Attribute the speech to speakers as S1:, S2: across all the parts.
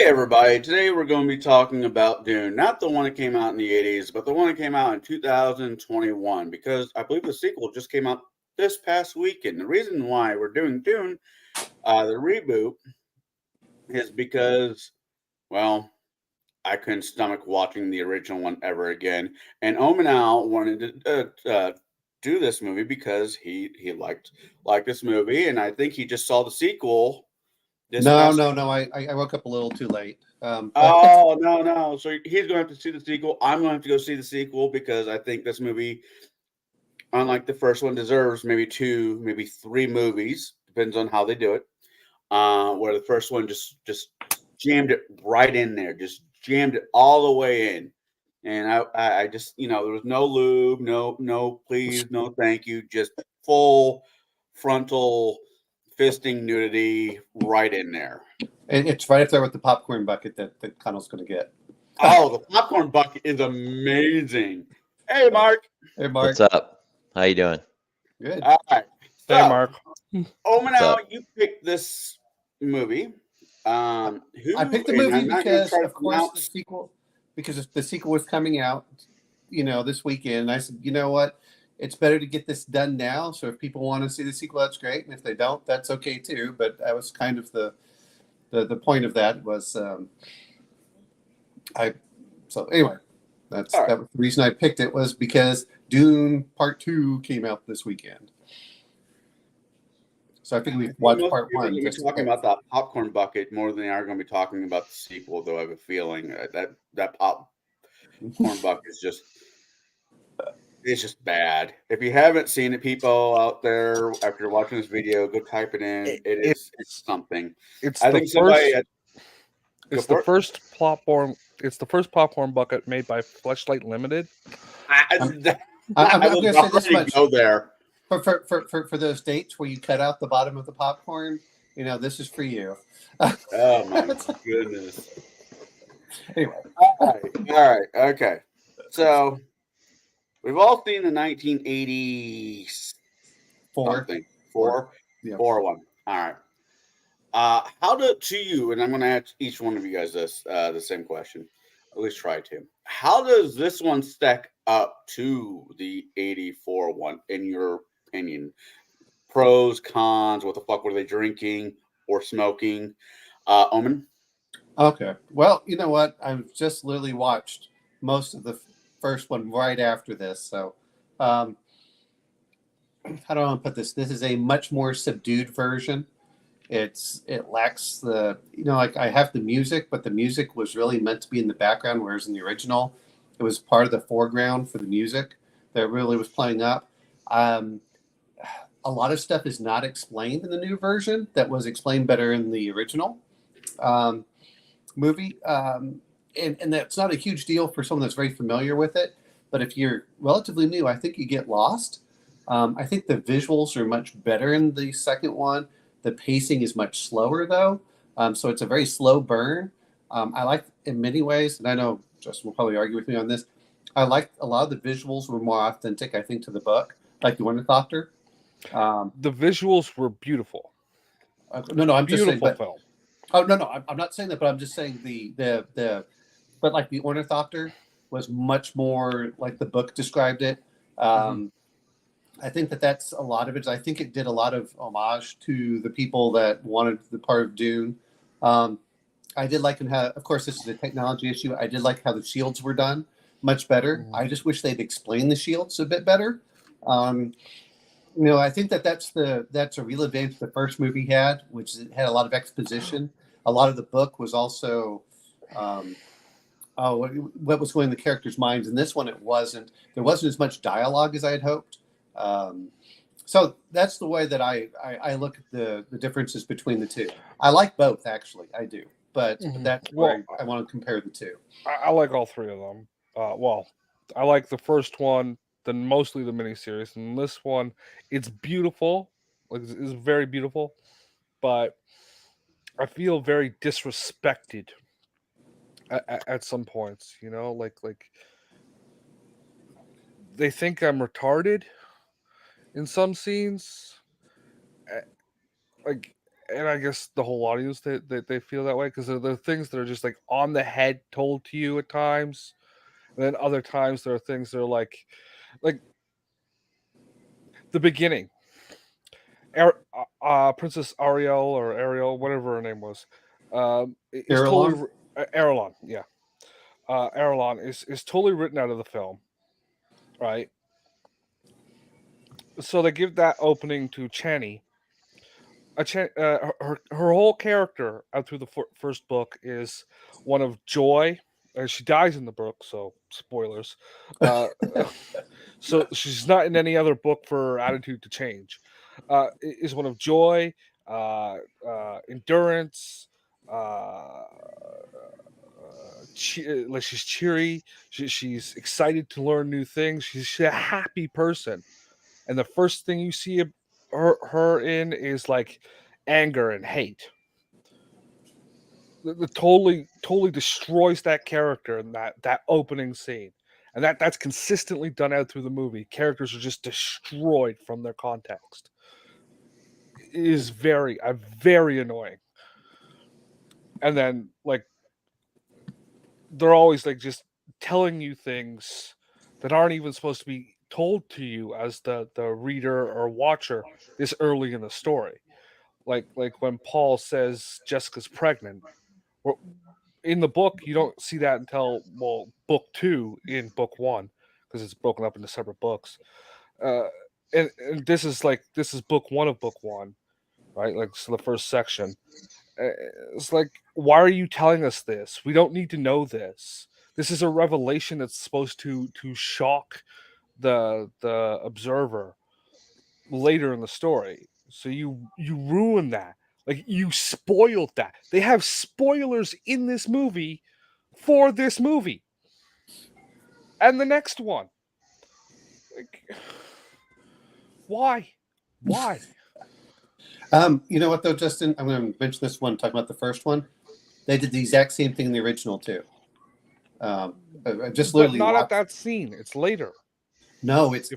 S1: Hey everybody, today we're going to be talking about Dune. Not the one that came out in the 80s, but the one that came out in 2021 because I believe the sequel just came out this past weekend. The reason why we're doing Dune, the reboot, is because, well, I couldn't stomach watching the original one ever again. And Omenal wanted to do this movie because he liked this movie, and I think he just saw the sequel this
S2: No,
S1: past.
S2: no, no. I woke up a little too late. But
S1: Oh, no, no. So he's going to have to see the sequel. I'm going to have to go see the sequel because I think this movie, unlike the first one, deserves maybe two, maybe three movies. Depends on how they do it. Where the first one just jammed it right in there, just jammed it all the way in. And I just there was no lube, no please, no thank you, just full frontal fisting nudity right in there.
S2: it's right up there with the popcorn bucket that Connell's going to get.
S1: Oh, the popcorn bucket is amazing. Hey, Mark.
S2: Hey,
S3: What's
S2: Mark.
S3: up? How you doing?
S2: Good.
S1: All right.
S4: Hey,
S1: So,
S4: Mark.
S3: What's
S1: Now
S3: up?
S1: you picked this movie.
S2: I picked the
S1: And
S2: movie
S1: I'm not going to
S2: because,
S1: try to
S2: of course,
S1: pronounce.
S2: the sequel was coming out, this weekend. And I said, you know what? It's better to get this done now. So if people want to see the sequel, that's great, and if they don't, that's okay too. But that was kind of the point of that was I. So anyway,
S1: All right.
S2: that was the reason I picked it was because Dune Part 2 came out this weekend. So I figured
S1: I
S2: we
S1: think
S2: watched
S1: most
S2: Part
S1: people are
S2: 1
S1: going to
S2: just
S1: be
S2: in
S1: talking
S2: case.
S1: about that popcorn bucket more than they are going to be talking about the sequel, though. I have a feeling that popcorn bucket is just. It's just bad. If you haven't seen it, people out there, after watching this video, go type it in.
S4: It,
S1: It's
S4: it's
S1: something.
S4: it's
S1: I
S4: the
S1: think somebody.
S4: first
S1: Go
S4: it's the
S1: for it.
S4: first popcorn it's the first popcorn bucket made by Fleshlight Limited.
S2: I'm,
S1: I,
S2: I'm
S1: I
S2: going
S1: was
S2: to say this
S1: already
S2: much.
S1: go there.
S2: For those dates where you cut out the bottom of the popcorn, this is for you.
S1: Oh my goodness.
S2: Anyway,
S1: All right, okay. So we've all seen the 1980
S2: four,
S1: something
S2: four,
S1: four
S2: yeah.
S1: four one. All right. How to you? And I'm going to ask each one of you guys this the same question. At least try to. How does this one stack up to the 84 one in your opinion? Pros, cons. What the fuck were they drinking or smoking? Omen.
S2: Okay. Well, you know what? I've just literally watched most of the first one right after this. So, um, how do I want to put this? This is a much more subdued version. It lacks like I have the music, but the music was really meant to be in the background, whereas in the original, it was part of the foreground for the music that really was playing up. Um, a lot of stuff is not explained in the new version that was explained better in the original um, movie. And that's not a huge deal for someone that's very familiar with it. But if you're relatively new, I think you get lost. I think the visuals are much better in the second one. The pacing is much slower, though. So it's a very slow burn. I like, in many ways, and I know Justin will probably argue with me on this, I like a lot of the visuals were more authentic, I think, to the book, like the Ornithopter. Um,
S4: The visuals were beautiful.
S2: no, I'm just saying,
S4: Beautiful
S2: but
S4: film.
S2: oh no, I'm not saying that, but I'm just saying but like the Ornithopter was much more like the book described it.
S4: Hmm.
S2: I think that's a lot of it. I think it did a lot of homage to the people that wanted the part of Dune. Um, I did like how, of course, this is a technology issue. I did like how the shields were done much better.
S4: Hmm.
S2: I just wish they'd explain the shields a bit better. Um, I think that's a real advantage the first movie had, which it had a lot of exposition. A lot of the book was also um, what was going in the characters' minds. In this one, it wasn't. There wasn't as much dialogue as I had hoped. Um, so that's the way that I look at the differences between the two. I like both, actually. I do. But
S4: Hmm.
S2: that's
S4: Well,
S2: where I want to compare the two.
S4: I like all three of them. I like the first one, then mostly the miniseries, and this one, it's beautiful. Like it's very beautiful, but I feel very disrespected at some points. Like they think I'm retarded in some scenes. Like and I guess the whole audience they feel that way because there are things that are just like on the head told to you at times, and then other times there are things that are like the beginning. Princess Ariel, whatever her name was, is
S2: Irulan?
S4: totally Arelon. Yeah, Arelon is totally written out of the film, right? So they give that opening to Chani. Her whole character out through the first book is one of joy. She dies in the book, so spoilers. So she's not in any other book for her attitude to change. Is one of joy, endurance. Like she's cheery. She's excited to learn new things. She's a happy person, and the first thing you see her in is like anger and hate. The totally destroys that character in that opening scene, and that's consistently done out through the movie. Characters are just destroyed from their context. It is very annoying. And then like they're always like just telling you things that aren't even supposed to be told to you as the reader or watcher this early in the story. Like when Paul says Jessica's pregnant. Well, in the book, you don't see that until book 2 in book 1 because it's broken up into separate books. Uh, and this is book 1 of book 1, right? Like so the first section. It's like, why are you telling us this? We don't need to know this. This is a revelation that's supposed to shock the observer later in the story. So you ruin that. Like you spoiled that. They have spoilers in this movie for this movie and the next one. Like, why?
S2: You know what though, Justin? I'm going to mention this one. Talking about the first one, they did the exact same thing in the original too. Just literally,
S4: but not at that scene. It's later.
S2: No, it's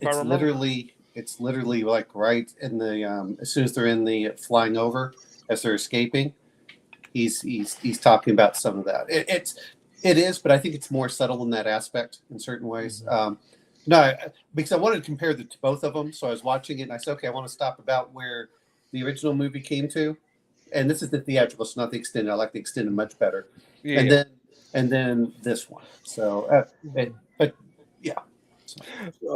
S2: literally like right in the as soon as they're in the flying over as they're escaping. He's talking about some of that. It is, but I think it's more subtle in that aspect in certain ways. No, because I wanted to compare to both of them, so I was watching it and I said, okay, I want to stop about where the original movie came to, and this is the theatrical, so not the extended. I like the extended much better.
S4: Yeah.
S2: And then this one. So, but yeah.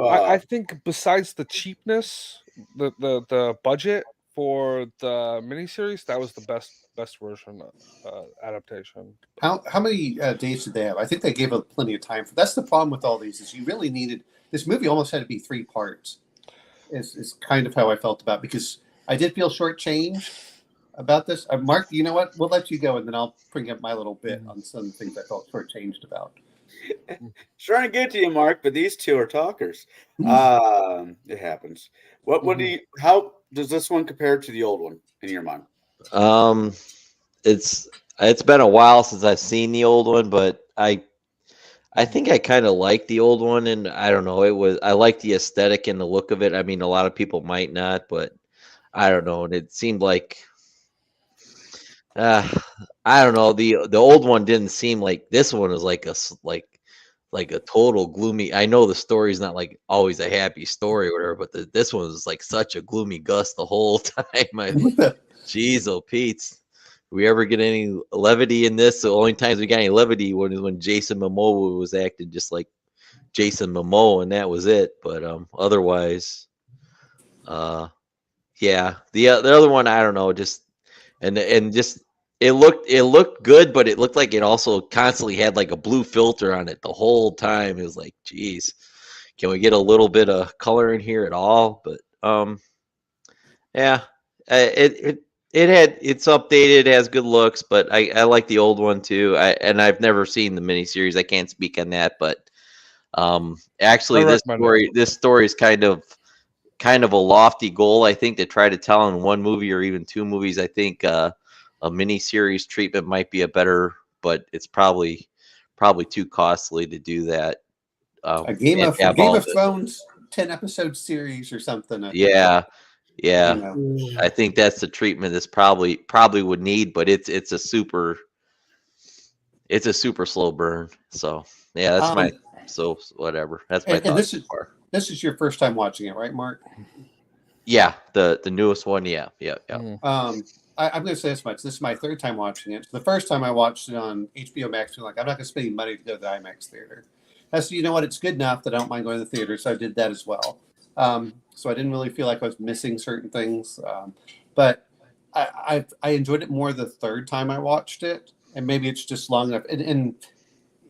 S4: I think besides the cheapness, the budget for the miniseries, that was the best version adaptation.
S2: How many days did they have? I think they gave up plenty of time for. That's the problem with all these is you really needed this movie. Almost had to be 3 parts. Is kind of how I felt about it, because I did feel shortchanged about this. Mark, you know what? We'll let you go, and then I'll bring up my little bit on some things I felt shortchanged about.
S1: Trying to get to you, Mark, but these two are talkers. It happens. What do you? How does this one compare to the old one in your mind?
S3: It's been a while since I've seen the old one, but I think I kind of like the old one, and I don't know. I like the aesthetic and the look of it. I mean, a lot of people might not, but I don't know. And it seemed like I don't know. The old one didn't seem like this one was like a total gloomy. I know the story's not like always a happy story or whatever, but this one was like such a gloomy gust the whole time. Jeez, oh Pete, we ever get any levity in this? The only times we got any levity was when Jason Momoa was acting just like Jason Momoa, and that was it. But otherwise, yeah, the other one, I don't know, just and just it looked good, but it looked like it also constantly had like a blue filter on it the whole time. It was like, geez, can we get a little bit of color in here at all? But yeah, it's updated, it has good looks, but I like the old one too. I've never seen the miniseries. I can't speak on that, but actually this story is kind of a lofty goal, I think, to try to tell in one movie or even 2 movies. I think a miniseries treatment might be a better, but it's probably too costly to do that.
S2: A Game of Thrones 10-episode series or something.
S3: Yeah, Yeah,
S2: You know.
S3: I think that's the treatment this probably would need, but it's a super slow burn. So yeah, that's my
S2: Um,
S3: so whatever. That's my
S2: and
S3: thoughts so far.
S2: this is your first time watching it, right, Mark?
S3: Yeah, the newest one. Yeah, yeah, yeah.
S4: Mhm.
S2: I'm going to say this much. This is my third time watching it. The first time I watched it on HBO Max, I'm like, I'm not going to spend any money to go to the IMAX theater. I said, you know what? It's good enough that I don't mind going to the theater, so I did that as well. So I didn't really feel like I was missing certain things, but I enjoyed it more the third time I watched it, and maybe it's just long enough. And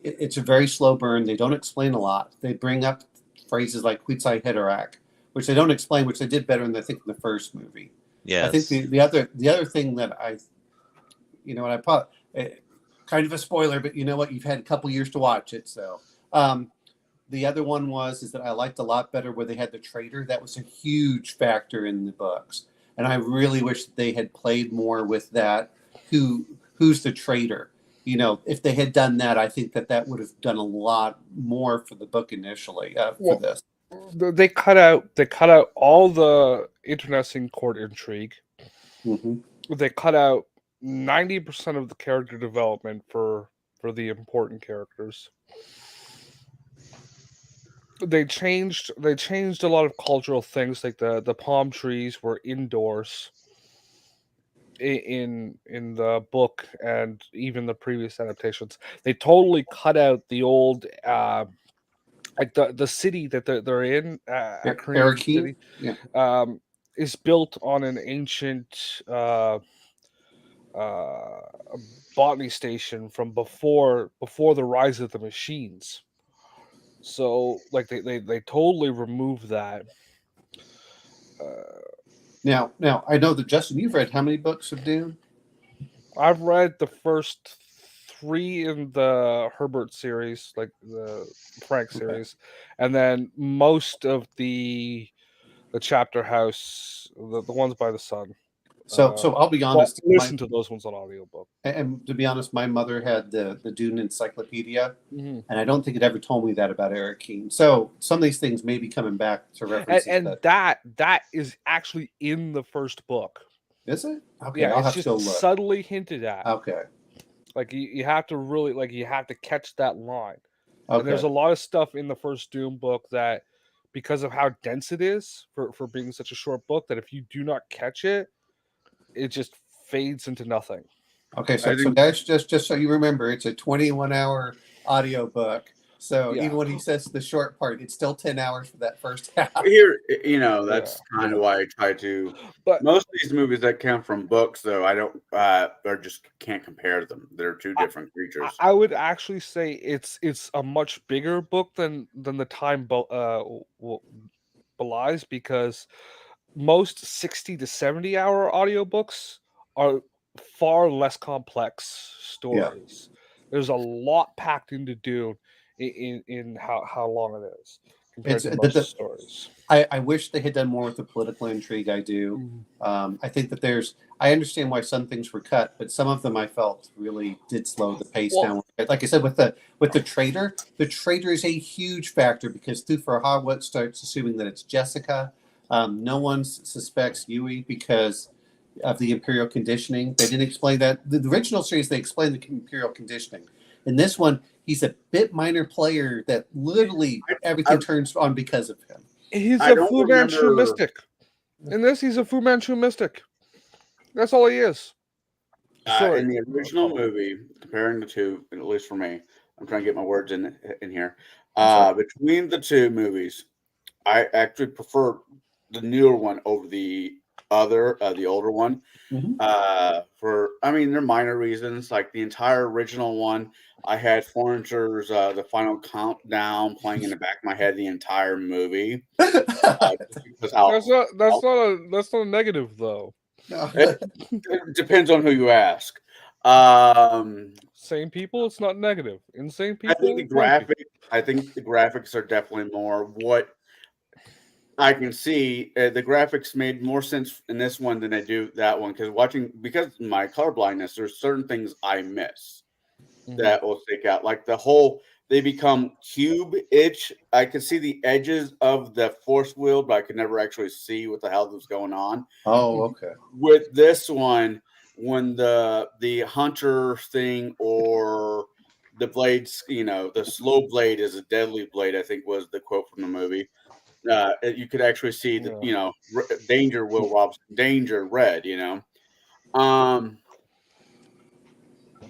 S2: it's a very slow burn. They don't explain a lot. They bring up phrases like "Quetzai Heterak," which they don't explain, which they did better than I think in the first movie. I think
S3: Yes.
S2: the other thing that I put kind of a spoiler, but you know what? You've had a couple years to watch it, so the other one is that I liked a lot better where they had the traitor. That was a huge factor in the books, and I really wish that they had played more with that. Who's the traitor? You know, if they had done that, I think that would have done a lot more for the book initially for
S4: Well,
S2: this.
S4: they cut out all the internecine court intrigue.
S2: Mm-hmm.
S4: They cut out 90% of the character development for the important characters. They changed a lot of cultural things, like the palm trees were indoors in the book and even the previous adaptations. They totally cut out the old like the city that they're in, Acrian
S2: Arakeen?
S4: City,
S2: Yeah.
S4: is built on an ancient uh, botany station from before the rise of the machines. So like they totally removed that. Uh,
S2: Now I know that Justin, you've read how many books of Dune?
S4: I've read the first three in the Herbert series, like the Frank
S2: Okay.
S4: series, and then most of the chapter house, the ones by the sun.
S2: So I'll be
S4: Well,
S2: honest.
S4: listen to those ones on audiobook.
S2: And to be honest, my mother had the Dune Encyclopedia,
S4: Mm-hmm.
S2: and I don't think it ever told me that about Eric Keane. So some of these things may be coming back to references.
S4: And that is actually in the first book.
S2: Is it? Okay,
S4: Yeah,
S2: I'll
S4: it's
S2: have to
S4: just
S2: go look.
S4: subtly hinted at.
S2: Okay.
S4: Like you have to really you have to catch that line.
S2: Okay.
S4: And there's a lot of stuff in the first Doom book that, because of how dense it is for being such a short book, that if you do not catch it, it just fades into nothing.
S2: Okay, so guys, just so you remember, it's a 21-hour audio book. So
S4: Yeah.
S2: even when he says the short part, it's still 10 hours for that first half.
S1: Here, that's kind of why I try to.
S4: But
S1: Most of these movies that come from books, though, I don't, or just can't compare them. They're two different creatures.
S4: I would actually say it's a much bigger book than the time belies, because most 60 to 70 hour audiobooks are far less complex stories. There's a lot packed into Dune in how long it is compared to most stories.
S2: I wish they had done more with the political intrigue. I do. I think that I understand why some things were cut, but some of them I felt really did slow the pace down. Like I said, with the traitor is a huge factor, because Thufir Hawat starts assuming that it's Jessica. No one suspects Yui because of the Imperial conditioning. They didn't explain that. The original series, they explained the Imperial conditioning. In this one, he's a bit minor player that literally everything turns on because of him.
S4: He's a Fu Manchu mystic. In this, he's a Fu Manchu mystic. That's all he is.
S1: In the original movie, comparing the two, at least for me, I'm trying to get my words in here. Between the two movies, I actually prefer the newer one over the older one. They're minor reasons. Like the entire original one, I had Foreigners, The Final Countdown playing in the back of my head the entire movie.
S4: That's not a negative, though.
S2: No.
S1: It depends on who you ask.
S4: Same people, it's not negative. Insane people.
S1: I think the graphics are definitely more what I can see. The graphics made more sense in this one than they do that one, because of my colorblindness, there's certain things I miss that will stick out, like the whole they become cube-ish. I could see the edges of the force field, but I could never actually see what the hell was going on.
S2: Oh, okay.
S1: With this one, when the hunter thing or the blades, the slow blade is a deadly blade, I think was the quote from the movie. You could actually see that,
S4: Yeah.
S1: danger, Will Robson, danger, red. Um,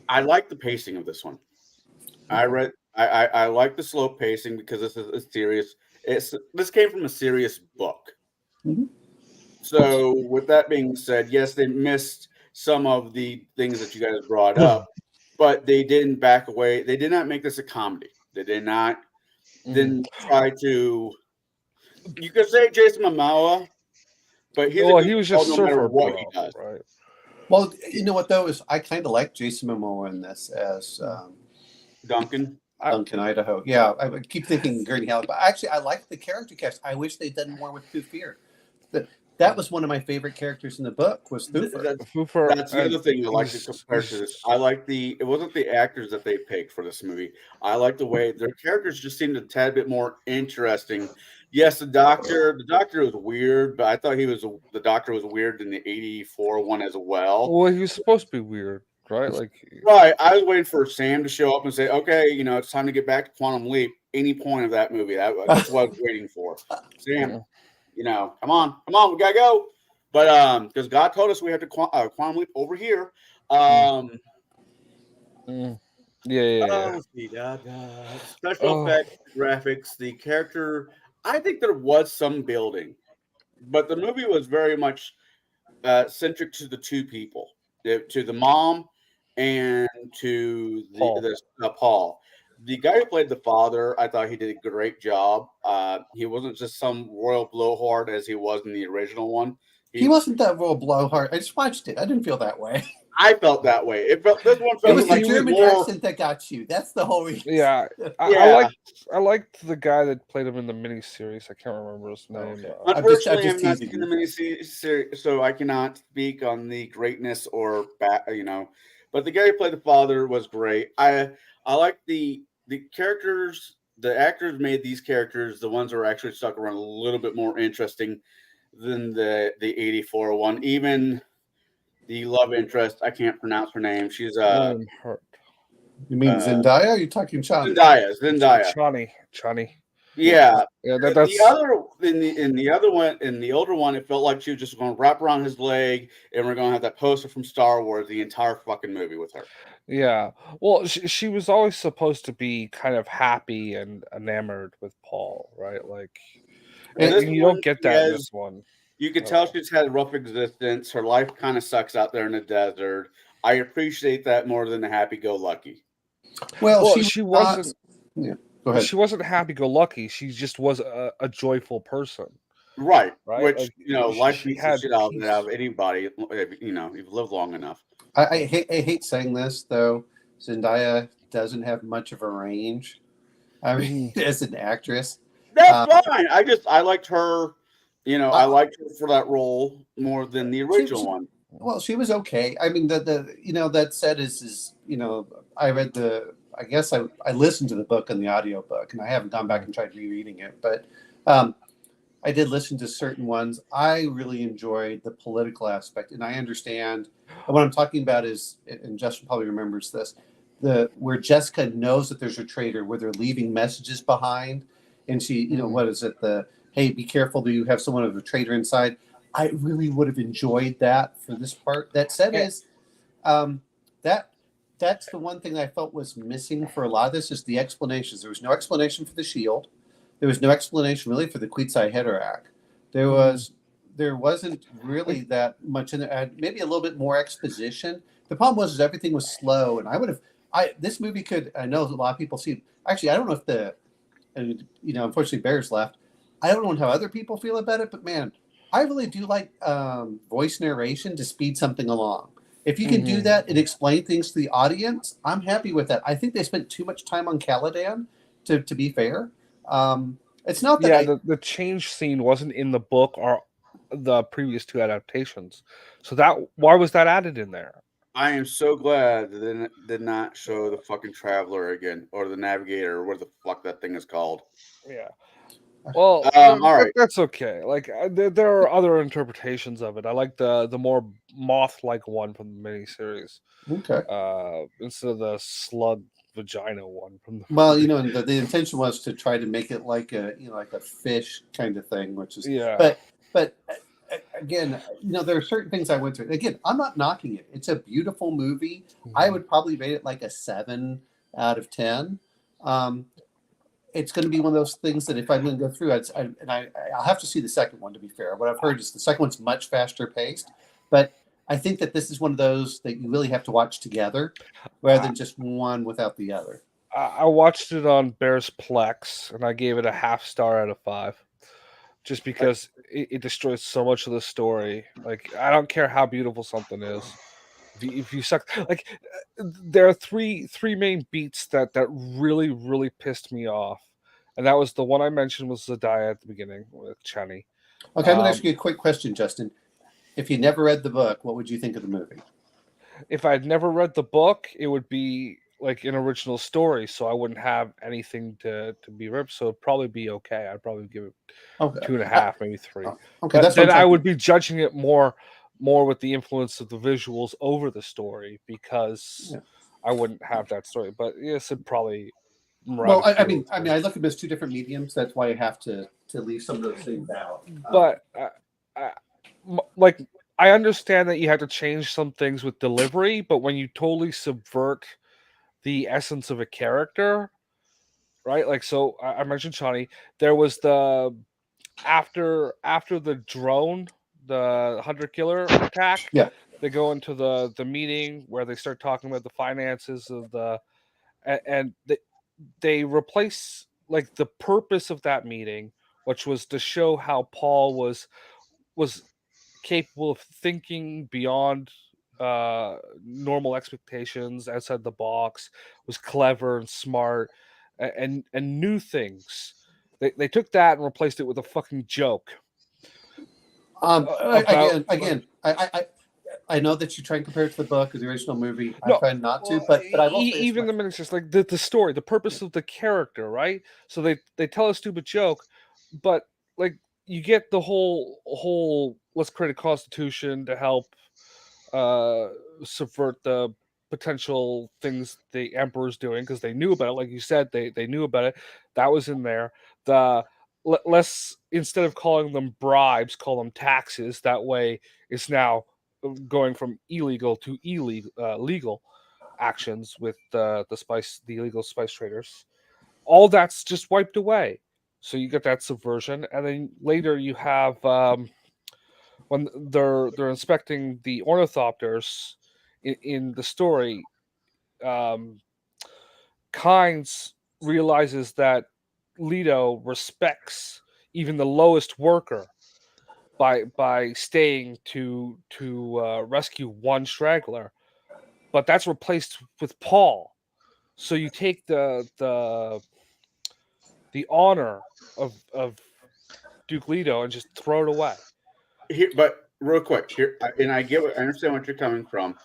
S1: I like the pacing of this one. I like the slow pacing because this is a serious. This came from a serious book.
S2: Mhm.
S1: So with that being said, yes, they missed some of the things that you guys brought up, but they didn't back away. They did not make this a comedy. They did not then try to. You could say Jason Momoa, but he's a
S4: Well,
S1: good
S4: he was
S1: no
S4: just
S1: matter
S4: Surfer
S1: what he
S4: Bro,
S1: does.
S4: right?
S2: Well, you know what though is I kind of like Jason Momoa in this as
S1: Duncan.
S2: Duncan, Idaho. Yeah, I would keep thinking Gurney Halleck, but actually, I like the character cast. I wish they'd done more with Thufir. That was one of my favorite characters in the book. Was Thufir?
S1: That's the other thing I like to compare to this. I like it wasn't the actors that they picked for this movie. I like the way their characters just seemed a tad bit more interesting. Yes, the doctor was weird, but I thought the doctor was weird in the 84 one as well.
S4: Well, he was supposed to be weird, right? Like,
S1: Right. I was waiting for Sam to show up and say, okay, it's time to get back to Quantum Leap. Any point of that movie. That's what I was waiting for. Sam, come on, we gotta go. But because God told us we have to quantum leap over here.
S4: yeah.
S1: Let's see, special effects, graphics, the character. I think there was some building, but the movie was very much centric to the two people, to the mom and to
S4: Paul.
S1: Paul. The guy who played the father, I thought he did a great job. He wasn't just some royal blowhard as he was in the original one.
S2: He wasn't that real blowhard. I just watched it. I didn't feel that way.
S1: I felt that way. This one
S2: It
S1: felt
S2: was the
S1: like
S2: German
S1: more.
S2: accent that got you. That's the whole reason.
S4: Yeah,
S1: Yeah.
S4: I liked the guy that played him in the miniseries. I can't remember his name.
S2: Okay.
S1: Unfortunately,
S2: I'm
S1: I'm
S2: just
S1: not
S2: teasing
S1: seeing the miniseries, so I cannot speak on the greatness or But the guy who played the father was great. I like the characters. The actors made these characters, the ones that were actually stuck around, a little bit more interesting than the 84 one. Even the love interest, I can't pronounce her name. She's
S4: William Hurt.
S2: You mean Zendaya? Or are you talking Chani?
S1: Zendaya.
S4: Chani.
S1: Yeah.
S4: That's
S1: the other in the other one, in the older one, it felt like she was just going to wrap around his leg, and we're going to have that poster from Star Wars the entire fucking movie with her.
S4: Yeah. Well, she was always supposed to be kind of happy and enamored with Paul, right? Like, and you don't get that in this one.
S1: You can tell she's had a rough existence. Her life kind of sucks out there in the desert. I appreciate that more than the happy-go-lucky.
S2: Well,
S4: she wasn't.
S2: Yeah. Go ahead.
S4: She wasn't happy-go-lucky. She just was a joyful person.
S1: Right.
S4: Right.
S1: Which,
S4: Like,
S1: life beats the shit out of anybody, you've lived long enough.
S2: I hate saying this, though. Zendaya doesn't have much of a range. I mean, as an actress.
S1: That's fine. I liked her, I liked her for that role more than the original one.
S2: Well, she was okay. I mean, that said is I read I guess I listened to the book and the audio book, and I haven't gone back and tried rereading it, but I did listen to certain ones. I really enjoyed the political aspect, and I understand. And what I'm talking about is, and Justin probably remembers this, where Jessica knows that there's a traitor, where they're leaving messages behind, and she, what is it? Hey, be careful! Do you have someone of a traitor inside? I really would have enjoyed that for this part. That said, that's the one thing I felt was missing for a lot of this is the explanations. There was no explanation for the shield. There was no explanation really for the Queetsai Haderach. There wasn't really that much in there. Maybe a little bit more exposition. The problem was everything was slow, and this movie could. I know a lot of people see. Actually, I don't know if unfortunately Bear's left. I don't know how other people feel about it, but man, I really do like voice narration to speed something along. If you can do that and explain things to the audience, I'm happy with that. I think they spent too much time on Caladan, to be fair. It's not that
S4: the change scene wasn't in the book or the previous two adaptations. So why was that added in there?
S1: I am so glad that they did not show the fucking Traveler again, or the Navigator, or what the fuck that thing is called.
S4: Yeah. Well,
S1: All right.
S4: that's okay. Like there are other interpretations of it. I like the more moth-like one from the miniseries,
S2: Okay.
S4: instead of the slug vagina one from the.
S2: Well, and the intention was to try to make it like a fish kind of thing, which is
S4: Yeah.
S2: but again, there are certain things I went through. Again, I'm not knocking it. It's a beautiful movie. I would probably rate it like a 7 out of 10. It's going to be one of those things that if I'm going to go through, I'll have to see the second one, to be fair. What I've heard is the second one's much faster paced, but I think that this is one of those that you really have to watch together rather than just one without the other.
S4: I watched it on Bears Plex, and I gave it a half star out of 5, just because it destroys so much of the story. Like, I don't care how beautiful something is. If you suck, like, there are three main beats that really pissed me off, and that was the one I mentioned was Zendaya at the beginning with Chenny.
S2: Okay, I'm going to ask you a quick question, Justin. If you never read the book, what would you think of the movie?
S4: If I'd never read the book, it would be like an original story, so I wouldn't have anything to be ripped. So it'd probably be okay. I'd probably give it 2.5, maybe 3.
S2: Okay,
S4: but
S2: that's
S4: then I would be judging it more with the influence of the visuals over the story, because I wouldn't have that story. But yes, it'd probably.
S2: Well, I mean, I look at them as two different mediums. That's why I have to leave some of those things out.
S4: But like, I understand that you have to change some things with delivery, but when you totally subvert the essence of a character, right? Like, so I mentioned Shawnee. There was the after the drone, the hunter killer attack.
S2: Yeah.
S4: They go into the meeting where they start talking about the finances of the, and they replace, like, the purpose of that meeting, which was to show how Paul was capable of thinking beyond normal expectations, outside the box, was clever and smart, and knew things. They took that and replaced it with a fucking joke.
S2: I know that you try and compare it to the book or the original movie. I try not to, but I will say
S4: even the miniatures, like the story, the purpose of the character, right? So they tell a stupid joke, but, like, you get the whole let's create a constitution to help subvert the potential things the emperor's doing, because they knew about it. Like you said, they knew about it. That was in there. The let's, instead of calling them bribes, call them taxes. That way it's now going from illegal to legal actions with the illegal spice traders. All that's just wiped away. So you get that subversion, and then later you have when they're inspecting the ornithopters in the story. Kynes realizes that Leto respects even the lowest worker by staying to rescue one straggler, but that's replaced with Paul. So you take the honor of Duke Leto and just throw it away.
S1: Here, but real quick here, and I understand what you're coming from,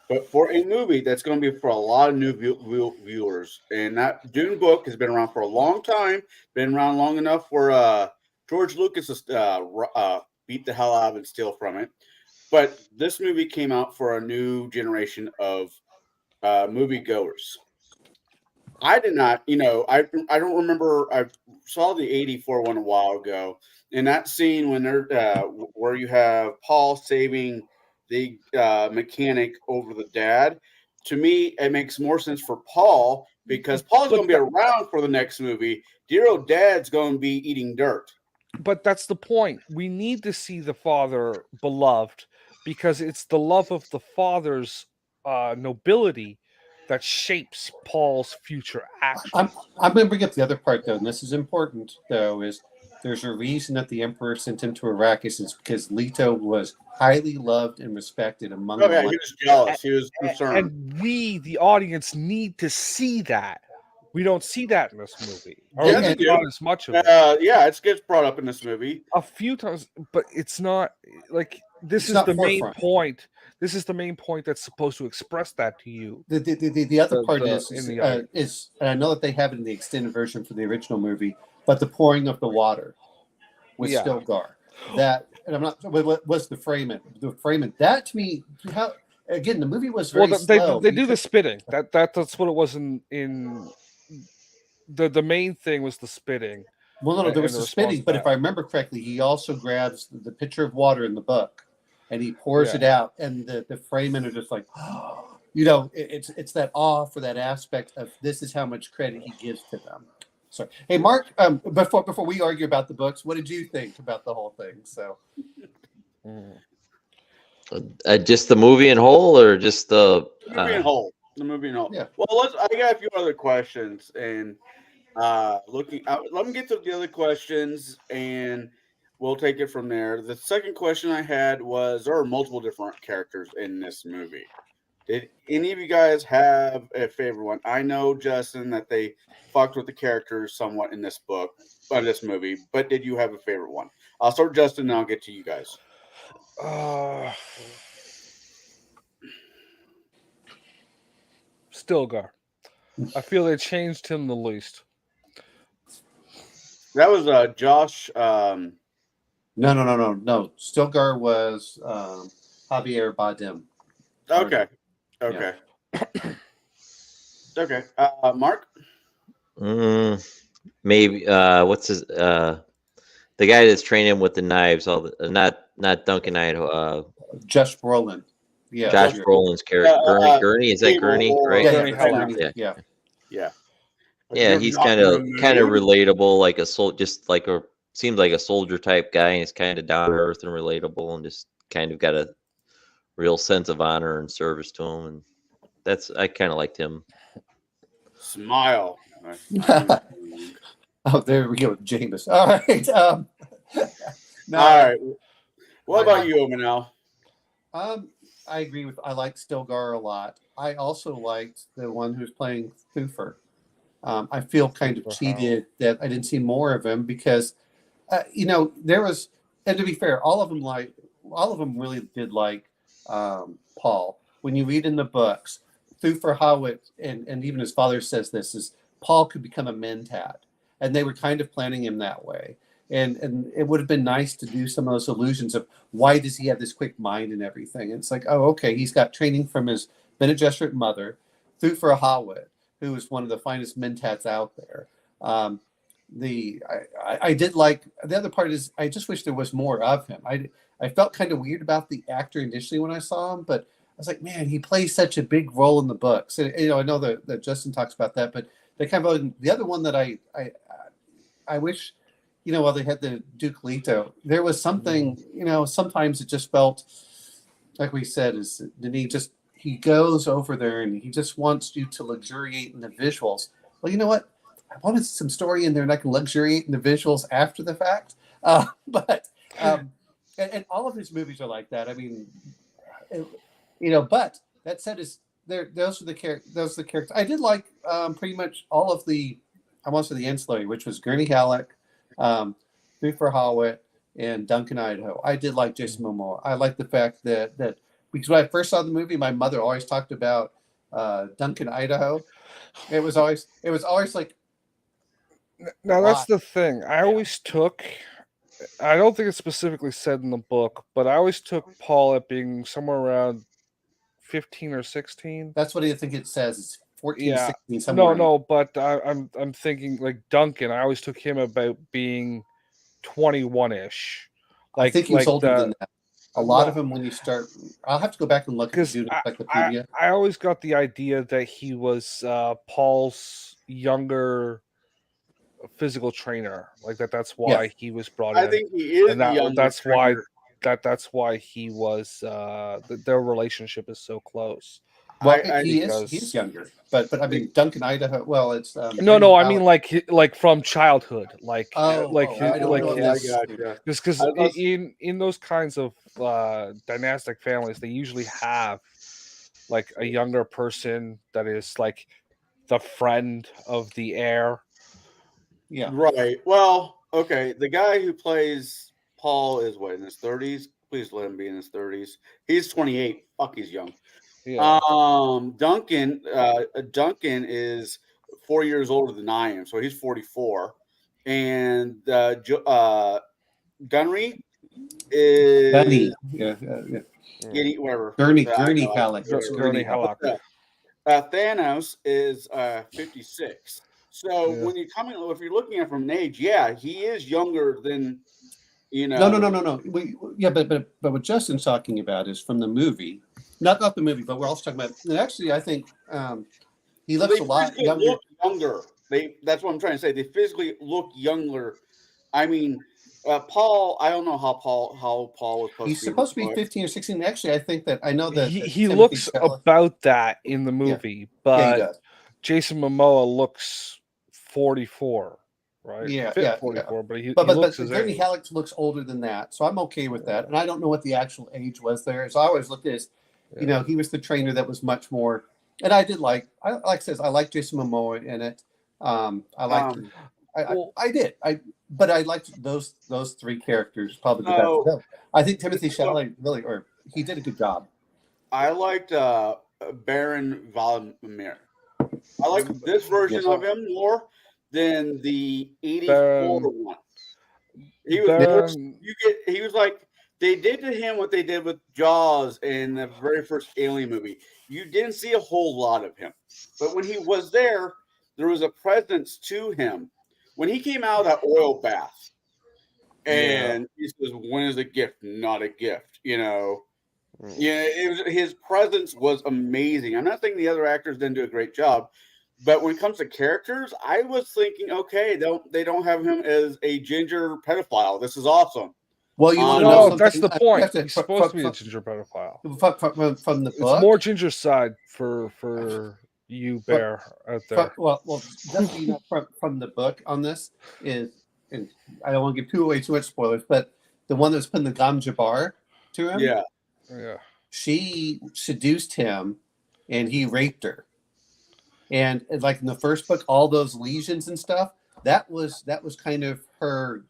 S1: but for a movie that's going to be for a lot of new viewers, and that Dune book has been around for a long time, been around long enough for George Lucas to beat the hell out of and steal from it. But this movie came out for a new generation of moviegoers. I did not, I don't remember. I saw the '84 one a while ago, and that scene when they're where you have Paul saving the mechanic over the dad. To me, it makes more sense for Paul, because Paul's going to be around for the next movie. Dear old dad's going to be eating dirt.
S4: But that's the point. We need to see the father beloved, because it's the love of the father's nobility that shapes Paul's future actions.
S2: I'm going to bring up the other part, though, and this is important, though, is there's a reason that the emperor sent him to Arrakis, is because Leto was highly loved and respected among
S1: he was jealous. He was concerned.
S4: And we, the audience, need to see that. We don't see that in this movie. Or
S1: not
S4: as much of it.
S1: It gets brought up in this movie
S4: a few times, but it's not like this is the main point. This is the main point that's supposed to express that to you.
S2: The other part
S4: in the audience.
S2: is, and I know that they have it in the extended version for the original movie, but the pouring of the water with
S4: Yeah.
S2: Stilgar. That, and I'm not. What was the Fremen? The Fremen. That to me, how again, the movie was very slow.
S4: They do the spitting. That's what it was in the main thing was the spitting.
S2: Well, no, there was
S4: and
S2: the
S4: response
S2: spitting,
S4: to
S2: but
S4: that.
S2: if I remember correctly, he also grabs the pitcher of water in the book, and he pours
S4: Yeah.
S2: it out, and the Fremen are just like, you know, it's that awe for that aspect of this is how much credit he gives to them. Sorry, hey Mark, before we argue about the books, what did you think about the whole thing? So,
S3: Just the movie in whole, or just the
S1: The movie in whole. The movie in whole.
S2: Yeah.
S1: Well, I got a few other questions, and let me get to the other questions, and we'll take it from there. The second question I had was: there are multiple different characters in this movie. Did any of you guys have a favorite one? I know, Justin, that they fucked with the characters somewhat in this book, or this movie, but did you have a favorite one? I'll start with Justin, and I'll get to you guys.
S4: Stilgar. I feel they changed him the least.
S1: That was Josh.
S2: no. Stilgar was Javier Bardem.
S1: Okay. Okay. Okay. Mark?
S3: maybe what's his the guy that's training him with the knives, all the not Duncan Idaho,
S2: Josh Brolin. Yeah.
S3: Josh Brolin's character. Gurney, is that Gurney? Right?
S4: Gurney
S2: that's
S4: Halleck.
S2: Gurney. Yeah.
S1: Yeah.
S3: Yeah, he's kind of relatable, like just like seems like a soldier type guy, and he's kind of down to earth and relatable, and just kind of got a real sense of honor and service to him, and I kind of liked him.
S1: Smile.
S2: Oh, there we go with Jameis. All right.
S1: All right. What about you, Manel?
S2: I agree with. I like Stilgar a lot. I also liked the one who's playing Thufir. I feel kind of cheated that I didn't see more of him because, there was, and to be fair, all of them really did like Paul. When you read in the books, Thufir Hawat, and even his father says this, is Paul could become a mentat, and they were kind of planning him that way. And it would have been nice to do some of those illusions of why does he have this quick mind and everything. And it's like, oh, okay, he's got training from his Bene Gesserit mother, Thufir Hawat, who is one of the finest mentats out there. I did like, the other part is I just wish there was more of him. I felt kind of weird about the actor initially when I saw him, but I was like, man, he plays such a big role in the books. And, I know that Justin talks about that, but they kind of, the other one that I wish, while they had the Duke Leto, there was something, sometimes it just felt, like we said, is he goes over there and he just wants you to luxuriate in the visuals. Well, you know what? I wanted some story in there and I can luxuriate in the visuals after the fact. But all of his movies are like that. I mean, but that said, those are the characters. I did like pretty much all of the, I want to say the ancillary, which was Gurney Halleck, Thufir Hawat, and Duncan Idaho. I did like Jason Momoa. I like the fact that because when I first saw the movie, my mother always talked about Duncan Idaho. It was always like.
S4: Now that's the thing. I don't think it's specifically said in the book, but I always took Paul at being somewhere around 15 or 16.
S2: That's what I think it says. It's 14, 16, somewhere.
S4: No, but I'm thinking like Duncan. I always took him about being 21-ish.
S2: I think he was older than that. A lot of them, when you start, I'll have to go back and look at the encyclopedia.
S4: I always got the idea that he was Paul's younger physical trainer, like that. That's why he was brought in.
S1: I think he is.
S4: And that's why he was. Their relationship is so close.
S2: Well, he's younger, but I mean Duncan Idaho. Well, it's
S4: no. I mean like from childhood, just because in those kinds of dynastic families, they usually have like a younger person that is like the friend of the heir.
S2: Yeah.
S1: Right. Well, okay. The guy who plays Paul is what, in his 30s? Please let him be in his 30s. He's 28. Fuck, he's young.
S4: Yeah.
S1: Duncan is 4 years older than I am, so he's 44. And Gunry is
S2: Gunny. Yeah.
S1: whatever.
S2: Gurney
S1: I
S2: Halleck.
S4: Gurney Halleck.
S1: Thanos is 56. So
S4: Yeah.
S1: when you come in, if you're looking at from an age, yeah, he is younger than
S2: No. But what Justin's talking about is from the movie, not the movie, but we're also talking about. And actually, I think he looks a lot
S1: physically
S2: younger.
S1: look younger. That's what I'm trying to say. They physically look younger. I mean, Paul. I don't know how Paul was supposed
S2: He's
S1: to be.
S2: supposed to be 15 or 16. Actually, I think that I know that
S4: He
S2: Timothy
S4: looks
S2: Chalamet-
S4: about that in the movie,
S2: yeah, he
S4: but
S2: does.
S4: Jason Momoa looks 44, right?
S2: Yeah,
S4: Fit
S2: yeah,
S4: 44, but he
S2: But
S4: looks his
S2: Gurney
S4: age.
S2: Halleck looks older than that, so I'm okay with that. And I don't know what the actual age was there. So I always looked at it as, he was the trainer that was much more. And I did like I like Jason Momoa in it. I liked. But I liked those three characters probably the best. No, I think Timothy Chalamet he did a good job.
S1: I liked Baron Vladimir. I like this version of him more than the 84 one. He was he was like they did to him what they did with Jaws in the very first Alien movie. You didn't see a whole lot of him, but when he was there was a presence to him. When he came out of that oil bath, and he says, "When is a gift not a gift?" Yeah, his presence was amazing. I'm not saying the other actors didn't do a great job, but when it comes to characters, I was thinking, okay, they don't have him as a ginger pedophile. This is awesome.
S2: Well, you want to know something?
S4: That's the point. He's supposed to be a ginger pedophile.
S2: From the book,
S4: it's more ginger side for you, Bear, out there.
S2: Definitely from the book on this is, and I don't want to give too much spoilers, but the one that was putting the ganja bar to him,
S1: yeah,
S2: she seduced him, and he raped her. And like in the first book, all those lesions and stuff, that was kind of her.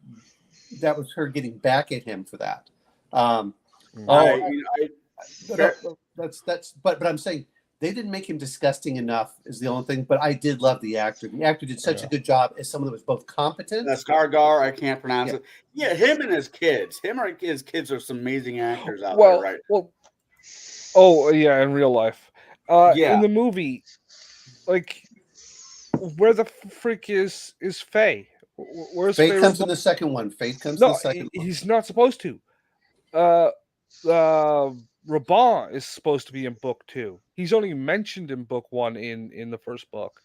S2: That was her getting back at him for that. But I'm saying they didn't make him disgusting enough is the only thing. But I did love the actor. The actor did such a good job as someone that was both competent.
S1: That's Kargar. I can't pronounce it. Yeah, him and his kids. His kids are some amazing actors out there, right?
S4: In real life. In the movie, like, where the freak is Faye? Where's
S2: Faye comes in the second one. Faye comes in the second one.
S4: He's not supposed to. Raban is supposed to be in book 2. He's only mentioned in book 1 in the first book.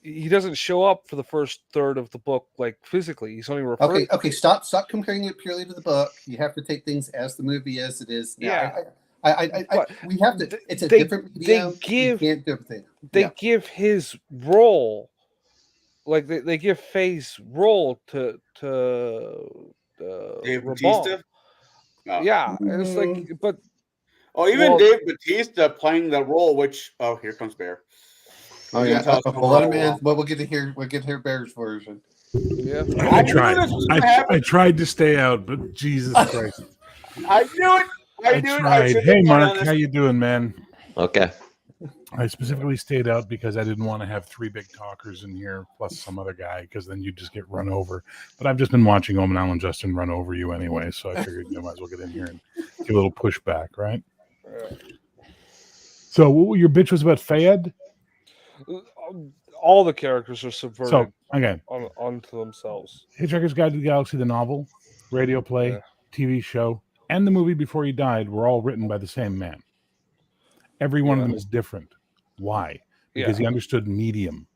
S4: He doesn't show up for the first third of the book, like physically. He's only referred.
S2: Okay. Stop comparing it purely to the book. You have to take things as the movie as it is.
S4: Yeah.
S2: We have to. It's a different medium. You can't do everything.
S4: They give his role, like they give Faye's role to
S1: Dave Bautista.
S4: Oh. Yeah, and it's like, but
S1: Dave Bautista playing the role, which here comes Bear.
S2: Oh yeah, let him in. Well, we'll get to hear Bear's version.
S4: Yeah,
S5: I tried. I tried to stay out, but Jesus Christ!
S1: I knew it. I
S5: tried. Hey, Mark, how you doing, man?
S3: Okay.
S5: I specifically stayed out because I didn't want to have 3 big talkers in here plus some other guy, because then you just get run over. But I've just been watching Omenal and Justin run over you anyway, so I figured you might as well get in here and give a little pushback, right? So your bitch was about Fayed?
S4: All the characters are subverted.
S5: So again,
S4: onto themselves.
S5: Hitchhiker's Guide to the Galaxy, the novel, radio play, TV show, and the movie before he died were all written by the same man. Every one of them is different. Why? Because he understood medium.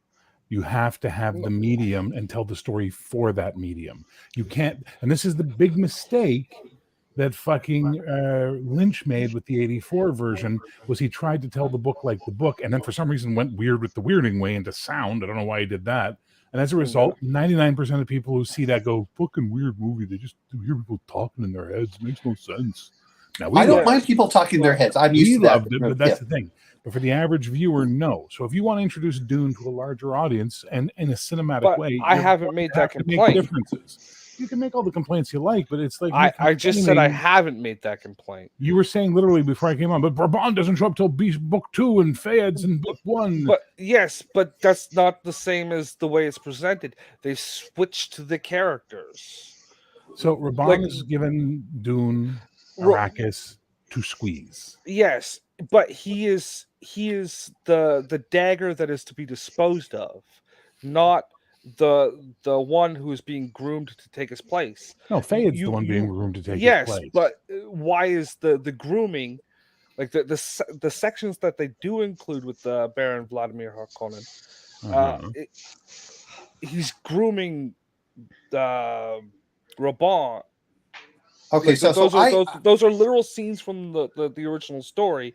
S5: You have to have the medium and tell the story for that medium. You can't, and this is the big mistake that fucking Lynch made with the 84 version, was he tried to tell the book like the book, and then for some reason went weird with the weirding way into sound. I don't know why he did that. And as a result, 99% of people who see that go, fucking weird movie. They just hear people talking in their heads. It makes no sense. Now,
S2: I don't mind people talking in their heads. I'm used to that.
S5: Loved it, but that's the thing. But for the average viewer, no. So if you want to introduce Dune to a larger audience and in a cinematic way,
S4: I haven't made that complaint.
S5: Make differences. You can make all the complaints you like, but it's like
S4: I just said I
S5: complaining-
S4: haven't made that complaint.
S5: You were saying literally before I came on, but Brabant doesn't show up till book 2 and Fayed's in book 1.
S4: But yes, but that's not the same as the way it's presented. They switched the characters.
S5: So Raban is given Dune Arrakis to squeeze.
S4: Yes, but he is the dagger that is to be disposed of, not the one who is being groomed to take his place.
S5: No, Fayed's the one being groomed to take
S4: yes,
S5: his place.
S4: but why is the grooming, like the sections that they do include with the Baron Vladimir Harkonnen, he's grooming Raban.
S2: Okay,
S4: Like, those are literal scenes from the original story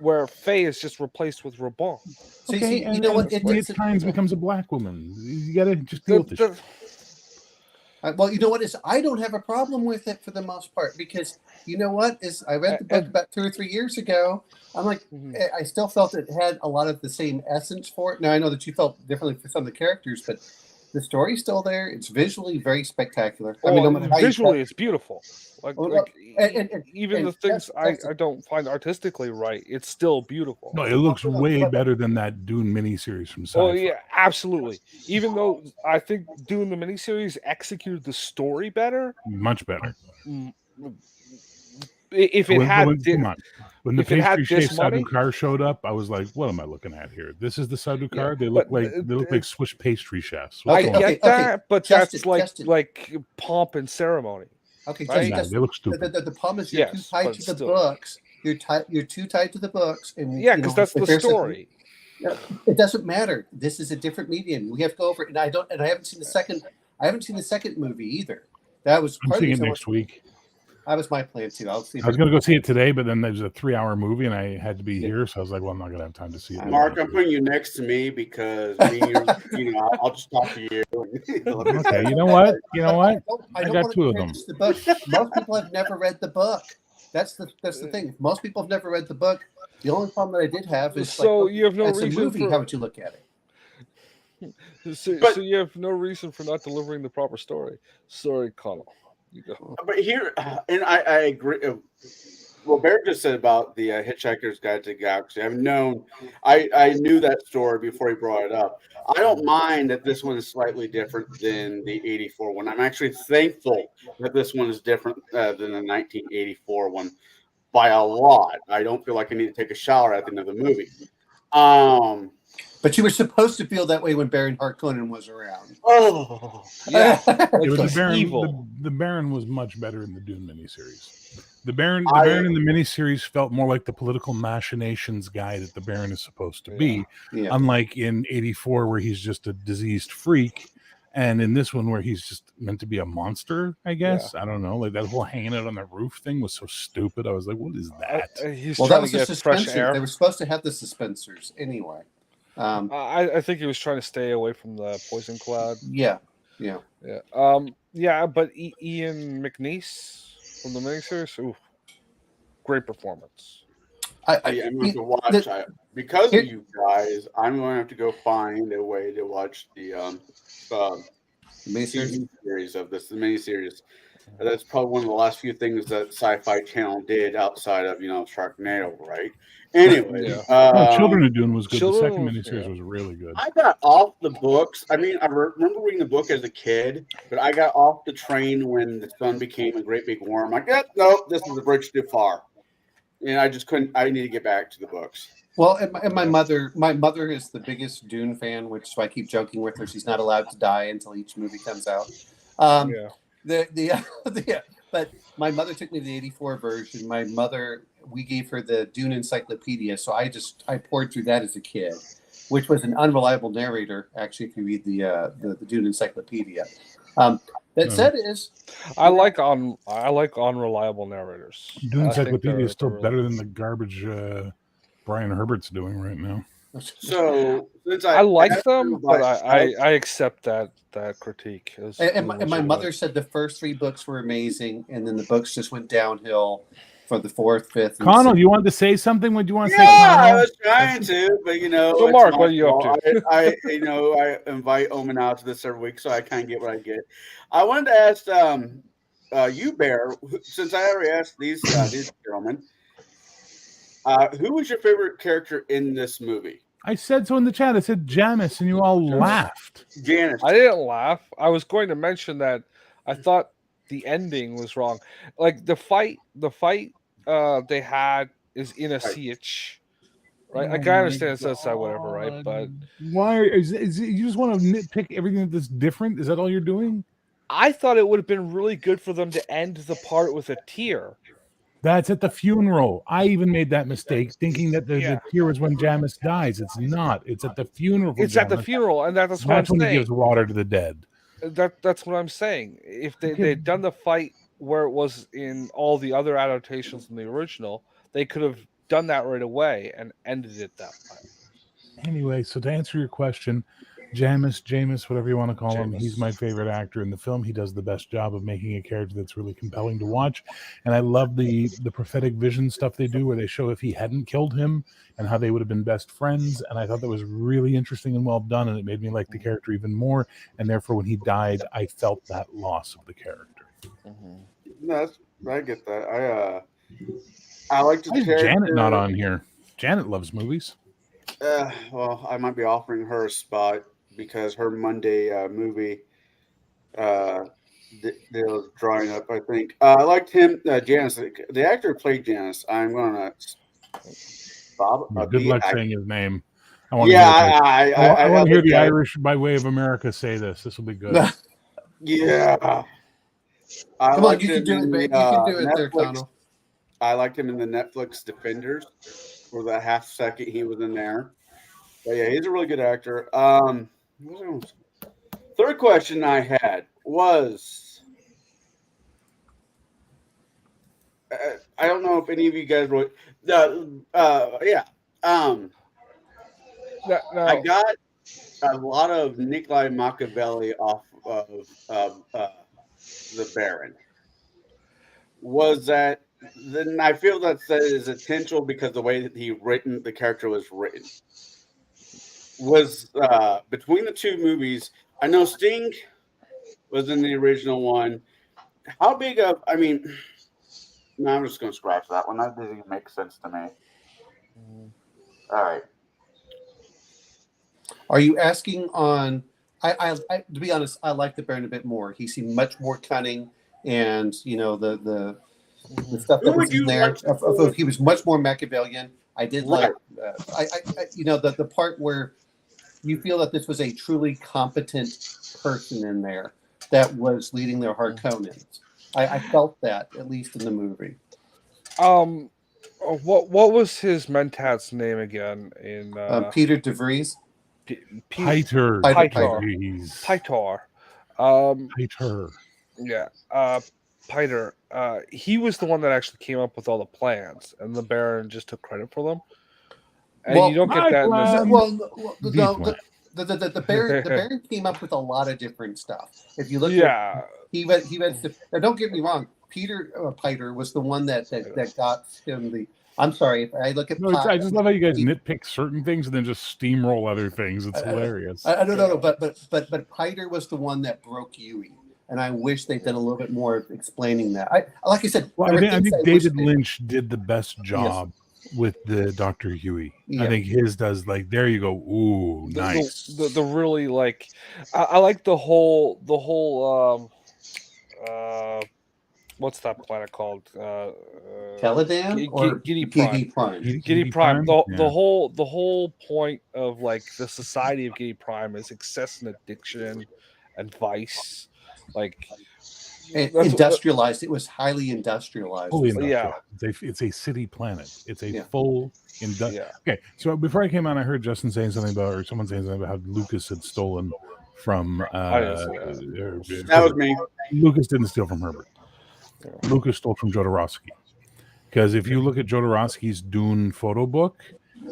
S4: where Faye is just replaced with Raban.
S5: Okay, and you know what? It times becomes a black woman. You gotta just deal with this.
S2: Well, you know what is I don't have a problem with it for the most part, because you know what is I read the book about 2 or 3 years ago. I'm like, I still felt it had a lot of the same essence for it. Now I know that you felt differently for some of the characters, but the story's still there. It's visually very spectacular. I mean, no matter how
S4: visually, it's beautiful. Even the things
S2: that's
S4: I don't find artistically right, it's still beautiful.
S5: No, it looks way better than that Dune miniseries from Sci-Fi.
S4: Oh yeah, absolutely. Even though I think Dune the miniseries executed the story better,
S5: much better.
S4: If it had,
S5: come on. When the pastry chef Sadukar showed up, I was like, "What am I looking at here? This is the Sadukar. They look like Swiss pastry chefs."
S4: I get that, but that's like pomp and ceremony.
S2: Okay,
S4: right?
S5: They look stupid.
S2: The problem is you're too tied to the books. You're too tied to the books, and
S4: because that's the story.
S2: It doesn't matter. This is a different medium. We have to go over it, and I haven't seen the second. I haven't seen the second movie either. That was
S5: I'm seeing it next week.
S2: That was my plan too. I'll see.
S5: I was going to go see it today, but then there's a 3-hour movie, and I had to be here, so I was like, "Well, I'm not going to have time to see it."
S1: Mark, I'm putting you next to me because I'll just talk to you.
S5: Okay, you know what? I got 2 of them.
S2: Most people have never read the book. That's the thing. Most people have never read the book. The only problem that I did have is
S4: you have no reason.
S2: It's a movie. How would you look at it?
S4: So you have no reason for not delivering the proper story. Sorry, Connell. You go.
S1: But here, and I agree. What Barrett just said about the Hitchhiker's Guide to the Galaxy, I knew that story before he brought it up. I don't mind that this one is slightly different than the 84 one. I'm actually thankful that this one is different than the 1984 one by a lot. I don't feel like I need to take a shower at the end of the movie.
S2: But you were supposed to feel that way when Baron Harkonnen was around.
S1: Oh,
S4: yeah.
S5: It was the Baron was much better in the Dune miniseries. The Baron in the miniseries felt more like the political machinations guy that the Baron is supposed to be, unlike in 84 where he's just a diseased freak, and in this one where he's just meant to be a monster, I guess. I don't know. Like that whole hanging out on the roof thing was so stupid. I was like, what is that?
S2: That was the suspensor. They were supposed to have the suspensors anyway.
S4: I think he was trying to stay away from the poison cloud.
S2: Yeah.
S4: But Ian McNeice from the miniseries, great performance.
S1: I'm going to watch because of you guys. I'm going to have to go find a way to watch the miniseries of this. The miniseries. That's probably one of the last few things that Sci-Fi Channel did outside of Sharknado, right? Anyway,
S5: Children of Dune was good. The second miniseries was really good.
S1: I got off the books. I mean, I remember reading the book as a kid, but I got off the train when the sun became a great big worm. Like, no, this is a bridge too far, and I just couldn't. I need to get back to the books.
S2: Well, and my mother is the biggest Dune fan, which so I keep joking with her. She's not allowed to die until each movie comes out. But my mother took me to the 84 version. We gave her the Dune Encyclopedia, so I poured through that as a kid, which was an unreliable narrator. Actually, if you read the Dune Encyclopedia, that said
S4: I like unreliable narrators.
S5: Dune Encyclopedia is still better than the garbage Brian Herbert's doing right now.
S1: So since
S4: I like them, but I accept that critique.
S2: And my mother said the first 3 books were amazing, and then the books just went downhill. for the fourth, fifth, and
S5: Connell,
S2: sixth.
S5: you wanted to say something? Would you want to say?
S1: Yeah, I
S5: Connell?
S1: was trying to, but
S4: So,
S1: it's
S4: Mark,
S1: my
S4: what are you up
S1: fault.
S4: to?
S1: I invite Omen out to this every week, so I kind of get what I get. I wanted to ask you, Bear, since I already asked these gentlemen, who was your favorite character in this movie?
S5: I said so in the chat. I said Janice, and you all laughed.
S1: Janice.
S4: I didn't laugh. I was going to mention that I thought the ending was wrong. Like the fight they had is in a siege, right? Like I understand it's outside, whatever, right? But
S5: why is you just want to nitpick everything that's different? Is that all you're doing?
S4: I thought it would have been really good for them to end the part with a tear.
S5: That's at the funeral. I even made that mistake, thinking that the
S4: Yeah.
S5: tear was when Jamis dies. It's not. It's at the funeral. For
S4: It's at the
S5: Jamis.
S4: funeral, and that's what I'm
S5: That's when he
S4: saying.
S5: gives water to the dead.
S4: That's what I'm saying. If they'd done the fight where it was in all the other adaptations in the original, they could have done that right away and ended it that way.
S5: Anyway, so to answer your question, Jamis, whatever you want to call him, he's my favorite actor in the film. He does the best job of making a character that's really compelling to watch. And I love the prophetic vision stuff they do where they show if he hadn't killed him and how they would have been best friends. And I thought that was really interesting and well done. And it made me like the character even more. And therefore, when he died, I felt that loss of the character.
S1: No, I get that. I like the
S5: Why is
S1: character.
S5: Janet not on here? Janet loves movies.
S1: Well, I might be offering her a spot because her Monday movie was drawing up, I think. I liked him, Janice. The actor who played Janice. I'm going to Bob.
S5: Good luck saying his name. I
S1: I
S5: want to hear the
S1: that.
S5: Irish by way of America say this. This will be good.
S1: Yeah.
S2: Come on, you can do it, man. You can do it there, Connell.
S1: I liked him in the Netflix Defenders for that half second he was in there. But yeah, he's a really good actor. Third question I had was, I don't know if any of you guys wrote. I got a lot of Nikolai Machiavelli off of the Baron. Was that? Then I feel that is intentional because the way that the character was written was between the two movies. I know Sting was in the original one. How big of? I mean, no, I'm just going to scratch that one. That doesn't even make sense to me. All right.
S2: Are you asking on? I to be honest, I like the Baron a bit more. He seemed much more cunning, and the stuff that was in there. He was much more Machiavellian. I did like. The part where you feel that this was a truly competent person in there that was leading their Harkonnens. I felt that, at least in the movie.
S4: What was his Mentat's name again? In
S2: Peter DeVries.
S5: Pitor.
S4: Yeah. Piter. He was the one that actually came up with all the plans, and the Baron just took credit for them. And you don't get that in this.
S2: The Baron came up with a lot of different stuff. If you look, he went. Now, don't get me wrong. Piter was the one that got him the. I'm sorry if I look at.
S5: I just love how you guys nitpick certain things and then just steamroll other things. It's hilarious.
S2: I don't know, but Piter was the one that broke Yui, and I wish they'd done a little bit more of explaining that. Like I said,
S5: I think David Lynch did the best job with the Dr. Huey. I think his does there you go. Ooh, nice.
S4: The really I like the whole what's that planet called?
S2: Caladan or
S4: Giddy Prime. Giddy Prime. The whole point of the society of Giddy Prime is excess and addiction and vice.
S2: Industrialized. It was highly industrialized.
S5: Fully industrial. Yeah. It's a city planet. It's a full industrial. Yeah. Okay, so before I came on, I heard Justin saying something about, or someone saying something about how Lucas had stolen from.
S1: That was me.
S5: Lucas didn't steal from Herbert. Lucas stole from Jodorowsky. Because if you look at Jodorowsky's Dune photo book,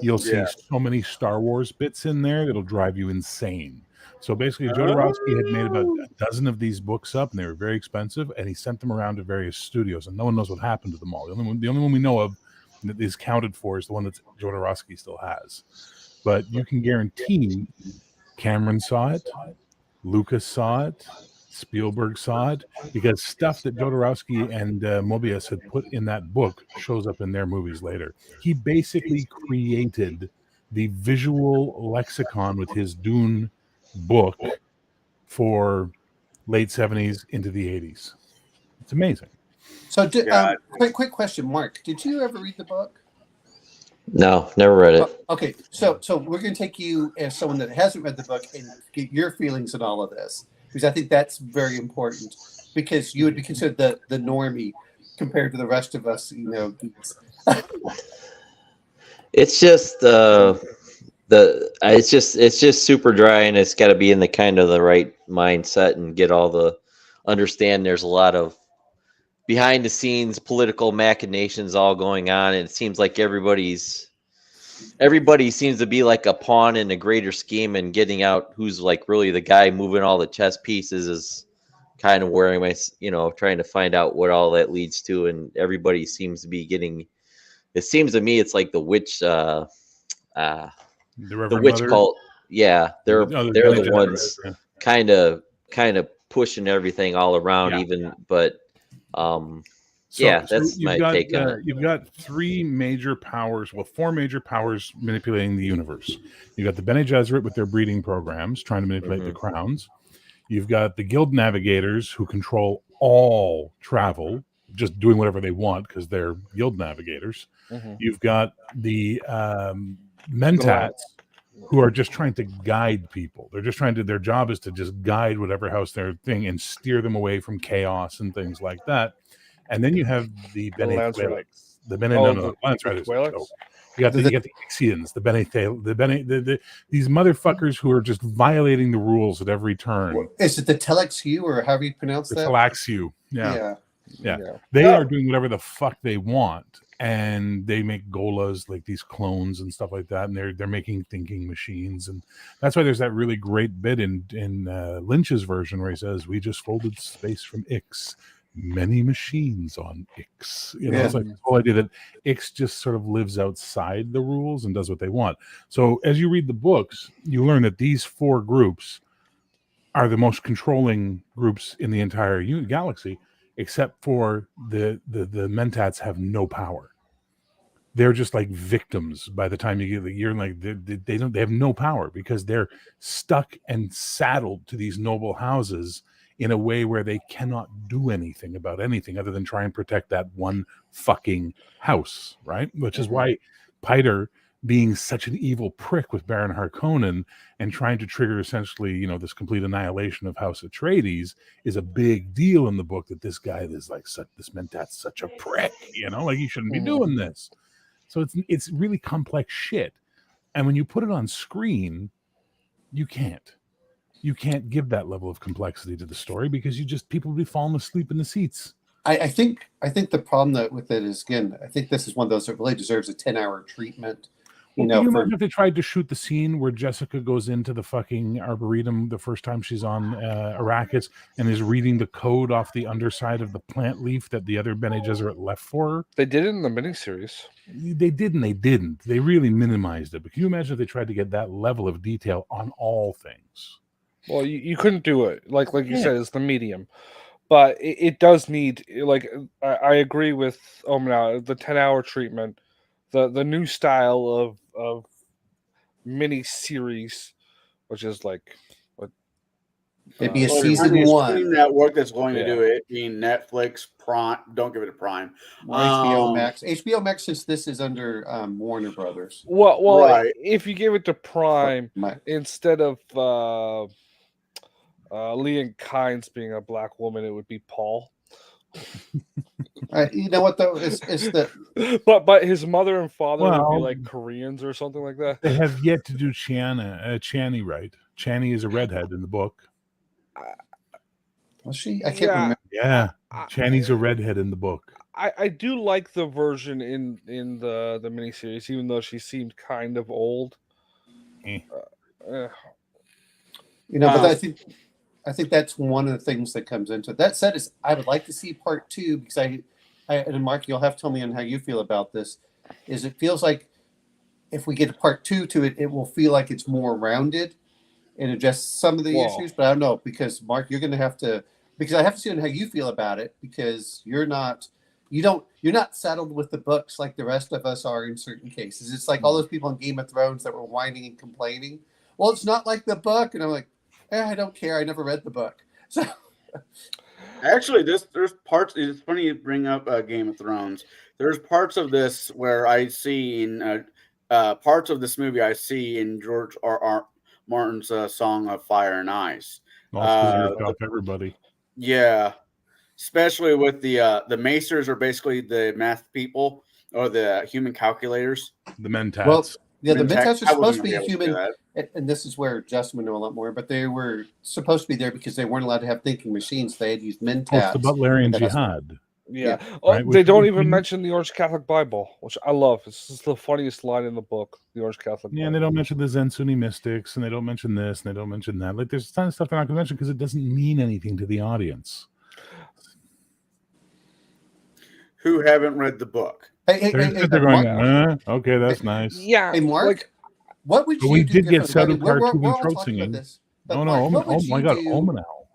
S5: you'll see so many Star Wars bits in there that'll drive you insane. So basically, Jodorowsky had made about a dozen of these books up, and they were very expensive, and he sent them around to various studios, and no one knows what happened to them all. The only one we know of that is counted for is the one that Jodorowsky still has. But you can guarantee Cameron saw it, Lucas saw it, Spielberg saw it, because stuff that Jodorowsky and Mobius had put in that book shows up in their movies later. He basically created the visual lexicon with his Dune book for late 70s into the 80s. It's amazing.
S2: So, quick question, Mark. Did you ever read the book?
S3: No, never read it.
S2: Okay, so we're going to take you as someone that hasn't read the book and get your feelings on all of this, because I think that's very important, because you would be considered the normie compared to the rest of us, geeks.
S3: It's just it's just super dry, and it's got to be in the kind of the right mindset and get all the understand. There's a lot of behind the scenes political machinations all going on, and it seems like everybody seems to be like a pawn in a greater scheme, and getting out who's like really the guy moving all the chess pieces is kind of where I'm trying to find out what all that leads to, and everybody seems to be getting. It seems to me it's like the witch. The witch
S5: Mother?
S3: cult. Yeah, they're the ones kind of pushing everything all around, even. But that's my take on it.
S5: You've got three major powers, four major powers manipulating the universe. You've got the Bene Gesserit with their breeding programs, trying to manipulate the crowns. You've got the Guild Navigators, who control all travel, just doing whatever they want because they're Guild Navigators. You've got the Mentats, who are just trying to guide people. They're just their job is to just guide whatever house they're thing and steer them away from chaos and things like that. And then you have the Bene Twi'leks. You got the Ixians, these motherfuckers who are just violating the rules at every turn.
S2: Is it the Telexiu, or however you pronounce that?
S5: Telexiu. Yeah. They are doing whatever the fuck they want, and they make Golas, like these clones and stuff like that, and they're making thinking machines, and that's why there's that really great bit in Lynch's version where he says, "We just folded space from Ix, many machines on Ix." It's like the whole idea that Ix just sort of lives outside the rules and does what they want. So as you read the books, you learn that these four groups are the most controlling groups in the entire galaxy, except for the Mentats have no power. They're just like victims by the time you're like they have no power, because they're stuck and saddled to these noble houses in a way where they cannot do anything about anything other than try and protect that one fucking house, right? Which is why Piter, being such an evil prick with Baron Harkonnen and trying to trigger essentially, this complete annihilation of House Atreides, is a big deal in the book. That this guy is like this Mentat's such a prick, like he shouldn't be doing this. So it's really complex shit. And when you put it on screen, you can't give that level of complexity to the story, because people will be falling asleep in the seats.
S2: I think the problem with it is, again, I think this is one of those that really deserves a 10-hour treatment.
S5: Can you imagine if they tried to shoot the scene where Jessica goes into the fucking Arboretum the first time she's on Arrakis and is reading the code off the underside of the plant leaf that the other Bene Gesserit left for her?
S4: They did it in the miniseries.
S5: They did and they didn't. They really minimized it. But can you imagine if they tried to get that level of detail on all things?
S4: Well, you couldn't do it. Like you said, it's the medium. But it does need, I agree with Omna, the 10-hour treatment, the new style of mini series, which is like
S2: maybe a season one.
S1: Network that's going to do it, being Netflix, Prime. Don't give it a Prime.
S2: HBO Max. HBO Max, since this is under Warner Brothers.
S4: Well,
S1: right.
S4: If you give it to Prime instead of Leanne Kynes being a black woman, it would be Paul.
S2: You know what though? It's the
S4: but his mother and father would be like Koreans or something like that.
S5: They have yet to do Chani right. Chani is a redhead in the book.
S2: Was she? I can't remember.
S5: Yeah, Chani's a redhead in the book.
S4: I do like the version in the miniseries, even though she seemed kind of old.
S2: But I think that's one of the things that comes into it. That said, is I would like to see part 2 because and Mark, you'll have to tell me on how you feel about this. Is it feels like if we get a part 2 to it, it will feel like it's more rounded and address some of the issues. But I don't know because Mark, you're going to have to because I have to see how you feel about it because you're not saddled with the books like the rest of us are in certain cases. It's like all those people on Game of Thrones that were whining and complaining. Well, it's not like the book, and I'm like, I don't care. I never read the book. So
S1: actually, there's parts. It's funny you bring up Game of Thrones. There's parts of this where I see in parts of this movie I see in George R. Martin's Song of Fire and Ice.
S5: Off everybody.
S1: Yeah, especially with the Macers are basically the math people or the human calculators.
S5: The Mentats.
S2: Well, yeah, the Mentats are supposed to be
S1: able
S2: human,
S1: to
S2: and this is where Justin would know a lot more. But they were supposed to be there because they weren't allowed to have thinking machines. They had used Mentats.
S5: It's the Butlerian Jihad.
S4: Yeah.
S5: Right?
S4: They don't even mention the Orange Catholic Bible, which I love. This is the funniest line in the book, the Orange Catholic Bible.
S5: And they don't mention the Zen Sunni mystics, and they don't mention this, and they don't mention that. Like, there's a ton of stuff they're not going to mention because it doesn't mean anything to the audience.
S1: Who haven't read the book.
S2: Hey,
S5: they're going, okay, that's nice.
S4: Yeah.
S2: Hey, Mark,
S4: like,
S2: what would you
S5: we
S2: do
S5: did get
S2: differently?
S5: Part 2
S2: We're
S5: and
S2: all
S5: throat
S2: talking
S5: singing.
S2: about this. But
S5: Oh,
S2: Mark,
S5: no.
S2: what would
S5: Oh, my
S2: you
S5: God.
S2: do-
S5: Omenal.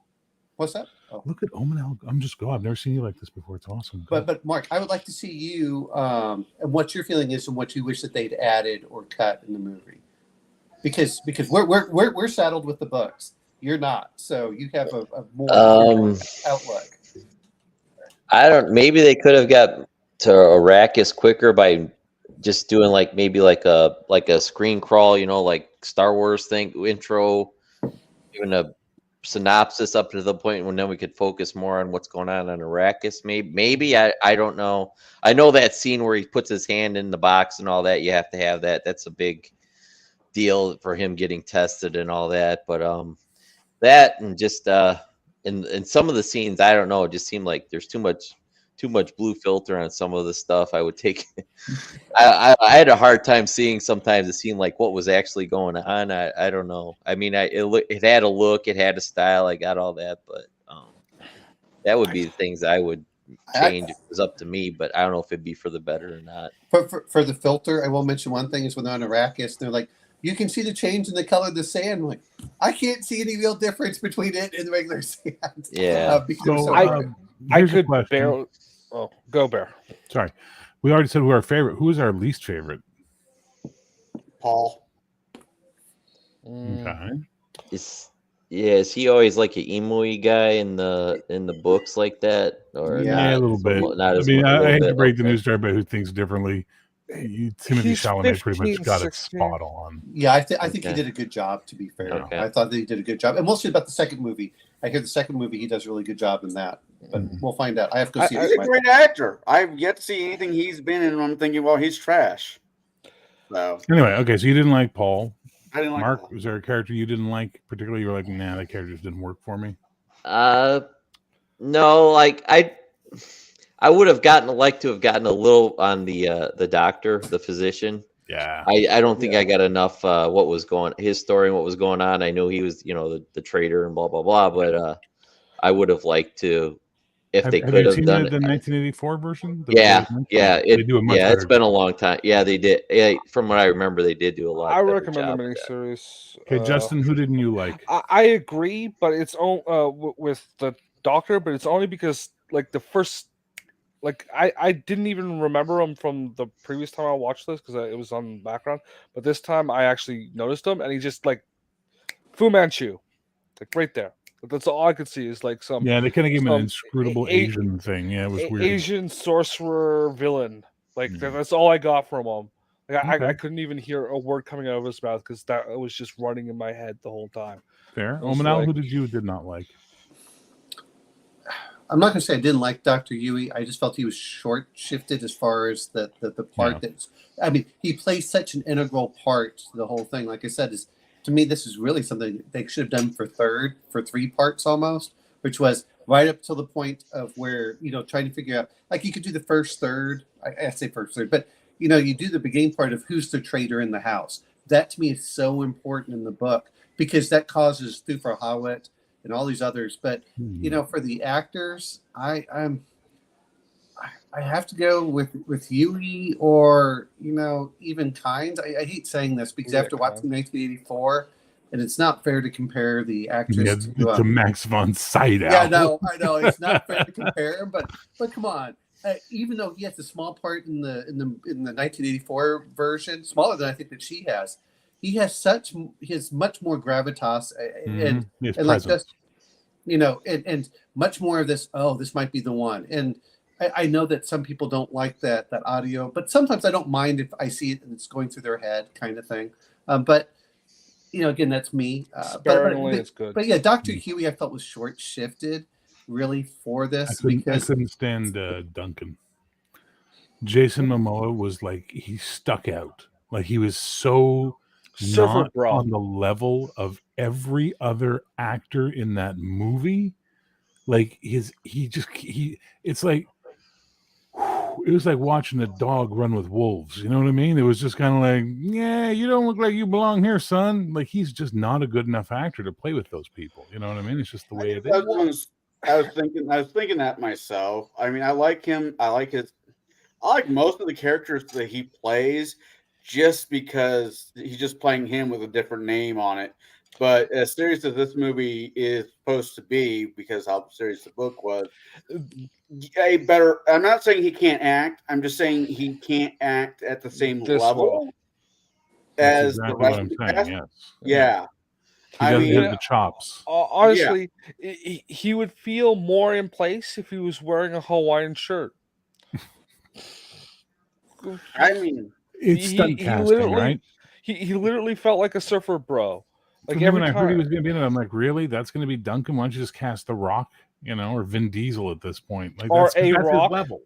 S2: What's that? Oh.
S5: Look at Omenal. I've never seen you like this before. It's awesome.
S2: But Mark, I would like to see you and what your feeling is and what you wish that they'd added or cut in the movie, because we're saddled with the books. You're not, so you have a more outlook.
S3: I don't. Maybe they could have got to Arrakis quicker by just doing like maybe like a screen crawl, like Star Wars thing intro, even a synopsis up to the point when then we could focus more on what's going on Arrakis. Maybe I don't know. I know that scene where he puts his hand in the box and all that. You have to have that. That's a big deal for him getting tested and all that. But that and just in some of the scenes, I don't know. It just seemed like there's too much blue filter on some of the stuff. I would take. I had a hard time seeing sometimes. It seemed like what was actually going on. I don't know. I mean, it had a look, it had a style. I got all that, but that would be the things I would change if it was up to me. But I don't know if it'd be for the better or not.
S2: For the filter, I will mention one thing is when they're on Arrakis, they're like, you can see the change in the color of the sand. I'm like, I can't see any real difference between it and the regular sand.
S3: Yeah.
S4: I could barely. Oh, go Bear.
S5: Sorry. We already said who our favorite. Who is our least favorite?
S1: Paul.
S5: Okay.
S3: Is he always like an emo-y guy in the books like that? Or
S5: yeah, a little bit. I hate to break the news to everybody who thinks differently. Timothy Chalamet pretty much got it spot on.
S2: Yeah, I think he did a good job, to be fair. Okay. I thought that he did a good job. And we'll see about the second movie. I hear the second movie, he does a really good job in that. But we'll find out. I have to go see it.
S1: He's a great actor. I've yet to see anything he's been in, and I'm thinking, well, he's trash. So
S5: anyway, okay, so you didn't like Paul.
S1: I didn't like
S5: Mark,
S1: Paul.
S5: was there a character you didn't like particularly? You were like, nah, that character just didn't work for me.
S3: No, like I would have liked to have gotten a little on the doctor, the physician.
S5: Yeah.
S3: I don't think I got enough his story and what was going on. I know he was, the traitor and blah blah blah, but I would have liked to they could have done
S5: the 1984 version.
S3: It's been a long time. Yeah, they did. Yeah, from what I remember, they did do a lot.
S4: I recommend the miniseries.
S5: Okay, Justin, who didn't you like?
S4: I agree, but it's with the doctor, but it's only because like the first. Like I didn't even remember him from the previous time I watched this because it was on the background. But this time I actually noticed him, and he just like Fu Manchu, like right there. That's all I could see is like some.
S5: Yeah, they kind of gave him an inscrutable Asian thing. Yeah, it was weird.
S4: Asian sorcerer villain. Like that's all I got from him. Like I couldn't even hear a word coming out of his mouth because that was just running in my head the whole time.
S5: Fair. Omenal, who did not like?
S2: I'm not going to say I didn't like Dr. Yui. I just felt he was short-shifted as far as the part that's. I mean, he plays such an integral part to the whole thing. Like I said, to me, this is really something they should have done for 3 parts almost, which was right up till the point of where, trying to figure out, like you could do the first third. I say first third, but, you do the beginning part of who's the traitor in the house. that to me is so important in the book because that causes Thufir Hawat and all these others. But for the actors, I have to go with Yui or even Kynes. I hate saying this because after watching 1984, and it's not fair to compare the actress
S5: to Max von Sydow.
S2: Yeah, I know it's not fair to compare him, but come on. Even though he has a small part in the 1984 version, smaller than I think that she has, he has much more gravitas and like just and much more of this. Oh, this might be the one. And I know that some people don't like that audio, but sometimes I don't mind if I see it and it's going through their head, kind of thing. But again, that's me.
S4: Sparingly, it's good.
S2: But yeah, Dr. Huey, I felt was short shifted really for this
S5: I couldn't stand Duncan. Jason Momoa was like, he stuck out. Like he was so not on the level of every other actor in that movie. Like it's like, it was like watching a dog run with wolves. You know what I mean? It was just kind of like, yeah, you don't look like you belong here, son. Like he's just not a good enough actor to play with those people. You know what I mean? It's just the way it is.
S1: I was thinking that myself. I mean, I like him. I like most of the characters that he plays just because he's just playing him with a different name on it. But as serious as this movie is supposed to be, because how serious the book was, I'm not saying he can't act. I'm just saying he can't act at the same level as the rest of the cast.
S5: Yes.
S1: Yeah.
S5: He doesn't have the chops.
S4: Honestly, he would feel more in place if he was wearing a Hawaiian shirt.
S1: I mean,
S5: it's stunt casting, right?
S4: He literally felt like a surfer bro. Like
S5: when I heard he was going to be in it, I'm like, really? That's going to be Duncan? Why don't you just cast The Rock, or Vin Diesel at this point? Like,
S4: or
S5: that's
S4: Rock.
S5: His level.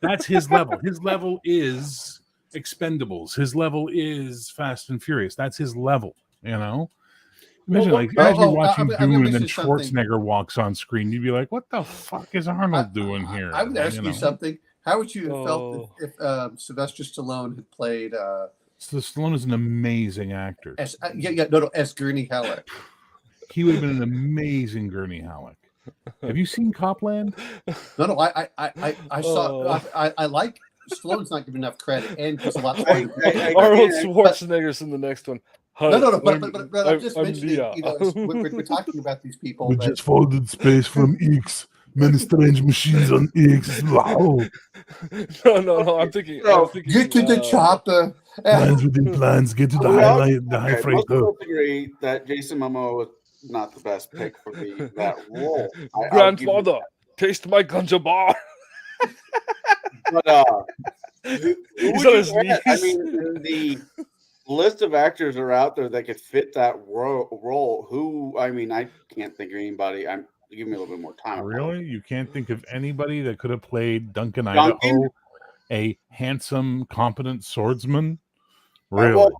S5: That's his level. His level is Expendables. His level is Fast and Furious. That's his level. Imagine you're watching Dune and then Schwarzenegger walks on screen. You'd be like, what the fuck is Arnold doing here?
S2: I would ask you something. How would you have felt if Sylvester Stallone had played...
S5: Stallone is an amazing actor.
S2: As Gurney Halleck.
S5: He would have been an amazing Gurney Halleck. Have you seen Copland?
S2: No, I saw. I like Stallone's not given enough credit, and he's a lot.
S4: Arnold Schwarzenegger's in the next one.
S2: No, but I'm just mentioning. We're talking about these people.
S5: We just folded space from X. Many strange machines on X. Wow.
S4: No. I'm thinking.
S2: Get to the chopper.
S5: Plans within plans. Get to the high freight.
S1: Most people agree that Jason Momoa was not the best pick for that role.
S4: Grandfather, taste my ganja bar.
S1: But he's on his knees. I mean, the list of actors are out there that could fit that role. Who? I mean, I can't think of anybody. Give me a little bit more time.
S5: Really? You can't think of anybody that could have played Duncan Idaho, a handsome, competent swordsman? Really?
S1: Well,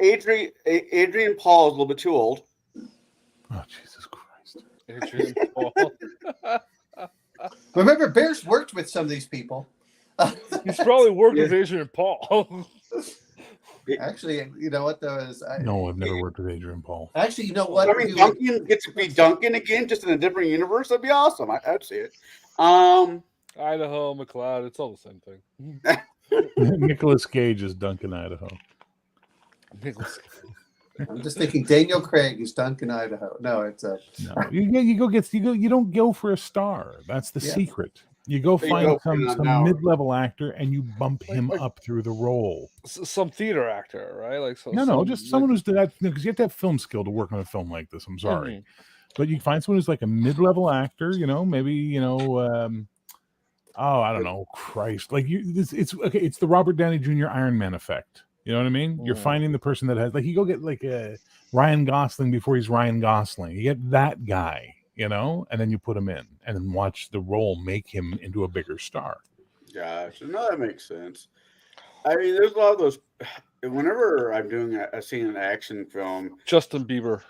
S1: Adrian Paul is a little bit too old.
S5: Oh, Jesus Christ.
S4: Adrian Paul.
S2: Remember, Bears worked with some of these people.
S4: He's probably worked with Adrian Paul.
S2: Actually, you know what, though?
S5: No, I've never worked with Adrian Paul.
S2: Actually, you know what?
S1: I mean, Duncan gets to be Duncan again, just in a different universe. That'd be awesome. I'd see it.
S4: Idaho, McLeod, it's all the same thing.
S5: Nicolas Cage is Duncan Idaho.
S2: I'm just thinking Daniel Craig is Duncan Idaho. No, it's a
S5: no. You don't go for a star. That's the secret. You go find some mid-level actor and you bump him up through the role.
S4: Some theater actor, right? Like
S5: just someone who's that, because you have to have film skill to work on a film like this. I'm sorry, but you find someone who's like a mid-level actor. Maybe I don't know. Christ, like it's okay. It's the Robert Downey Jr. Iron Man effect. You know what I mean? You're finding the person that has, like, you go get like a Ryan Gosling before he's Ryan Gosling. You get that guy. And then you put him in and then watch the role make him into a bigger star.
S1: Gosh, no, that makes sense. I mean, there's a lot of those. Whenever I'm doing a scene in an action film,
S4: Justin Bieber.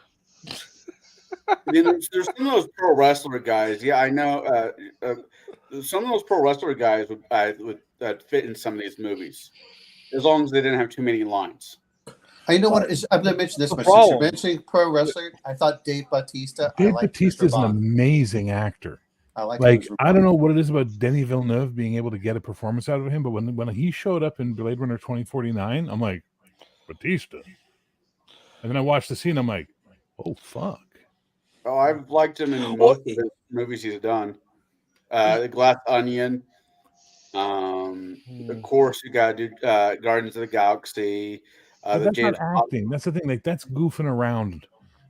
S1: I mean, there's some of those pro wrestler guys. Yeah, I know. Some of those pro wrestler guys would fit in some of these movies, as long as they didn't have too many lines.
S2: I know what is. I'm going to mention this
S4: The
S2: much. Since you're
S4: problem.
S2: mentioning pro wrestler, I thought Dave Bautista. I
S5: Dave
S2: like
S5: Bautista is an
S2: Mr. Bond.
S5: amazing actor.
S2: I like
S5: Like,
S2: him as
S5: I don't know what it is about Denis Villeneuve being able to get a performance out of him, but when he showed up in Blade Runner 2049, I'm like, Bautista. And then I watched the scene, I'm like, oh, fuck.
S1: Oh, I've liked him in most of his movies he's done. The Glass Onion. Of course, you got to do Guardians of the Galaxy.
S5: But
S1: The
S5: that's
S1: James
S5: not acting. That's the thing. Like, that's goofing around.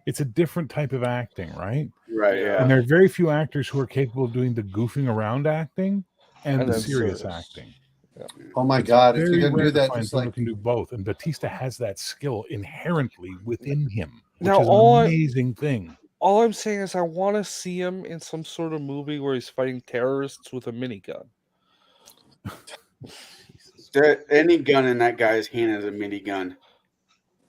S5: It's a different type of acting, right?
S1: Right, yeah.
S5: And there are very few actors who are capable of doing the goofing around acting and the
S4: then
S5: serious
S4: serious.
S5: acting.
S4: Yeah.
S2: Oh my
S5: It's
S2: God! If you
S5: very
S2: didn't
S5: rare
S2: do
S5: to
S2: that,
S5: find
S2: just
S5: someone
S2: like
S5: who can do both, and Batista has that skill inherently within him, which
S4: Now,
S5: is an amazing thing.
S4: All I'm saying is I want to see him in some sort of movie where he's fighting terrorists with a minigun.
S1: Any gun in that guy's hand is a minigun.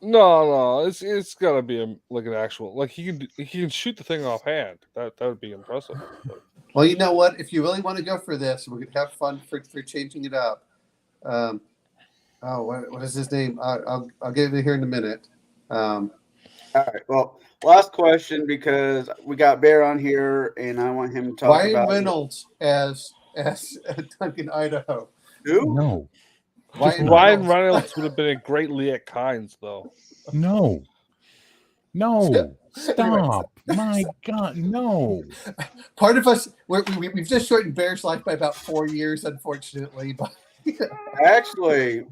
S4: No, it's gotta be like an actual like he can shoot the thing offhand. That would be impressive. But,
S2: well, you know what? If you really want to go for this, we're gonna have fun for changing it up. What is his name? I'll get it here in a minute.
S1: All right. Well, last question because we got Bear on here, and I want him to talk
S2: Ryan
S1: about
S2: Reynolds as Duncan Idaho.
S1: who?
S5: No,
S4: Ryan Reynolds would have been a great Liet Kynes, though.
S5: no, stop! My God, no.
S2: Part of us, we've just shortened Bear's life by about 4 years, unfortunately. But
S1: Actually,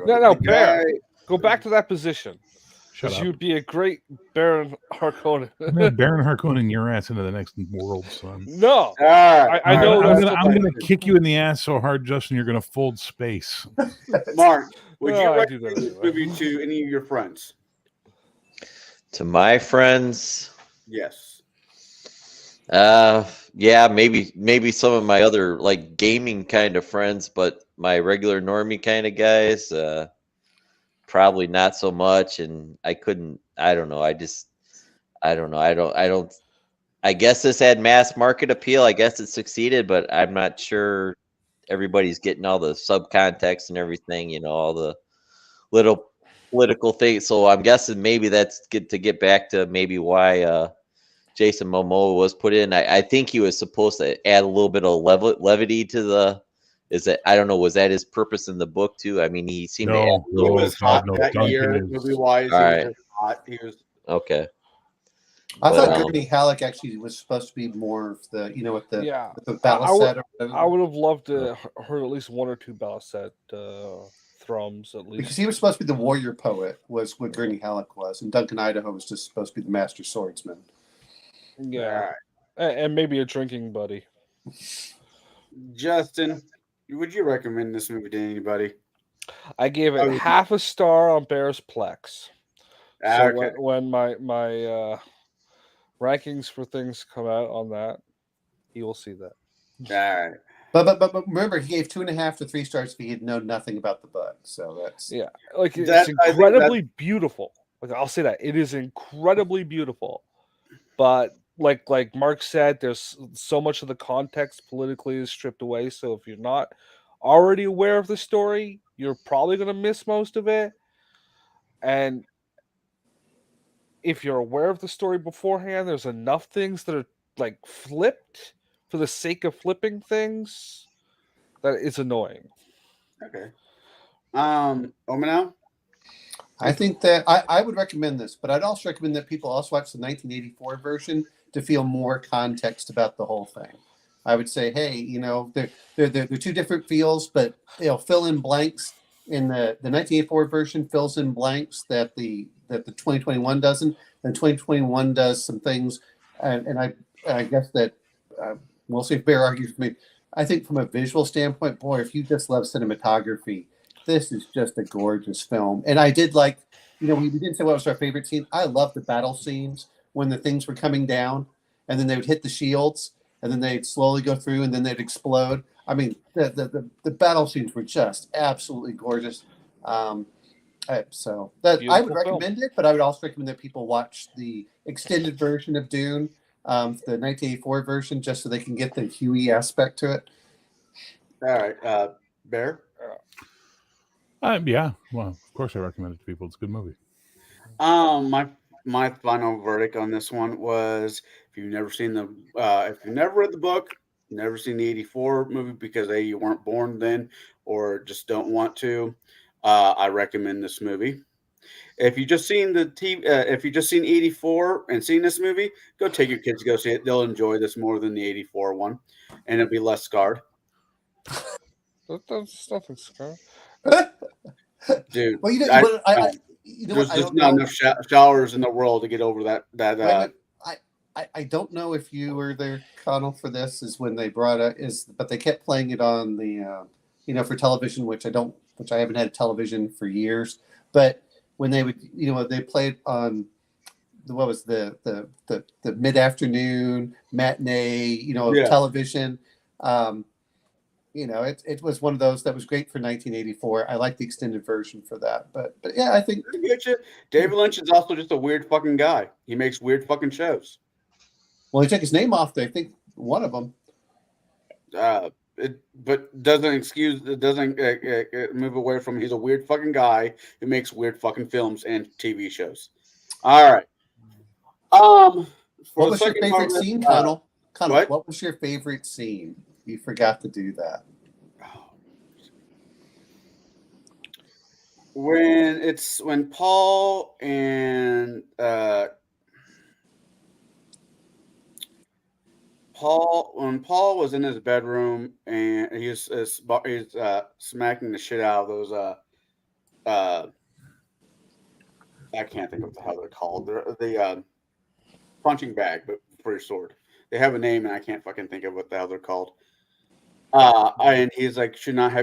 S4: No,
S1: the
S4: Bear.
S1: guy-
S4: Go back to that position.
S5: Shut
S4: Because
S5: up.
S4: you'd be a great Baron Harkonnen.
S5: I'm gonna Baron Harkonnen your ass into the next world, son.
S4: No,
S1: All right.
S4: I know
S5: I'm
S4: that's
S5: gonna
S4: the
S5: kick you in the ass so hard, Justin, you're gonna fold space.
S1: Mark, would you
S4: Oh, I do that
S1: recommend this
S4: anyway.
S1: movie to any of your friends?
S3: To my friends,
S1: Yes.
S3: yeah, maybe some of my other like gaming kind of friends, but my regular normie kind of guys, probably not so much. And I don't know. I guess this had mass market appeal. I guess it succeeded, but I'm not sure everybody's getting all the subcontext and everything, all the little political things. So I'm guessing maybe that's good to get back to maybe why Jason Momoa was put in. I think he was supposed to add a little bit of levity to the. I don't know. Was that his purpose in the book too? I mean, he seemed to add a
S1: He
S3: little.
S1: was hot that
S5: Duncan
S1: year,
S5: is-
S1: movie-wise.
S3: All
S1: He
S3: right.
S1: was just hot. He was
S3: Okay.
S2: I
S3: But,
S2: thought Gurney Halleck actually was supposed to be more of the, with the
S4: Yeah.
S2: with the battle set. Or whatever.
S4: I would have loved to heard at least one or two Balasset thrums at least.
S2: Because he was supposed to be the warrior poet, was what Gurney Halleck was, and Duncan Idaho was just supposed to be the master swordsman.
S4: Yeah. And maybe a drinking buddy.
S1: Justin, would you recommend this movie to anybody?
S4: I gave it half a star on Bear's Plex. So
S1: Okay.
S4: when my rankings for things come out on that, you will see that.
S1: All right.
S2: But remember, he gave 2.5 to 3 stars if he had known nothing about the book. So that's
S4: Yeah, like
S1: That-
S4: it's
S1: I think
S4: incredibly beautiful. Like I'll say that it is incredibly beautiful, but like Mark said, there's so much of the context politically is stripped away. So if you're not already aware of the story, you're probably going to miss most of it. And if you're aware of the story beforehand, there's enough things that are like flipped for the sake of flipping things that it's annoying.
S1: Okay. Ominow?
S2: I think that I would recommend this, but I'd also recommend that people also watch the 1984 version to feel more context about the whole thing. I would say, hey, they're two different feels, but fill in blanks. In the 1984 version, fills in blanks that the 2021 doesn't. And 2021 does some things, and I guess that we'll see if Bear argues with me. I think from a visual standpoint, boy, if you just love cinematography, this is just a gorgeous film. And I did like, we didn't say what was our favorite scene. I love the battle scenes when the things were coming down and then they would hit the shields and then they'd slowly go through and then they'd explode. I mean, the battle scenes were just absolutely gorgeous. So that I would recommend it, but I would also recommend that people watch the extended version of Dune, the 1984 version, just so they can get the Huey aspect to it.
S1: All right. Bear?
S5: Yeah. Well, of course I recommend it to people. It's a good movie.
S1: My final verdict on this one was if you've never seen if you've never read the book, never seen the '84 movie because A, you weren't born then, or just don't want to, I recommend this movie. If you just seen if you just seen '84 and seen this movie, go take your kids to go see it. They'll enjoy this more than the '84 one, and it'll be less scarred.
S4: That's nothing scary.
S1: Dude,
S2: Well,
S1: there's
S2: what? I
S1: just
S2: don't
S1: not
S2: know.
S1: enough showers in the world to get over that.
S2: Wait, I don't know if you were there, Connell, for this. Is when they brought but they kept playing it on the, for television, which I haven't had television for years. But when they would, they played on what was the mid afternoon matinee, television. It was one of those that was great for 1984. I like the extended version for that, but yeah, I think
S1: David Lynch is also just a weird fucking guy. He makes weird fucking shows.
S2: Well, he took his name off. I think one of them.
S1: But doesn't move away from he's a weird fucking guy who makes weird fucking films and TV shows. All right.
S2: What was your favorite scene, Connell? Connell, what was your favorite scene? You forgot to do that.
S1: When Paul and Paul was in his bedroom and he's smacking the shit out of those I can't think of what the hell they're called. They're the punching bag, but for your sword. They have a name and I can't fucking think of what the hell they're called. And he's like,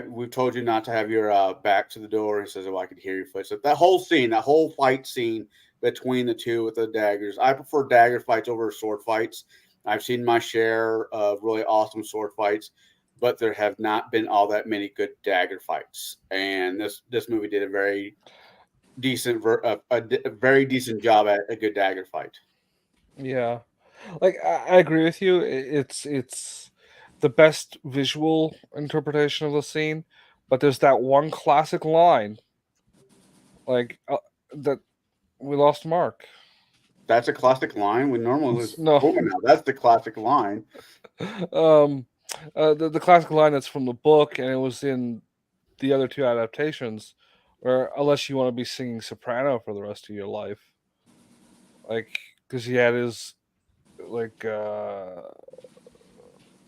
S1: we've told you not to have your back to the door. He says, oh, I could hear your footsteps. That whole fight scene between the two with the daggers. I prefer dagger fights over sword fights. I've seen my share of really awesome sword fights, but there have not been all that many good dagger fights. And this movie did a very decent very decent job at a good dagger fight.
S4: Yeah, like I agree with you. It's the best visual interpretation of the scene, but there's that one classic line, that we lost Mark.
S1: That's a classic line. We normally lose.
S4: No,
S1: now that's the classic line.
S4: The classic line that's from the book, and it was in the other two adaptations, where unless you want to be singing soprano for the rest of your life, because he had his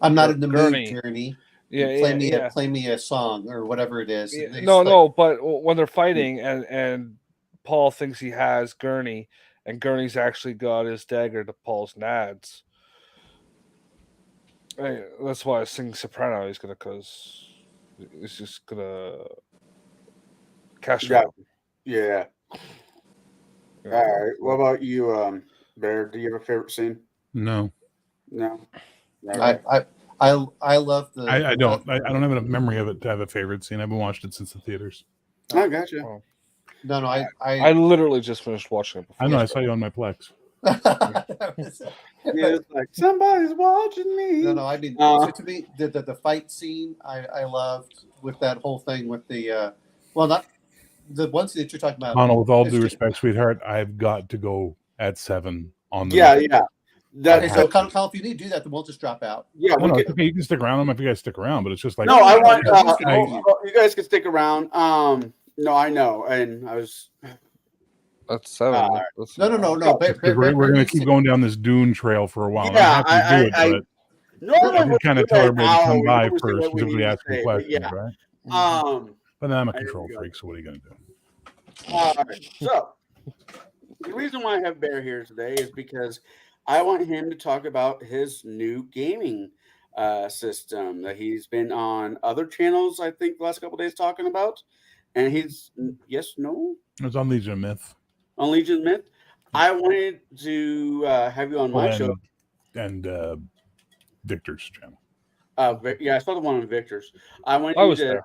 S2: I'm not in the
S4: gurney.
S2: mood, Journey.
S4: Yeah,
S2: play me a song or whatever it is.
S4: Yeah, no. But when they're fighting, and Paul thinks he has Gurney, and Gurney's actually got his dagger to Paul's nads. That's why I sing soprano. Because he's just gonna castrate.
S1: Yeah. All right. What about you, Bear? Do you have a favorite scene?
S5: No.
S1: Right.
S2: I love the.
S5: I don't. I don't have a memory of it to have a favorite scene. I haven't watched it since the theaters.
S1: I gotcha.
S4: Oh.
S2: No.
S4: I literally just finished watching it before.
S5: I know. I saw you on my Plex.
S1: It's like somebody's watching me.
S2: No. I mean, so to me, the fight scene I loved with that whole thing with the not the ones that you're talking about.
S5: Connell, with all due respect, sweetheart, I've got to go at 7 on the.
S1: Yeah.
S2: So, Connell, if you need to do that, then we'll just drop out.
S1: Yeah,
S5: okay. You can stick around. If you guys stick around, but it's just like
S1: no. I want you guys can stick around. No, I know, and I was.
S4: That's 7.
S2: No.
S5: We're going to keep going down this Dune trail for a while.
S1: Yeah,
S5: but normally kind of tell everybody to come by for specifically asking questions, right? But then I'm a control freak, so what are you going to do?
S1: All right. So the reason why I have Bear here today is because I want him to talk about his new gaming system that he's been on other channels, I think, the last couple of days talking about. And he's
S5: It's on Legion of Myth.
S1: On Legion of Myth. I wanted to have you on my show.
S5: And Victor's channel.
S1: I saw the one on Victor's. I
S4: was there.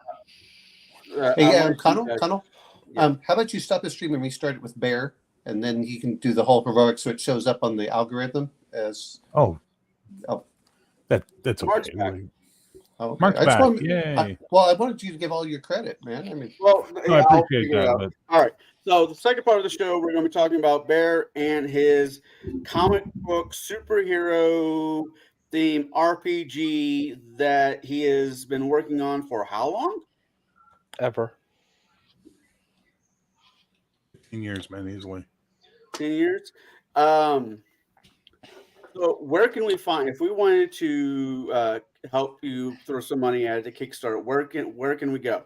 S2: Hey, Connell. Yeah. How about you stop the stream and restart it with Bear, and then he can do the whole heroic, so it shows up on the algorithm as.
S5: That's okay.
S2: Oh, okay.
S5: Mark's
S2: I just
S5: back.
S2: wanted,
S5: Yay.
S2: I wanted you to give all your credit, man. I mean,
S1: Well,
S5: No, I
S1: I'll
S5: appreciate
S1: figure it
S5: that,
S1: out.
S5: but
S1: All right. So the second part of the show, we're going to be talking about Bear and his comic book superhero theme RPG that he has been working on for how long?
S4: Ever.
S5: 15 years, man, easily.
S1: 10 years. So where can we find, if we wanted to help you throw some money at a Kickstarter, where can we go?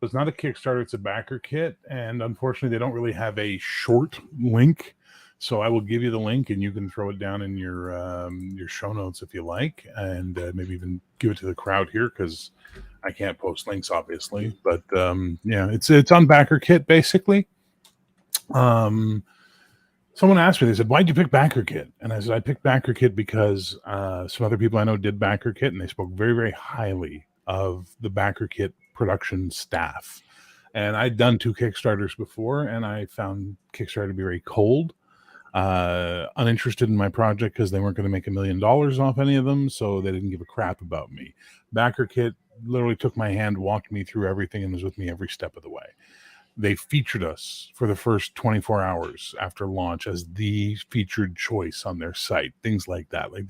S5: It's not a Kickstarter, it's a backer kit, and unfortunately they don't really have a short link. So I will give you the link and you can throw it down in your show notes if you like, and maybe even give it to the crowd here because I can't post links obviously. But yeah, it's on backer kit basically. Someone asked me, they said, why'd you pick backer kit? And I said, I picked backer kit because some other people I know did backer kit and they spoke very, very highly of the backer kit production staff. And I'd done 2 Kickstarters before and I found Kickstarter to be very cold, uninterested in my project because they weren't going to make $1 million off any of them. So they didn't give a crap about me. Backer kit literally took my hand, walked me through everything and was with me every step of the way. They featured us for the first 24 hours after launch as the featured choice on their site, things like that. Like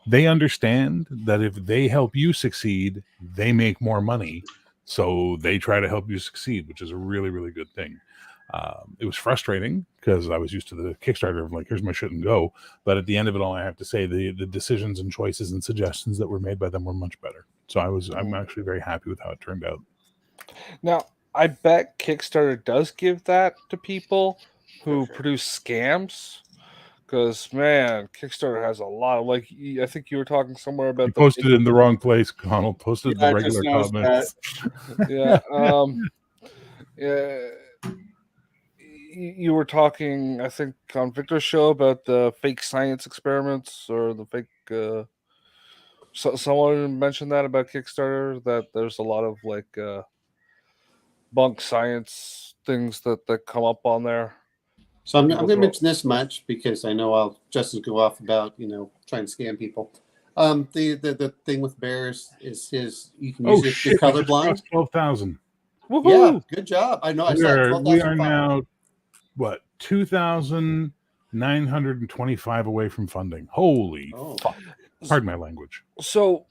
S5: they understand that if they help you succeed, they make more money. So they try to help you succeed, which is a really, really good thing. It was frustrating because I was used to the Kickstarter of like, here's my shit and go. But at the end of it all, I have to say the decisions and choices and suggestions that were made by them were much better. So I'm actually very happy with how it turned out.
S4: Now, I bet Kickstarter does give that to people who produce scams. Because, man, Kickstarter has a lot of, like, I think you were talking somewhere about
S5: You posted it in the wrong place, Connell. Posted
S1: Yeah,
S5: the
S1: I just
S5: regular
S1: noticed
S5: comments.
S4: Yeah. You were talking, I think, on Victor's show about the fake science experiments or the fake. So someone mentioned that about Kickstarter, that there's a lot of like bunk science things that come up on there.
S2: so I'm going to mention this much because I know Justin go off about trying to scam people. The thing with Bears is you can use it if you're colorblind.
S5: 12,000.
S2: Yeah, good job. I know. I saw 12,005.
S5: We are now what 2,925 away from funding. Holy fuck! Pardon my language.
S4: So,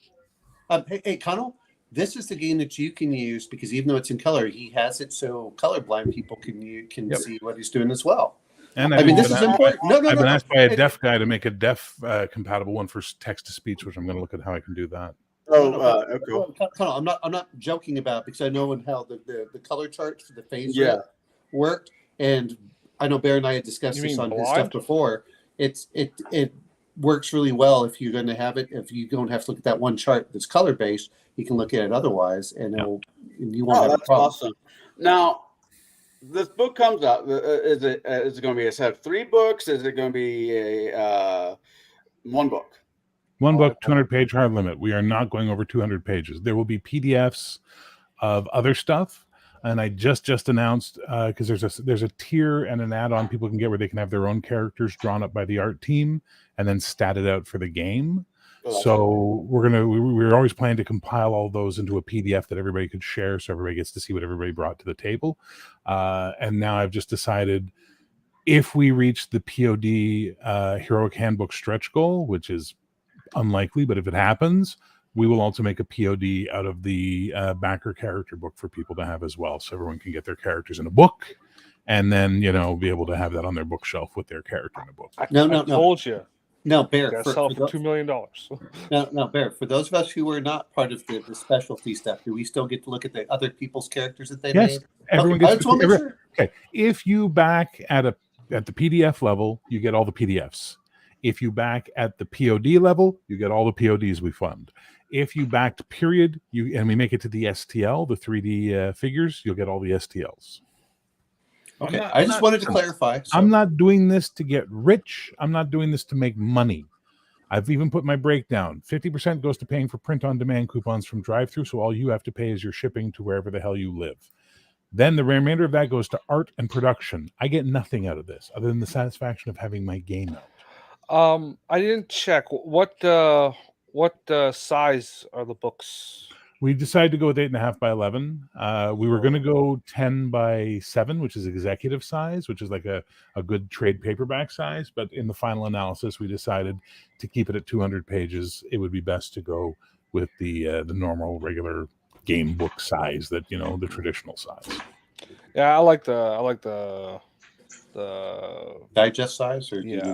S2: hey, Connell, this is the game that you can use because even though it's in color, he has it so colorblind people can see what he's doing as well.
S5: And
S2: I mean, this is important. I've
S5: been asked by a deaf guy to make a deaf compatible one for text to speech, which I'm going to look at how I can do that.
S2: Okay. Connell, I'm not joking about it because I know how the color charts for the phase worked, and I know Bear and I had discussed this on his stuff before. It works really well if you're going to have it. If you don't have to look at that one chart that's color based, you can look at it otherwise, and you won't have a problem.
S1: Awesome. Now, this book comes out. Is it going to be a set of 3 books? Is it going to be a one book?
S5: One book, 200-page hard limit. We are not going over 200 pages. There will be PDFs of other stuff, and I just announced because there's a tier and an add-on people can get where they can have their own characters drawn up by the art team and then statted out for the game. So we're always planning to compile all those into a PDF that everybody could share, so everybody gets to see what everybody brought to the table. And now I've just decided if we reach the POD Heroic Handbook stretch goal, which is unlikely, but if it happens, we will also make a POD out of the backer character book for people to have as well, so everyone can get their characters in a book and then be able to have that on their bookshelf with their character in a book.
S4: I told you.
S2: No, Bear.
S4: For $2 million.
S2: No, Bear. For those of us who are not part of the specialty stuff, do we still get to look at the other people's characters that they made?
S5: Everyone gets. Okay, if you back at the PDF level, you get all the PDFs. If you back at the POD level, you get all the PODs we fund. If you backed period, and we make it to the STL, the 3D figures, you'll get all the STLs.
S2: Okay, I just wanted to clarify. So.
S5: I'm not doing this to get rich. I'm not doing this to make money. I've even put my breakdown. 50% goes to paying for print-on-demand coupons from drive-thru, so all you have to pay is your shipping to wherever the hell you live. Then the remainder of that goes to art and production. I get nothing out of this other than the satisfaction of having my game out.
S4: I didn't check. What size are the books?
S5: We decided to go with 8.5 by 11. We were going to go 10 by 7, which is executive size, which is like a good trade paperback size. But in the final analysis, we decided to keep it at 200 pages. It would be best to go with the normal, regular game book size, that the traditional size.
S4: Yeah, I like the
S2: Digest size, or
S4: yeah,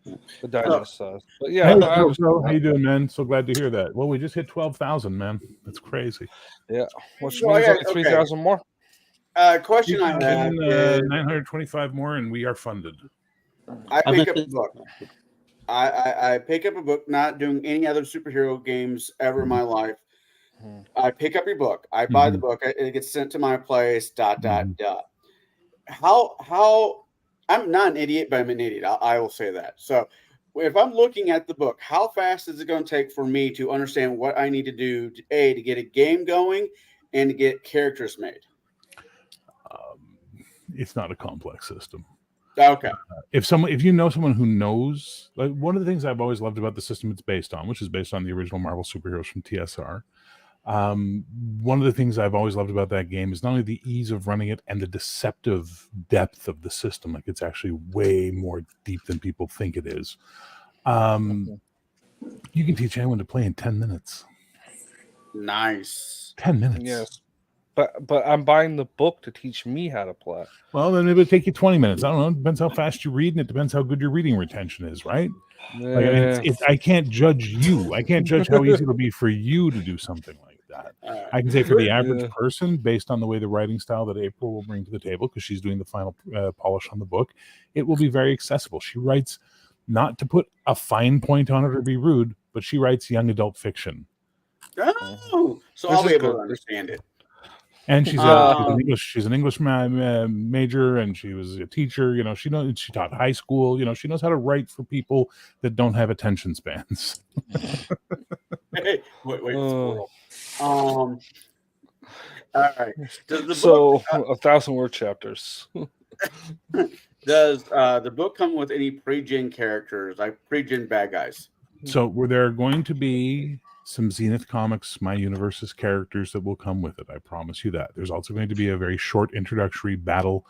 S2: yeah.
S4: the digest size. But yeah,
S5: Hey,
S4: I understand
S5: bro, how
S4: that.
S5: you doing, man? So glad to hear that. Well, we just hit 12,000, man. That's crazy.
S4: Yeah, which
S1: Well,
S4: means
S1: yeah,
S4: only
S1: okay.
S4: 3,000 more.
S1: Question I have is,
S5: 925 more, and we are funded.
S1: I
S2: I'm
S1: pick
S2: at
S1: up a
S2: the-
S1: book. I pick up a book, not doing any other superhero games ever in my life.
S4: Mhm.
S1: I pick up your book. I buy the
S5: Mhm.
S1: book. It gets sent to my place. Dot
S5: Mhm.
S1: dot dot. How? I'm not an idiot, but I'm an idiot. I will say that. So, if I'm looking at the book, how fast is it going to take for me to understand what I need to do to get a game going and to get characters made?
S5: It's not a complex system.
S1: Okay.
S5: If you know someone who knows, like, one of the things I've always loved about the system it's based on, which is based on the original Marvel superheroes from TSR. One of the things I've always loved about that game is not only the ease of running it and the deceptive depth of the system. Like, it's actually way more deep than people think it is. You can teach anyone to play in 10 minutes.
S1: Nice.
S5: 10 minutes.
S4: Yes, but I'm buying the book to teach me how to play.
S5: Well, then it would take you 20 minutes. I don't know. It depends how fast you read, and it depends how good your reading retention is, right? Like, I mean, I can't judge you. I can't judge how easy it'll be for you to do something like that. I can say for the average person, based on the way the writing style that April will bring to the table, because she's doing the final polish on the book, it will be very accessible. She writes, not to put a fine point on it or be rude, but she writes young adult fiction.
S1: Oh, so
S4: This
S1: I'll be
S4: is
S1: able
S4: good.
S1: to understand it.
S5: And she's an English major, and she was a teacher. She taught high school. She knows how to write for people that don't have attention spans.
S1: Hey, wait, squirrel. All right. Does the
S4: So 1,000-word chapters.
S1: does the book come with any pre-gen characters, like pre-gen bad guys?
S5: So were there going to be some Zenith Comics My Universe's characters that will come with it? I promise you that. There's also going to be a very short introductory battle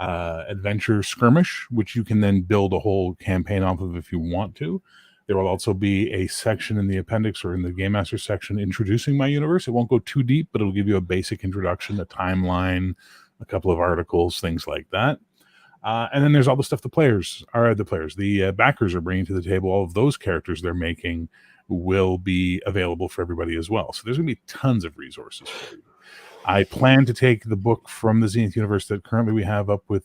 S5: adventure skirmish, which you can then build a whole campaign off of if you want to. There will also be a section in the appendix or in the Game Master section introducing My Universe. It won't go too deep, but it'll give you a basic introduction, a timeline, a couple of articles, things like that. And then there's all the stuff the backers are bringing to the table. All of those characters they're making will be available for everybody as well. So there's going to be tons of resources for you. I plan to take the book from the Zenith universe that currently we have up with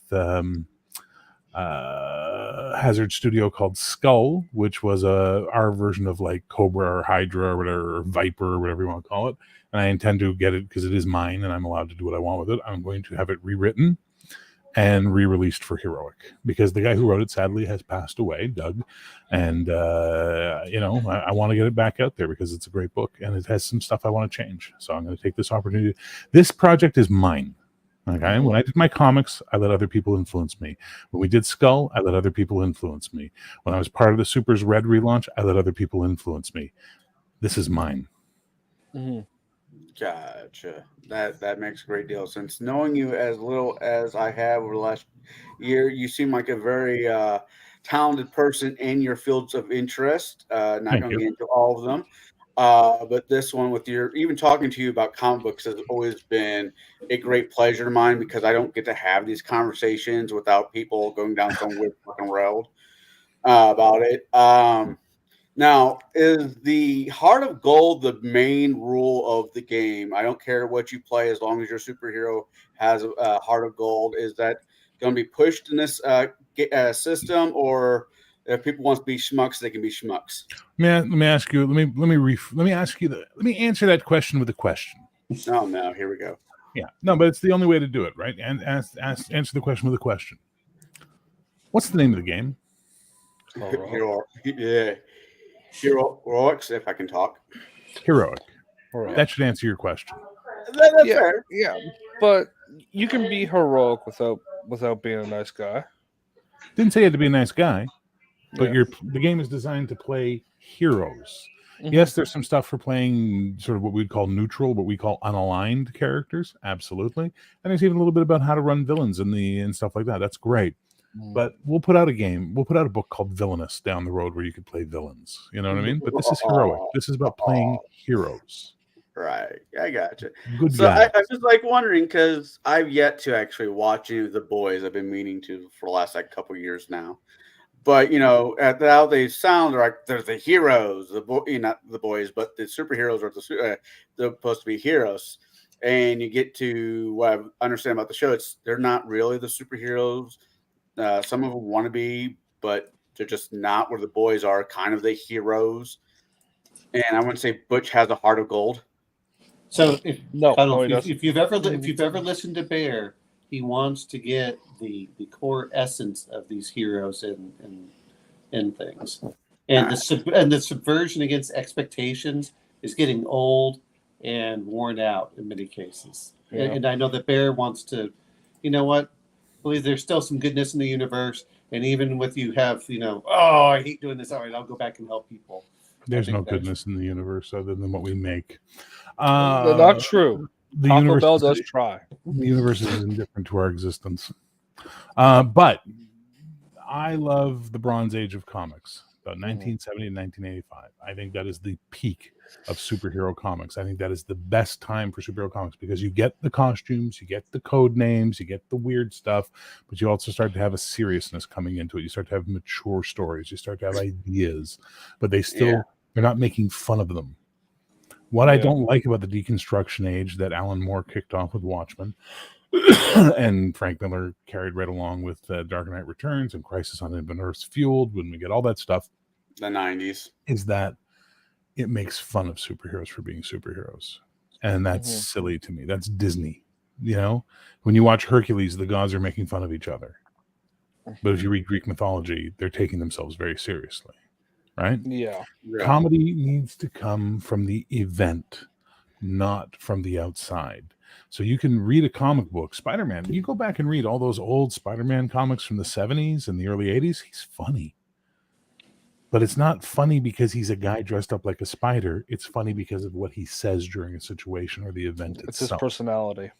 S5: Hazard Studio called Skull, which was our version of like Cobra or Hydra or whatever, or Viper or whatever you want to call it. And I intend to get it because it is mine and I'm allowed to do what I want with it. I'm going to have it rewritten and re-released for Heroic, because the guy who wrote it sadly has passed away, Doug, and I want to get it back out there because it's a great book and it has some stuff I want to change. So I'm going to take this opportunity. This project is mine. Okay. When I did my comics, I let other people influence me. When we did Skull, I let other people influence me. When I was part of the Supers Red relaunch, I let other people influence me. This is mine.
S4: Mm-hmm.
S1: Gotcha. That makes a great deal. Since knowing you as little as I have over the last year, you seem like a very talented person in your fields of interest. Not
S5: Thank
S1: going to
S5: you.
S1: get into all of them, but this one with even talking to you about comic books has always been a great pleasure of mine, because I don't get to have these conversations without people going down some weird fucking road about it. Now, is the Heart of Gold the main rule of the game? I don't care what you play as long as your superhero has a Heart of Gold. Is that going to be pushed in this system, or if people want to be schmucks, they can be schmucks?
S5: Let me ask you. Let me answer that question with a question.
S1: Oh no, here we go.
S5: Yeah, no, but it's the only way to do it, right? And answer the question with a question. What's the name of the game?
S1: Heroics, if I can talk.
S5: Heroic.
S4: Heroic.
S5: That should answer your question.
S1: That's fair.
S4: Yeah, but you can be heroic without being a nice guy.
S5: Didn't say you had to be a nice guy, but
S4: Yeah.
S5: the game is designed to play heroes. Yes, there's some stuff for playing sort of what we'd call neutral, what we call unaligned characters. Absolutely. And there's even a little bit about how to run villains and stuff like that. That's great. But we'll put out a game. We'll put out a book called Villainous down the road where you could play villains. You know what I mean? But this is heroic. This is about playing heroes.
S1: Right. I gotcha.
S5: Good
S1: So
S5: guys.
S1: I'm just like wondering because I've yet to actually watch any of The Boys. I've been meaning to for the last like couple years now. But at how they sound, like they're the heroes, not the boys, but the superheroes are they're supposed to be heroes. And you get to what I understand about the show, they're not really the superheroes. Some of them want to be, but they're just not where the boys are, kind of the heroes. And I wouldn't say Butch has a heart of gold.
S2: So if you've ever
S4: Mm-hmm.
S2: listened to Bear, he wants to get the core essence of these heroes in things, and the subversion against expectations is getting old and worn out in many cases.
S4: Yeah.
S2: And I know that Bear wants to, believe there's still some goodness in the universe, and even with you have, I hate doing this. All right, I'll go back and help people.
S5: There's no goodness in the universe other than what we make.
S4: Not true.
S5: The
S4: Taco
S5: universe
S4: Bell does try.
S5: The universe is indifferent to our existence. But I love the Bronze Age of comics, about 1970 and 1985. I think that is the peak of superhero comics. I think that is the best time for superhero comics because you get the costumes, you get the code names, you get the weird stuff, but you also start to have a seriousness coming into it. You start to have mature stories. You start to have ideas, but they're not making fun of them. What I don't like about the deconstruction age that Alan Moore kicked off with Watchmen and Frank Miller carried right along with Dark Knight Returns and Crisis on Infinite Earths Fueled, when we get all that stuff,
S1: the 90s,
S5: is that it makes fun of superheroes for being superheroes. And that's silly to me. That's Disney. When you watch Hercules, the gods are making fun of each other. But if you read Greek mythology, they're taking themselves very seriously. Right?
S4: Yeah.
S5: Comedy needs to come from the event, not from the outside. So you can read a comic book, Spider-Man. You go back and read all those old Spider-Man comics from the 70s and the early 80s. He's funny. But it's not funny because he's a guy dressed up like a spider. It's funny because of what he says during a situation or the event itself.
S4: It's his personality.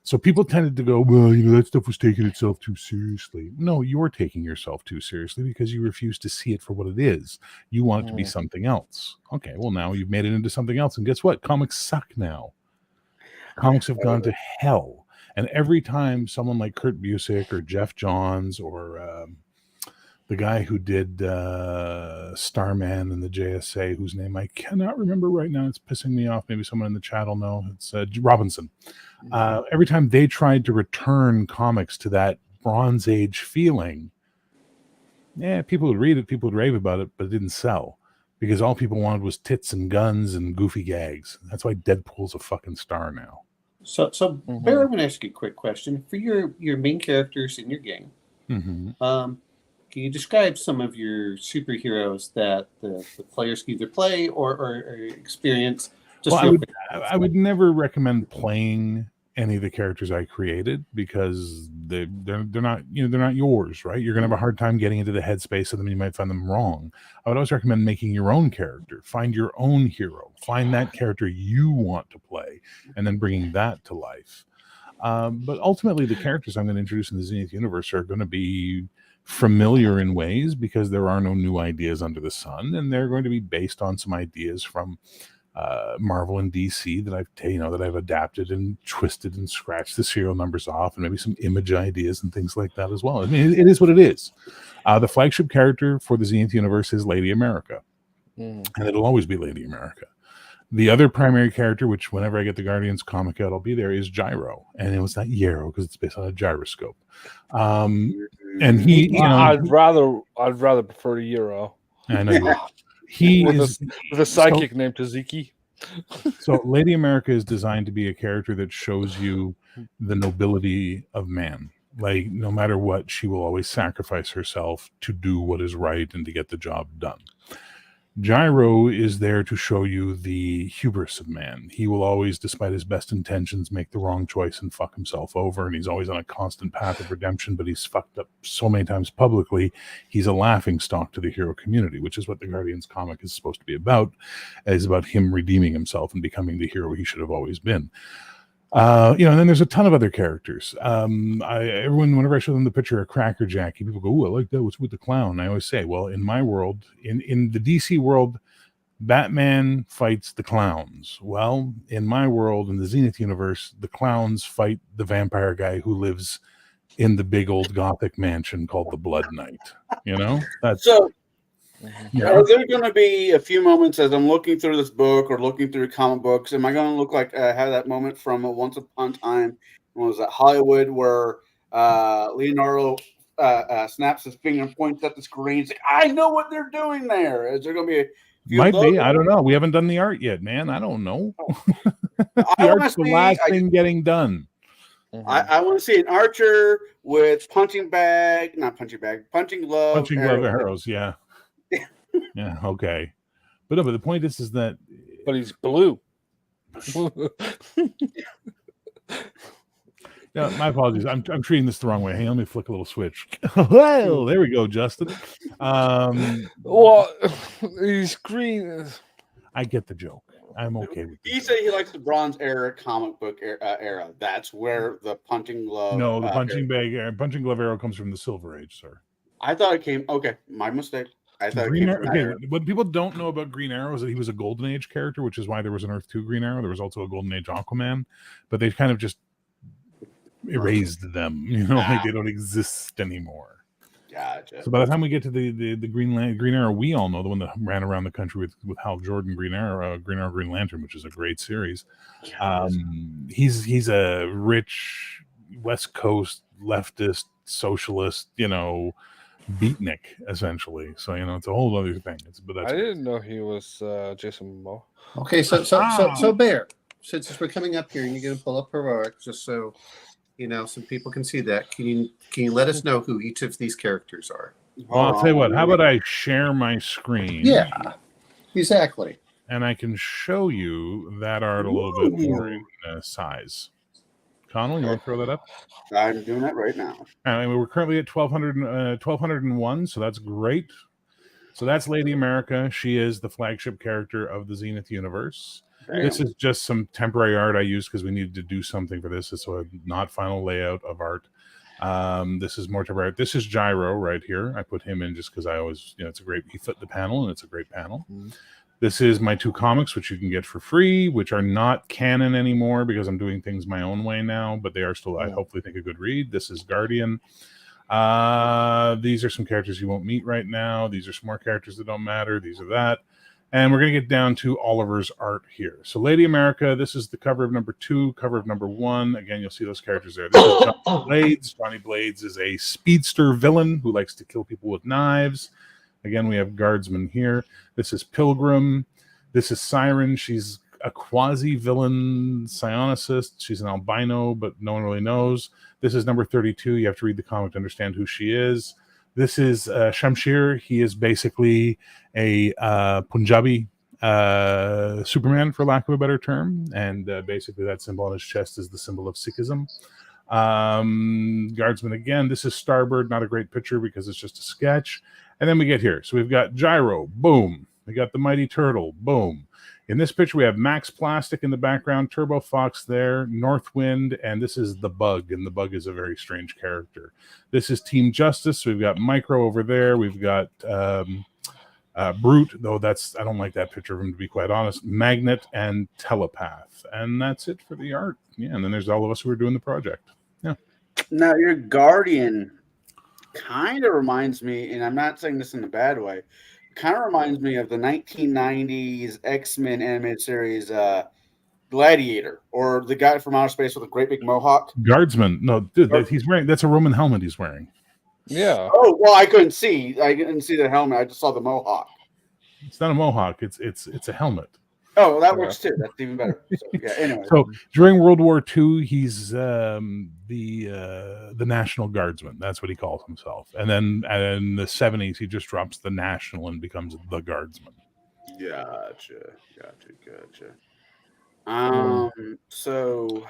S5: So people tended to go, well, that stuff was taking itself too seriously. No, you're taking yourself too seriously because you refuse to see it for what it is. You want it to be something else. Okay, well, now you've made it into something else. And guess what? Comics suck now. Comics have gone to hell. And every time someone like Kurt Busiek or Jeff Johns or the guy who did Starman and the JSA, whose name I cannot remember right now, it's pissing me off. Maybe someone in the chat will know. It's Robinson. Every time they tried to return comics to that Bronze Age feeling, people would read it, people would rave about it, but it didn't sell because all people wanted was tits and guns and goofy gags. That's why Deadpool's a fucking star now.
S2: So Barry, I'm going to ask you a quick question. For your main characters in your game, can you describe some of your superheroes that the players can either play or experience?
S5: I would never recommend playing any of the characters I created because they're not they're not yours, right? You're gonna have a hard time getting into the headspace of them. You might find them wrong. I would always recommend making your own character. Find your own hero. Find that character you want to play, and then bringing that to life. But ultimately, the characters I'm going to introduce in the Zenith universe are going to be familiar in ways because there are no new ideas under the sun, and they're going to be based on some ideas from Marvel and DC that I've adapted and twisted and scratched the serial numbers off, and maybe some image ideas and things like that as well. I mean, it is what it is. The flagship character for the Zenith universe is Lady America, and it'll always be Lady America. The other primary character, which whenever I get the Guardians comic out, I'll be there, is Gyro, and it was not Yarrow because it's based on a gyroscope. And he,
S4: I'd rather prefer to Euro.
S5: I know you. He
S4: with a psychic named Taziki.
S5: So Lady America is designed to be a character that shows you the nobility of man. Like, no matter what, she will always sacrifice herself to do what is right and to get the job done. Gyro is there to show you the hubris of man. He will always, despite his best intentions, make the wrong choice and fuck himself over. And he's always on a constant path of redemption, but he's fucked up so many times publicly. He's a laughing stock to the hero community, which is what the Guardians comic is supposed to be about. It's about him redeeming himself and becoming the hero he should have always been. And then there's a ton of other characters. Whenever I show them the picture of Cracker Jackie, people go, "Ooh, I like that. What's with the clown?" I always say, well, in my world, in the DC world, Batman fights the clowns. Well, in my world, in the Zenith universe, the clowns fight the vampire guy who lives in the big old gothic mansion called the Blood Knight. That's
S1: So,
S5: yeah.
S1: are there going to be a few moments as I'm looking through this book or looking through comic books? Am I going to look like have that moment from Once Upon a Time? When was that Hollywood where Leonardo snaps his finger and points at the screen? He's like, "I know what they're doing there." Is there going to be a few
S5: Might
S1: of those?
S5: be. I don't know. We haven't done the art yet, man. I don't know. The
S1: I wanna
S5: art's the
S1: see-
S5: last thing getting done.
S1: I want to see an archer with punching glove.
S5: Punching glove arrows, yeah. Yeah, okay. But no, but the point is that
S4: But he's blue.
S5: yeah, my apologies. I'm treating this the wrong way. Hey, let me flick a little switch. Well, there we go, Justin.
S4: Well, he's green.
S5: I get the joke. I'm okay with
S1: He
S5: it.
S1: said he likes the Bronze Era comic book era. That's where the punching glove.
S5: No, the punching glove arrow comes from the Silver Age, sir.
S1: I thought it came. Okay, my mistake. I thought it came from that era.
S5: What people don't know about Green Arrow is that he was a Golden Age character, which is why there was an Earth 2 Green Arrow. There was also a Golden Age Aquaman, but they kind of just erased them. Like they don't exist anymore.
S1: Gotcha.
S5: So by the time we get to the Green Arrow, we all know the one that ran around the country with Hal Jordan, Green Arrow, Green Lantern, which is a great series. He's a rich West Coast leftist socialist, beatnik essentially. So it's a whole other thing.
S4: I didn't know he was Jason Momoa.
S2: Okay, so Bear, since we're coming up here, and you're going to pull up Heroic, just so some people can see that. Can you let us know who each of these characters are?
S5: Well, I'll tell you what. How about I share my screen?
S2: Yeah, exactly.
S5: And I can show you that art a little bit more in size. Connell, you want to throw that up?
S1: I'm doing that right now.
S5: We're currently at 1201, so that's great. So that's Lady America. She is the flagship character of the Zenith universe.
S1: Damn.
S5: This is just some temporary art I used because we needed to do something for this. It's a not final layout of art. This is more temporary. This is Gyro right here. I put him in just because I always, it's a great, he fit the panel and it's a great panel. Mm-hmm. This is my 2 comics, which you can get for free, which are not canon anymore because I'm doing things my own way now, but they are still, I hopefully think, a good read. This is Guardian. These are some characters you won't meet right now. These are some more characters that don't matter. These are that. And we're going to get down to Oliver's art here. So Lady America, this is the cover of number 2, cover of number 1. Again, you'll see those characters there. This is Johnny Blades. Johnny Blades is a speedster villain who likes to kill people with knives. Again, we have Guardsman here. This is Pilgrim. This is Siren. She's a quasi-villain psionicist. She's an albino, but no one really knows. This is number 32. You have to read the comic to understand who she is. This is Shamshir. He is basically a Punjabi Superman, for lack of a better term. And basically that symbol on his chest is the symbol of Sikhism. Guardsman again. This is Starbird. Not a great picture because it's just a sketch. And then we get here. So we've got Gyro. Boom. We got the Mighty Turtle. Boom. In this picture, we have Max Plastic in the background, Turbo Fox there, Northwind, and this is the Bug, and the Bug is a very strange character. This is Team Justice. We've got Micro over there. We've got Brute, though I don't like that picture of him, to be quite honest, Magnet, and Telepath. And that's it for the art. Yeah, and then there's all of us who are doing the project. Yeah.
S1: Now, your Guardian kind of reminds me, and I'm not saying this in a bad way, kind of reminds me of the 1990s X-Men animated series Gladiator, or the guy from outer space with a great big mohawk.
S5: Guardsman. No, dude, that's a Roman helmet he's wearing.
S4: Yeah.
S1: Oh, well, I couldn't see the helmet. I just saw the mohawk.
S5: It's not a mohawk. It's a helmet.
S1: Oh, well, that works too. That's even better. So, yeah. Anyway.
S5: So during World War II, he's the National Guardsman. That's what he calls himself. And then in the 70s, he just drops the National and becomes the Guardsman.
S1: Gotcha. So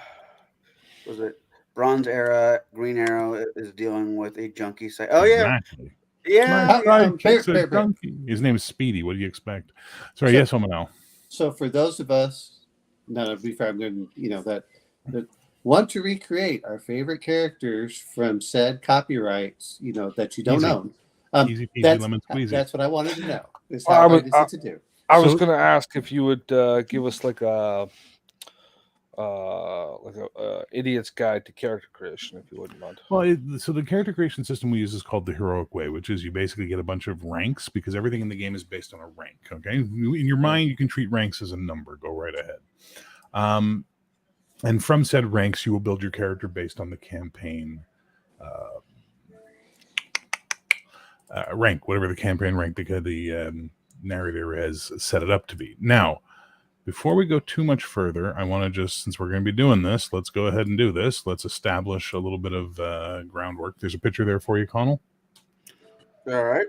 S1: was it Bronze Era? Green Arrow is dealing with a junkie site. Oh yeah,
S5: Exactly.
S1: yeah,
S5: My
S1: yeah.
S5: sidekick's a donkey. His name is Speedy. What do you expect? Sorry,
S2: So-
S5: yes, Omanel.
S2: So for those of us, no, to be fair, that want to recreate our favorite characters from said copyrights, that you don't
S5: Easy.
S2: own.
S5: Easy peasy lemon squeezy.
S2: That's what I wanted to know. Is
S4: I
S2: how
S4: was-
S2: hard is it to do?
S4: I was
S5: So-
S4: going to ask if you would give us like a idiot's guide to character creation, if you wouldn't mind.
S5: Well, so the character creation system we use is called the heroic way, which is you basically get a bunch of ranks because everything in the game is based on a rank. Okay, in your mind, you can treat ranks as a number. Go right ahead. And from said ranks, you will build your character based on the campaign rank, whatever the campaign rank the narrator has set it up to be. Now, before we go too much further, I want to just, since we're going to be doing this, let's go ahead and do this. Let's establish a little bit of groundwork. There's a picture there for you, Connell.
S1: All right.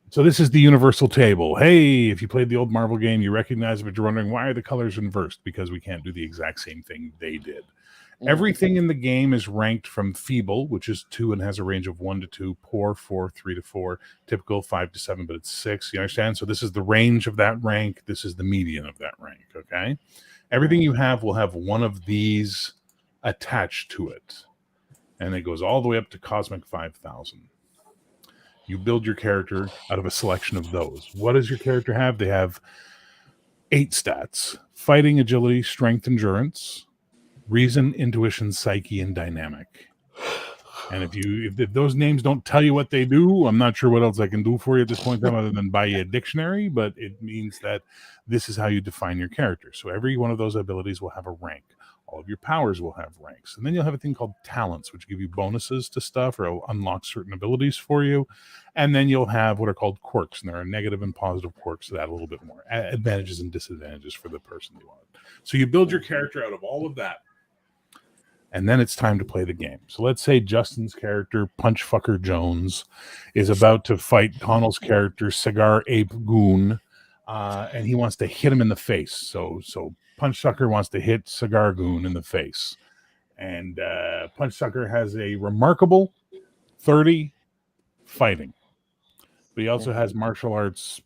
S5: So this is the universal table. Hey, if you played the old Marvel game, you recognize it, but you're wondering why are the colors inversed? Because we can't do the exact same thing they did. Everything in the game is ranked from feeble, which is 2 and has a range of 1 to 2, poor 4, 3 to 4, typical 5 to 7, but it's 6. You understand? So this is the range of that rank. This is the median of that rank. Okay. Everything you have will have one of these attached to it. And it goes all the way up to Cosmic 5000. You build your character out of a selection of those. What does your character have? They have 8 stats: fighting, agility, strength, endurance, reason, intuition, psyche, and dynamic. And if those names don't tell you what they do, I'm not sure what else I can do for you at this point in time other than buy you a dictionary, but it means that this is how you define your character. So every one of those abilities will have a rank. All of your powers will have ranks. And then you'll have a thing called talents, which give you bonuses to stuff or unlock certain abilities for you. And then you'll have what are called quirks. And there are negative and positive quirks that add a little bit more advantages and disadvantages for the person you want. So you build your character out of all of that. And then it's time to play the game. So let's say Justin's character, Punchfucker Jones, is about to fight Connell's character, Cigar Ape Goon, and he wants to hit him in the face. So Punchsucker wants to hit Cigar Goon in the face. And Punchsucker has a remarkable 30 fighting. But he also has martial arts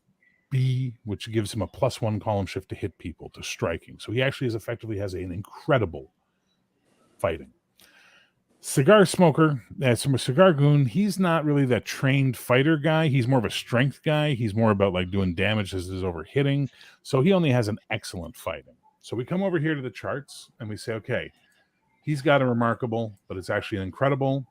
S5: B, which gives him a +1 column shift to hit people, to striking. So he actually effectively has an incredible fighting. Cigar Smoker, that's from a Cigar Goon. He's not really that trained fighter guy. He's more of a strength guy. He's more about like doing damage as is over hitting. So he only has an excellent fighting. So we come over here to the charts and we say, okay, he's got a remarkable, but it's actually an incredible,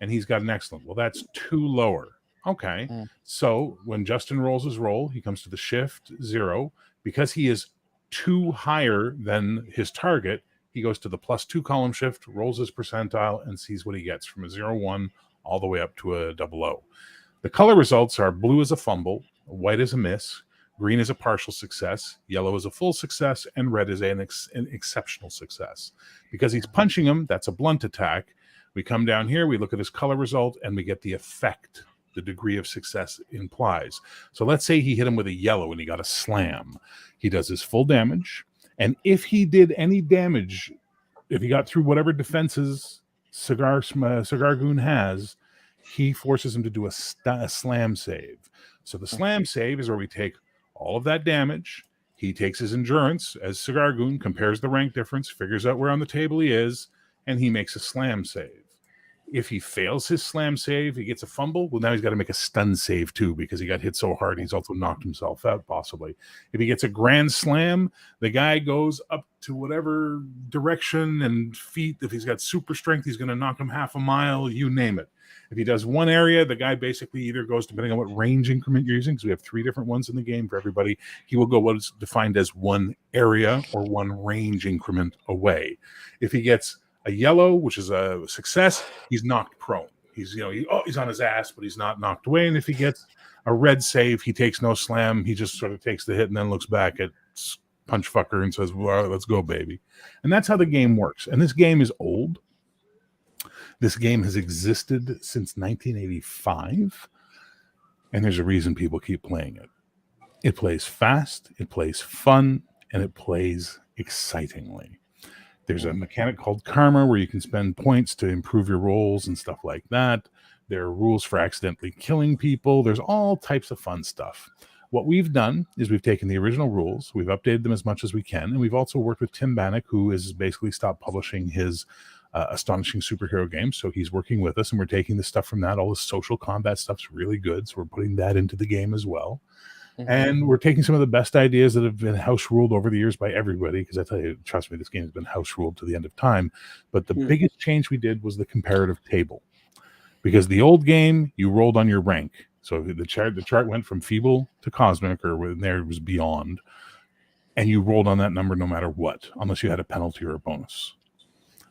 S5: and he's got an excellent. Well, that's 2 lower. Okay. So when Justin rolls his roll, he comes to the shift 0. Because he is 2 higher than his target, he goes to the +2 column shift, rolls his percentile, and sees what he gets from a 0-1 all the way up to a 00. The color results are blue is a fumble, white is a miss, green is a partial success, yellow is a full success, and red is an exceptional success. Because he's punching him, that's a blunt attack. We come down here, we look at his color result, and we get the effect the degree of success implies. So let's say he hit him with a yellow and he got a slam. He does his full damage. And if he did any damage, if he got through whatever defenses Cigar Goon has, he forces him to do a slam save. So the slam save is where we take all of that damage. He takes his endurance as Cigar Goon, compares the rank difference, figures out where on the table he is, and he makes a slam save. If he fails his slam save, he gets a fumble. Well, now he's got to make a stun save too because he got hit so hard. He's also knocked himself out, possibly. If he gets a grand slam, the guy goes up to whatever direction and feet. If he's got super strength, he's going to knock him half a mile, you name it. If he does one area, the guy basically either goes, depending on what range increment you're using, because we have 3 different ones in the game for everybody, he will go what is defined as one area or one range increment away. If he gets a yellow, which is a success, he's knocked prone. He's he's on his ass, but he's not knocked away. And if he gets a red save, he takes no slam. He just sort of takes the hit and then looks back at Punchfucker and says, well, let's go, baby. And that's how the game works. And this game is old. This game has existed since 1985. And there's a reason people keep playing it. It plays fast, it plays fun, and it plays excitingly. There's a mechanic called karma where you can spend points to improve your rolls and stuff like that. There are rules for accidentally killing people. There's all types of fun stuff. What we've done is we've taken the original rules, we've updated them as much as we can, and we've also worked with Tim Bannock, who has basically stopped publishing his astonishing superhero games. So he's working with us, and we're taking the stuff from that. All the social combat stuff's really good, so we're putting that into the game as well. And we're taking some of the best ideas that have been house ruled over the years by everybody, because I tell you, trust me, this game has been house ruled to the end of time. But the biggest change we did was the comparative table, because the old game, you rolled on your rank. So the chart went from feeble to cosmic, or when there was beyond, and you rolled on that number no matter what, unless you had a penalty or a bonus.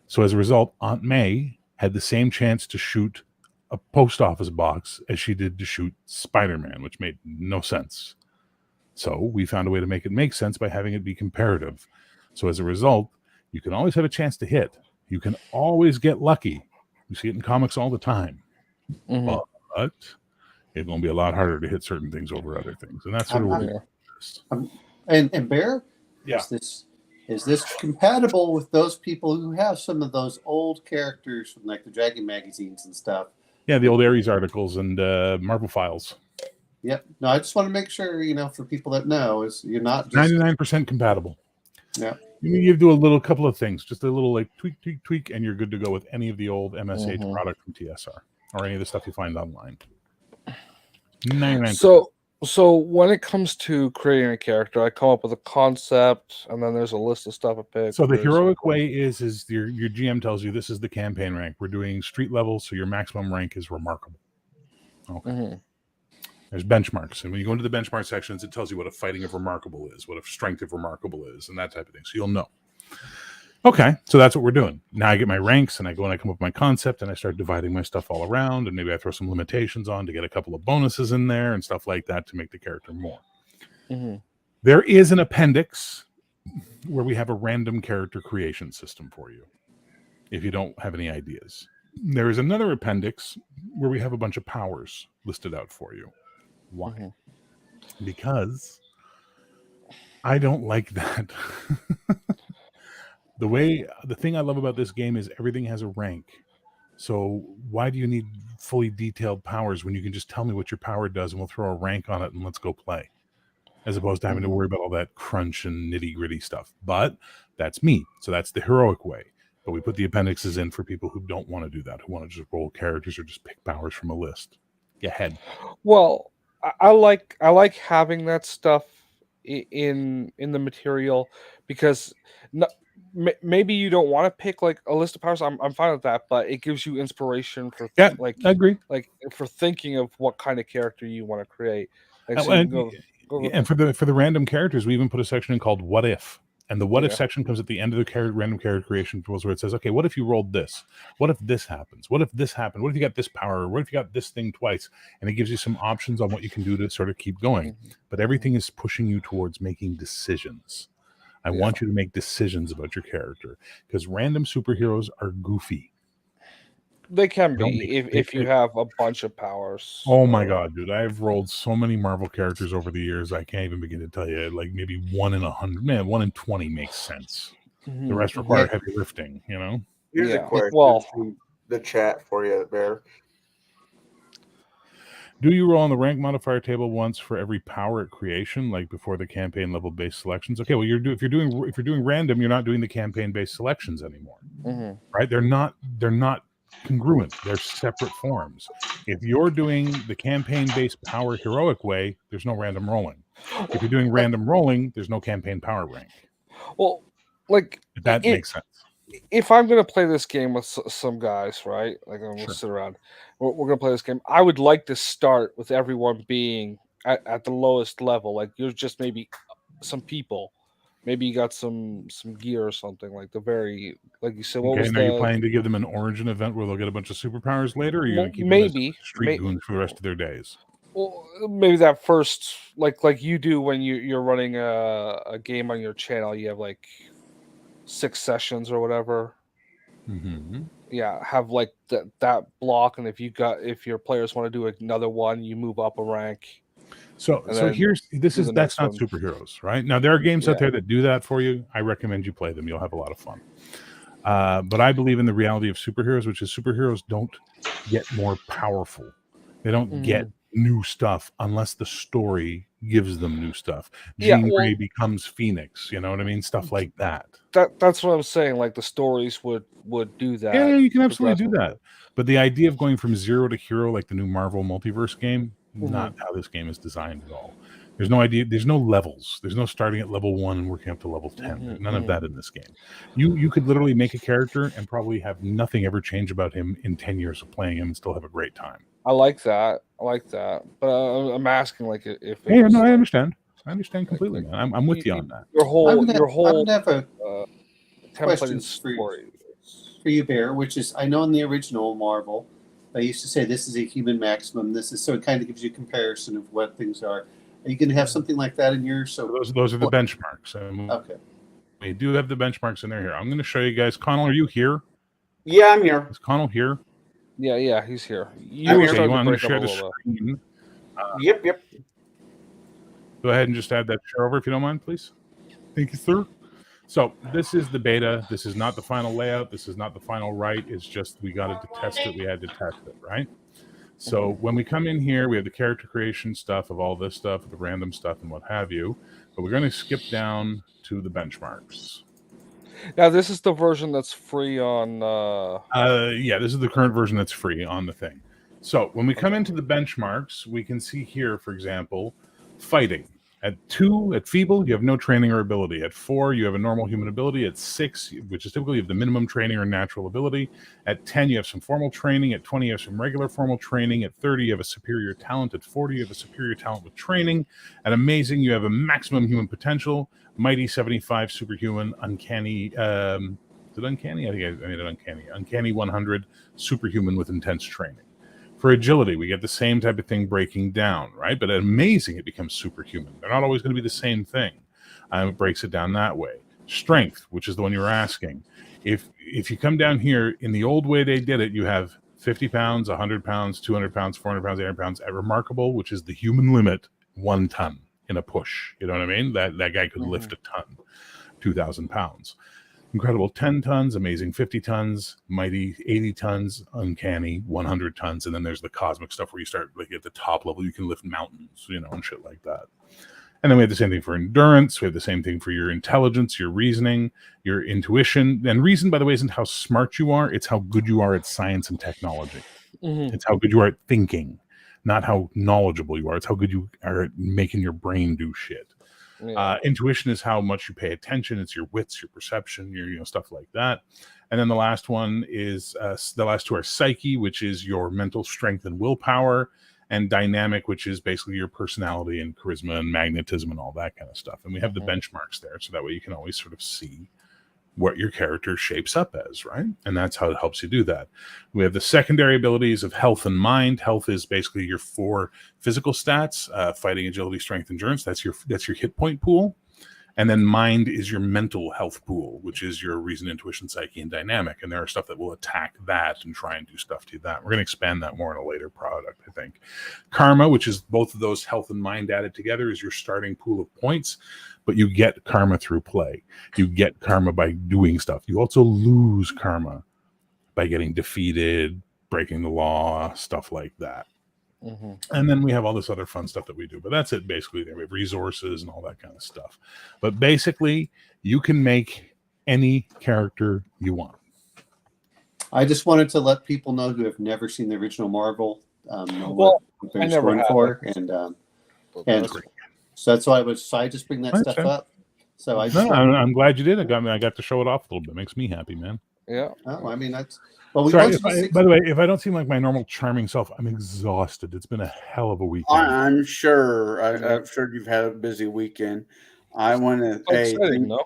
S5: So as a result, Aunt May had the same chance to shoot a post office box as she did to shoot Spider-Man, which made no sense. So we found a way to make it make sense by having it be comparative. So as a result, you can always have a chance to hit. You can always get lucky. You see it in comics all the time. But it's going to be a lot harder to hit certain things over other things. And that's sort of what
S2: and Bear,
S5: yeah.
S2: Is this compatible with those people who have some of those old characters from like the Dragon magazines and stuff?
S5: Yeah, the old Ares articles and Marvel files.
S2: Yep. No, I just want to make sure, for people that know, is you're not just
S5: 99% compatible.
S2: Yeah.
S5: You do a couple of things, just a little like tweak, and you're good to go with any of the old MSH product from TSR or any of the stuff you find online. 99%.
S4: So when it comes to creating a character, I come up with a concept, and then there's a list of stuff I pick.
S5: So the heroic way is your GM tells you this is the campaign rank. We're doing street level, so your maximum rank is remarkable. Okay. There's benchmarks, and when you go into the benchmark sections, it tells you what a fighting of remarkable is, what a strength of remarkable is, and that type of thing. So you'll know. Okay, so that's what we're doing. Now I get my ranks, and I go and I come up with my concept, and I start dividing my stuff all around, and maybe I throw some limitations on to get a couple of bonuses in there and stuff like that to make the character more. There is an appendix where we have a random character creation system for you if you don't have any ideas. There is another appendix where we have a bunch of powers listed out for you. Why? Because I don't like that. The thing I love about this game is everything has a rank. So why do you need fully detailed powers when you can just tell me what your power does and we'll throw a rank on it and let's go play, as opposed to having to worry about all that crunch and nitty gritty stuff. But that's me. So that's the heroic way. But we put the appendixes in for people who don't want to do that, who want to just roll characters or just pick powers from a list. Go ahead.
S4: Well, I like having that stuff in the material, because maybe you don't want to pick like a list of powers. I'm fine with that, but it gives you inspiration for
S5: I agree.
S4: Like for thinking of what kind of character you want to create. Like, so
S5: and for the random characters, we even put a section in called "What If." And the what if section comes at the end of the random character creation tools, where it says, okay, what if you rolled this? What if this happens? What if this happened? What if you got this power? What if you got this thing twice? And it gives you some options on what you can do to sort of keep going. But everything is pushing you towards making decisions. I want you to make decisions about your character, because random superheroes are goofy.
S4: They can be if you have a bunch of powers.
S5: Oh my god, dude! I've rolled so many Marvel characters over the years. I can't even begin to tell you. Like maybe 1 in 100, man, 1 in 20 makes sense. The rest require heavy lifting.
S1: Here's a question from the chat for you, Bear.
S5: Do you roll on the rank modifier table once for every power at creation, like before the campaign level based selections? Okay, well if you're doing random, you're not doing the campaign based selections anymore, right? They're not congruent. They're separate forms. If you're doing the campaign-based power heroic way, there's no random rolling. If you're doing random rolling, there's no campaign power rank.
S4: Well, like
S5: that makes sense.
S4: If I'm going to play this game with some guys, right? Like I'm going to sit around, we're going to play this game. I would like to start with everyone being at the lowest level. Like you're just maybe some people. Maybe you got some gear or something, like like you said.
S5: Are you planning to give them an origin event where they'll get a bunch of superpowers later, or are you going to keep them as street goons for the rest of their days?
S4: Well, maybe that first, like you do when you're running a game on your channel, you have like 6 sessions or whatever. Yeah, have like that block, and if your players want to do another one, you move up a rank.
S5: So
S4: And
S5: so
S4: then
S5: here's this
S4: do
S5: is
S4: the
S5: that's
S4: next
S5: not
S4: one.
S5: superheroes, right? Now there are games
S4: Yeah.
S5: out there that do that for you. I recommend you play them. You'll have a lot of fun. But I believe in the reality of superheroes, which is superheroes don't get more powerful. They don't get new stuff unless the story gives them new stuff.
S4: Yeah,
S5: Jean
S4: well,
S5: Grey becomes Phoenix. You know what I mean? Stuff like that.
S4: that's what I'm saying. Like the stories would do that.
S5: Yeah, you can absolutely do
S4: progressively.
S5: that. But the idea of going from zero to hero, like the new Marvel multiverse game,
S4: Mm-hmm.
S5: not how this game is designed at all. There's no idea. There's no levels. There's no starting at level 1 and working up to level 10. There's none of that in this game. You could literally make a character and probably have nothing ever change about him in 10 years of playing him and still have a great time.
S4: I like that. But I'm asking like if it
S5: Hey,
S4: was
S5: no, I
S4: like,
S5: understand. I understand completely, man. I'm with you on that.
S4: your whole
S2: I would have a
S4: templated
S2: questions
S4: story.
S2: for you, Bear, which is I know in the original Marvel, they used to say this is a human maximum. This is so it kind of gives you a comparison of what things are. Are you going to have something like that in yours? So
S5: Those are the benchmarks.
S2: okay.
S5: We do have the benchmarks in there here. I'm going to show you guys. Connell, are you here?
S1: Yeah, I'm here.
S5: Is Connell here?
S4: Yeah, he's here.
S1: I'm
S4: were
S1: here.
S4: starting
S5: You want
S4: to
S5: me to
S4: break up
S5: share
S4: a
S5: the
S4: little
S5: screen?
S1: Yep.
S5: Go ahead and just add that share over if you don't mind, please. Thank you, sir. So this is the beta. This is not the final layout. This is not the final write. It's just we got to test it. We had to test it, right? So when we come in here, we have the character creation stuff of all this stuff, the random stuff and what have you. But we're going to skip down to the benchmarks.
S4: Now this is the version that's free on.
S5: Yeah, this is the current version that's free on the thing. So when we come into the benchmarks, we can see here, for example, fighting. At 2, at feeble, you have no training or ability. At 4, you have a normal human ability. At 6, which is typically you have the minimum training or natural ability. At 10, you have some formal training. At 20, you have some regular formal training. At 30, you have a superior talent. At 40, you have a superior talent with training. At amazing, you have a maximum human potential. Mighty 75, superhuman. Uncanny, is it uncanny? I think I made it uncanny. Uncanny 100, superhuman with intense training. For agility, we get the same type of thing breaking down, right? But at amazing, it becomes superhuman. They're not always going to be the same thing. It breaks it down that way. Strength, which is the one you were asking. If you come down here, in the old way they did it, you have 50 pounds, 100 pounds, 200 pounds, 400 pounds, 800 pounds. At remarkable, which is the human limit, 1 ton in a push. You know what I mean? That guy could lift a ton, 2,000 pounds. Incredible 10 tons, amazing 50 tons, mighty 80 tons, uncanny 100 tons, and then there's the cosmic stuff where you start like at the top level, you can lift mountains, and shit like that. And then we have the same thing for endurance. We have the same thing for your intelligence, your reasoning, your intuition. And reason, by the way, isn't how smart you are; it's how good you are at science and technology. It's how good you are at thinking, not how knowledgeable you are. It's how good you are at making your brain do shit. Yeah. Intuition is how much you pay attention. It's your wits, your perception, your stuff like that. And then the last one is the last 2 are psyche, which is your mental strength and willpower, and dynamic, which is basically your personality and charisma and magnetism and all that kind of stuff. And we have the benchmarks there, so that way you can always sort of see what your character shapes up as, right? And that's how it helps you do that. We have the secondary abilities of health and mind. Health is basically your 4 physical stats, fighting, agility, strength, endurance. That's your hit point pool. And then mind is your mental health pool, which is your reason, intuition, psyche, and dynamic. And there are stuff that will attack that and try and do stuff to that. We're going to expand that more in a later product, I think. Karma, which is both of those health and mind added together, is your starting pool of points. But you get karma through play. You get karma by doing stuff. You also lose karma by getting defeated, breaking the law, stuff like that. And then we have all this other fun stuff that we do. But that's it, basically. We have resources and all that kind of stuff. But basically, you can make any character you want.
S2: I just wanted to let people know who have never seen the original Marvel know
S4: Well,
S2: what
S4: I
S2: they're
S4: never
S2: going
S4: have.
S2: for. And so that's why I just bring that stuff
S5: Okay.
S2: up. So
S5: I'm glad you did. I got to show it off a little bit. It makes me happy, man.
S4: Yeah.
S2: Oh, I mean, that's well. We
S5: Sorry,
S2: wanted
S5: by the way, if I don't seem like my normal charming self, I'm exhausted. It's been a hell of a weekend.
S1: I'm sure. I'm sure you've had a busy weekend. I want to.
S4: Exciting, no?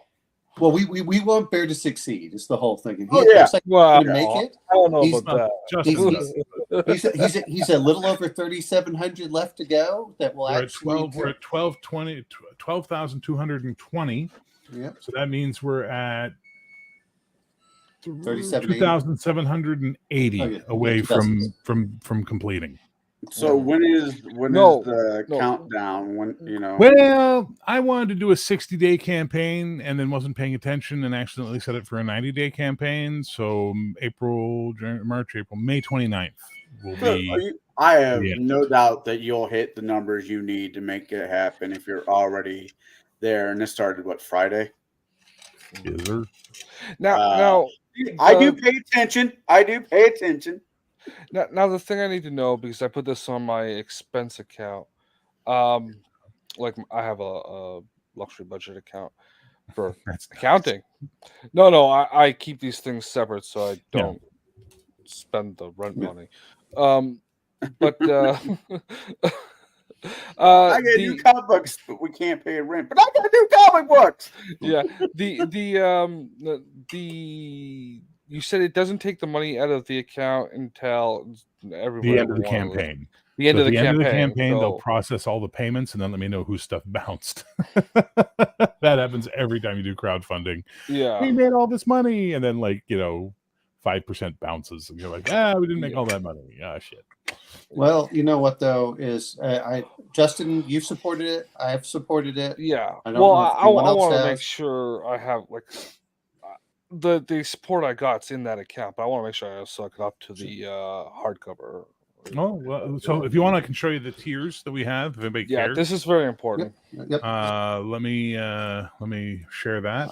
S2: Well, we want Bear to succeed. It's the whole thing. And
S1: Oh, yeah.
S4: Well,
S2: to make it.
S4: I don't know
S2: He's
S4: about
S2: that. He's a little over 3,700 left to go. That will
S5: We're at 12,220.
S2: Yep.
S5: So that means we're at
S2: 3780.
S5: 2,780 away from completing.
S1: So when is
S4: No,
S1: the
S4: no.
S1: countdown? When
S5: Well, I wanted to do a 60-day campaign and then wasn't paying attention and accidentally set it for a 90-day campaign. So March, April, May 29th will be.
S1: I have
S5: the end.
S1: no doubt that you'll hit the numbers you need to make it happen if you're already there. And this started Friday?
S5: Is there?
S4: Now
S1: I do pay attention.
S4: Now the thing I need to know, because I put this on my expense account, like I have a luxury budget account for
S5: That's
S4: accounting. No, I keep these things separate so I don't spend the rent money. But
S1: I got new comic books, but we can't pay rent. But I got new comic books.
S4: Yeah, the you said it doesn't take the money out of the account until everybody
S5: the end of the campaign.
S4: The end
S5: So
S4: of
S5: at
S4: the
S5: end of the
S4: campaign,
S5: campaign, they'll
S4: so
S5: process all the payments and then let me know whose stuff bounced. That happens every time you do crowdfunding.
S4: yeah.
S5: We made all this money, and then 5% bounces, and you're like, we didn't make all that money. Shit.
S2: Well, you know what though is Justin, you've supported it. I have supported it.
S4: Yeah.
S2: I don't know if
S4: I
S2: anyone else
S4: want to
S2: has.
S4: make sure I have the support I got's in that account, but I want to make sure I also suck it up to the hardcover.
S5: Oh, well, so if you want, I can show you the tiers that we have. If anybody cares.
S4: This is very important.
S2: Yep.
S5: Let me share that.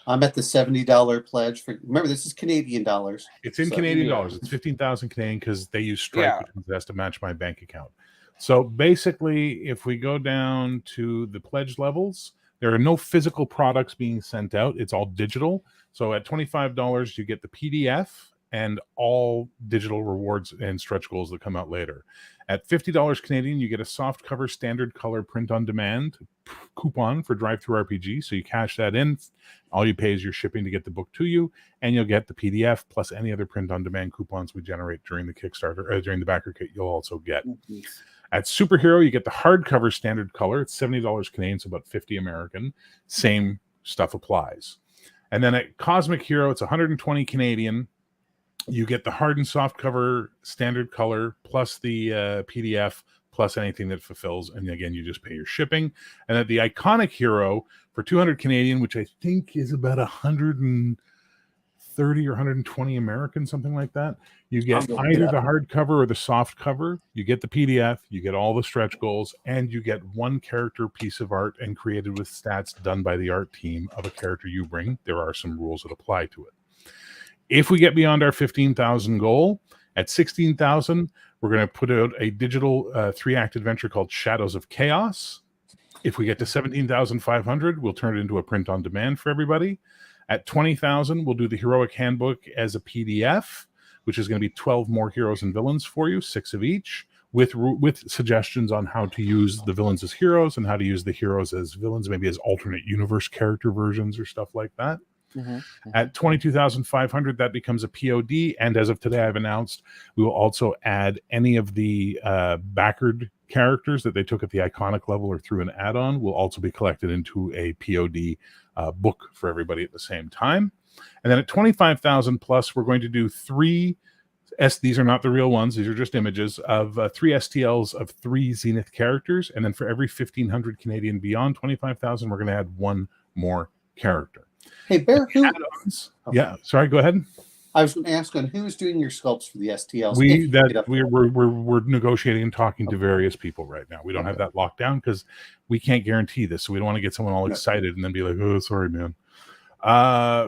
S2: I'm at the $70 pledge for. Remember, this is Canadian dollars.
S5: It's in Canadian dollars. It's 15,000 Canadian because they use Stripe, which has to match my bank account. So basically, if we go down to the pledge levels, there are no physical products being sent out. It's all digital. So at $25, you get the PDF and all digital rewards and stretch goals that come out later. At $50 Canadian, you get a soft cover standard color print on demand coupon for Drive-Thru RPG. So you cash that in. All you pay is your shipping to get the book to you, and you'll get the PDF plus any other print on demand coupons we generate during the Kickstarter, during the backer kit. You'll also get. At Superhero, you get the hardcover standard color. It's $70 Canadian, so about 50 American. Same stuff applies. And then at Cosmic Hero, it's 120 Canadian. You get the hard and soft cover standard color plus the PDF plus anything that fulfills. And again, you just pay your shipping. And at the Iconic Hero for 200 Canadian, which I think is about 130 or 120 American, something like that. You get either the hardcover or the soft cover. You get the PDF, you get all the stretch goals, and you get one character piece of art and created with stats done by the art team of a character you bring. There are some rules that apply to it. If we get beyond our 15,000 goal, at 16,000, we're going to put out a digital 3-act adventure called Shadows of Chaos. If we get to 17,500, we'll turn it into a print on demand for everybody. At 20,000, we'll do the Heroic Handbook as a PDF, which is going to be 12 more heroes and villains for you, 6 of each, with suggestions on how to use the villains as heroes and how to use the heroes as villains, maybe as alternate universe character versions or stuff like that. At 22,500, that becomes a POD. And as of today, I've announced we will also add any of the backered characters that they took at the iconic level or through an add-on will also be collected into a POD book for everybody at the same time. And then at 25,000 plus, we're going to do 3 these are not the real ones. These are just images of 3 STLs of 3 Zenith characters. And then for every 1,500 Canadian beyond 25,000, we're going to add 1 more character.
S2: Hey, Bear, who?
S5: Yeah, sorry, go ahead.
S2: I was going to ask on who's doing your sculpts for the STLs.
S5: We're negotiating and talking to various people right now. We don't have that locked down because we can't guarantee this, so we don't want to get someone all excited and then be like, "Oh, sorry, man."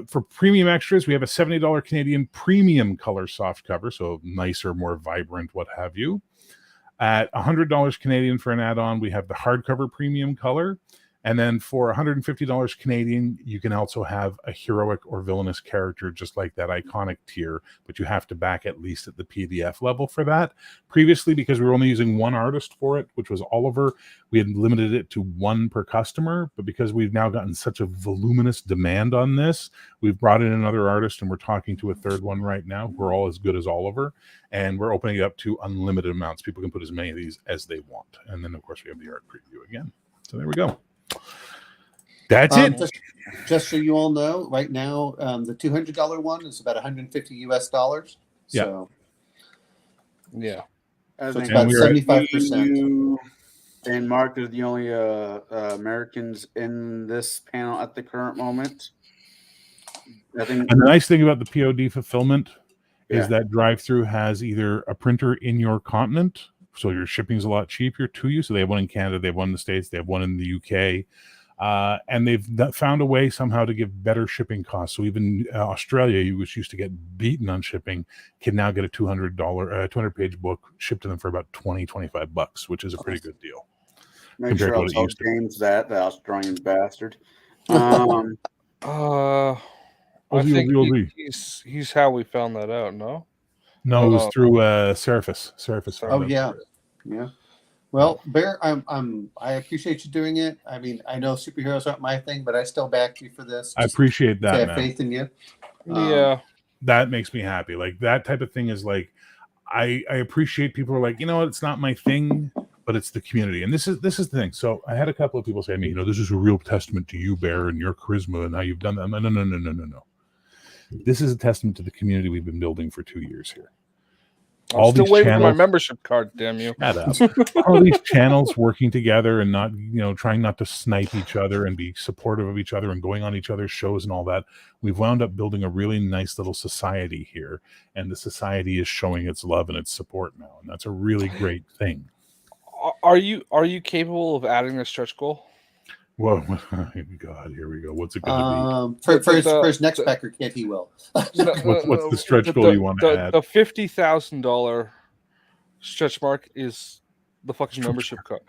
S5: For premium extras, we have a $70 Canadian premium color soft cover, so nicer, more vibrant, what have you. At $100 Canadian for an add-on, we have the hardcover premium color. And then for $150 Canadian, you can also have a heroic or villainous character just like that iconic tier, but you have to back at least at the PDF level for that. Previously, because we were only using 1 artist for it, which was Oliver, we had limited it to 1 per customer. But because we've now gotten such a voluminous demand on this, we've brought in another artist and we're talking to a 3rd one right now. We're all as good as Oliver, and we're opening it up to unlimited amounts. People can put as many of these as they want. And then, of course, we have the art preview again. So there we go. That's it.
S2: Just so you all know, right now, the $200 one is about $150 US. So.
S4: Yeah.
S1: I
S2: So it's
S1: think
S2: about
S5: we're at
S2: 75%.
S1: you and Mark are the only Americans in this panel at the current moment. I think.
S5: And the nice thing about the POD fulfillment
S1: Yeah.
S5: is that drive-through has either a printer in your continent, so your shipping's a lot cheaper to you. So they have one in Canada, they have one in the States, they have one in the UK. And they've found a way somehow to give better shipping costs. So even Australia, which used to get beaten on shipping, can now get a $200-page book shipped to them for about $20-$25, which is a pretty good deal.
S1: Make
S5: compared
S1: sure
S5: to
S1: I'll
S5: what it
S1: tell
S5: used to be.
S1: James that, the Australian bastard.
S4: I think
S5: OV.
S4: he's how we found that out. No,
S5: No, it was through Seraphis.
S2: Oh yeah, yeah. Well, Bear, I appreciate you doing it. I mean, I know superheroes aren't my thing, but I still back you for this.
S5: I appreciate that,
S2: I have
S5: man.
S2: faith in you.
S4: Yeah,
S5: that makes me happy. Like that type of thing is like, I appreciate people who are like, you know what, it's not my thing, but it's the community. And this is the thing. So I had a couple of people say to me, you know, this is a real testament to you, Bear, and your charisma and how you've done that. I'm like, no. This is a testament to the community we've been building for 2 years here.
S4: I'm still waiting for my membership card, damn you.
S5: Shut up. All these channels working together and not, you know, trying not to snipe each other and be supportive of each other and going on each other's shows and all that. We've wound up building a really nice little society here, and the society is showing its love and its support now, and that's a really great thing.
S4: Are you capable of adding a stretch goal?
S5: Whoa, God, here we go. What's it going to be?
S2: For his next Becker kid, he will.
S5: What's the stretch goal you want to add?
S4: The $50,000 stretch mark is the fucking membership card.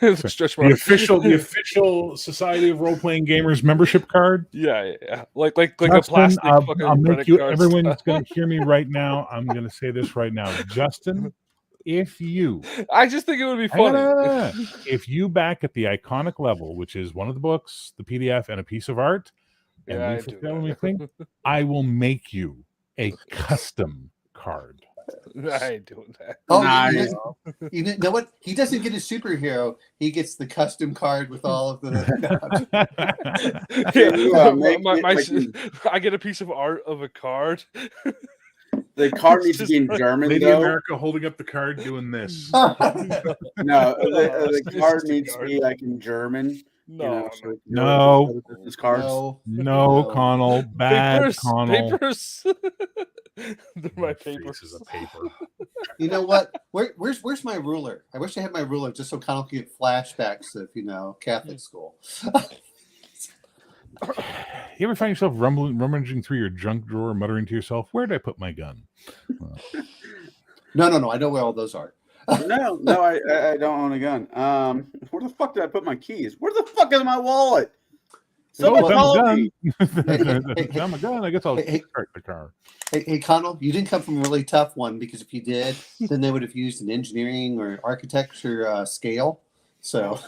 S4: The stretch mark.
S5: The official Society of Role Playing Gamers membership card.
S4: Yeah. Like Justin,
S5: a
S4: plastic fucking
S5: I'll make
S4: credit
S5: you.
S4: card
S5: Everyone's
S4: stuff.
S5: going to hear me right now. I'm going to say this right now, Justin. If you,
S4: I just think it would be funny.
S5: If you back at the iconic level, which is one of the books, the PDF, and a piece of art, and we fulfill anything, I will make you a custom card.
S4: I ain't doing that.
S2: Oh,
S1: Nice.
S2: you know what? He doesn't get a superhero. He gets the custom card with all of the.
S4: I get a piece of art of a card.
S1: The card needs to be in German,
S5: Lady
S1: though.
S5: America holding up the card doing this.
S1: No, the card needs to be like in German.
S4: No,
S1: This cards.
S5: No, Connell. Bad Connell.
S4: Papers. They're my papers.
S5: Is a paper.
S2: You know what? Where's my ruler? I wish I had my ruler just so Connell could get flashbacks of Catholic school.
S5: You ever find yourself rummaging through your junk drawer, muttering to yourself, "Where did I put my gun?"
S2: No. I know where all those are.
S1: No, I don't own a gun. Where the fuck did I put my keys? Where the fuck is my wallet? Someone call me.
S5: I'm a gun. I guess I'll start the car.
S2: Hey, Connell, you didn't come from a really tough one, because if you did, then they would have used an engineering or architecture scale. So.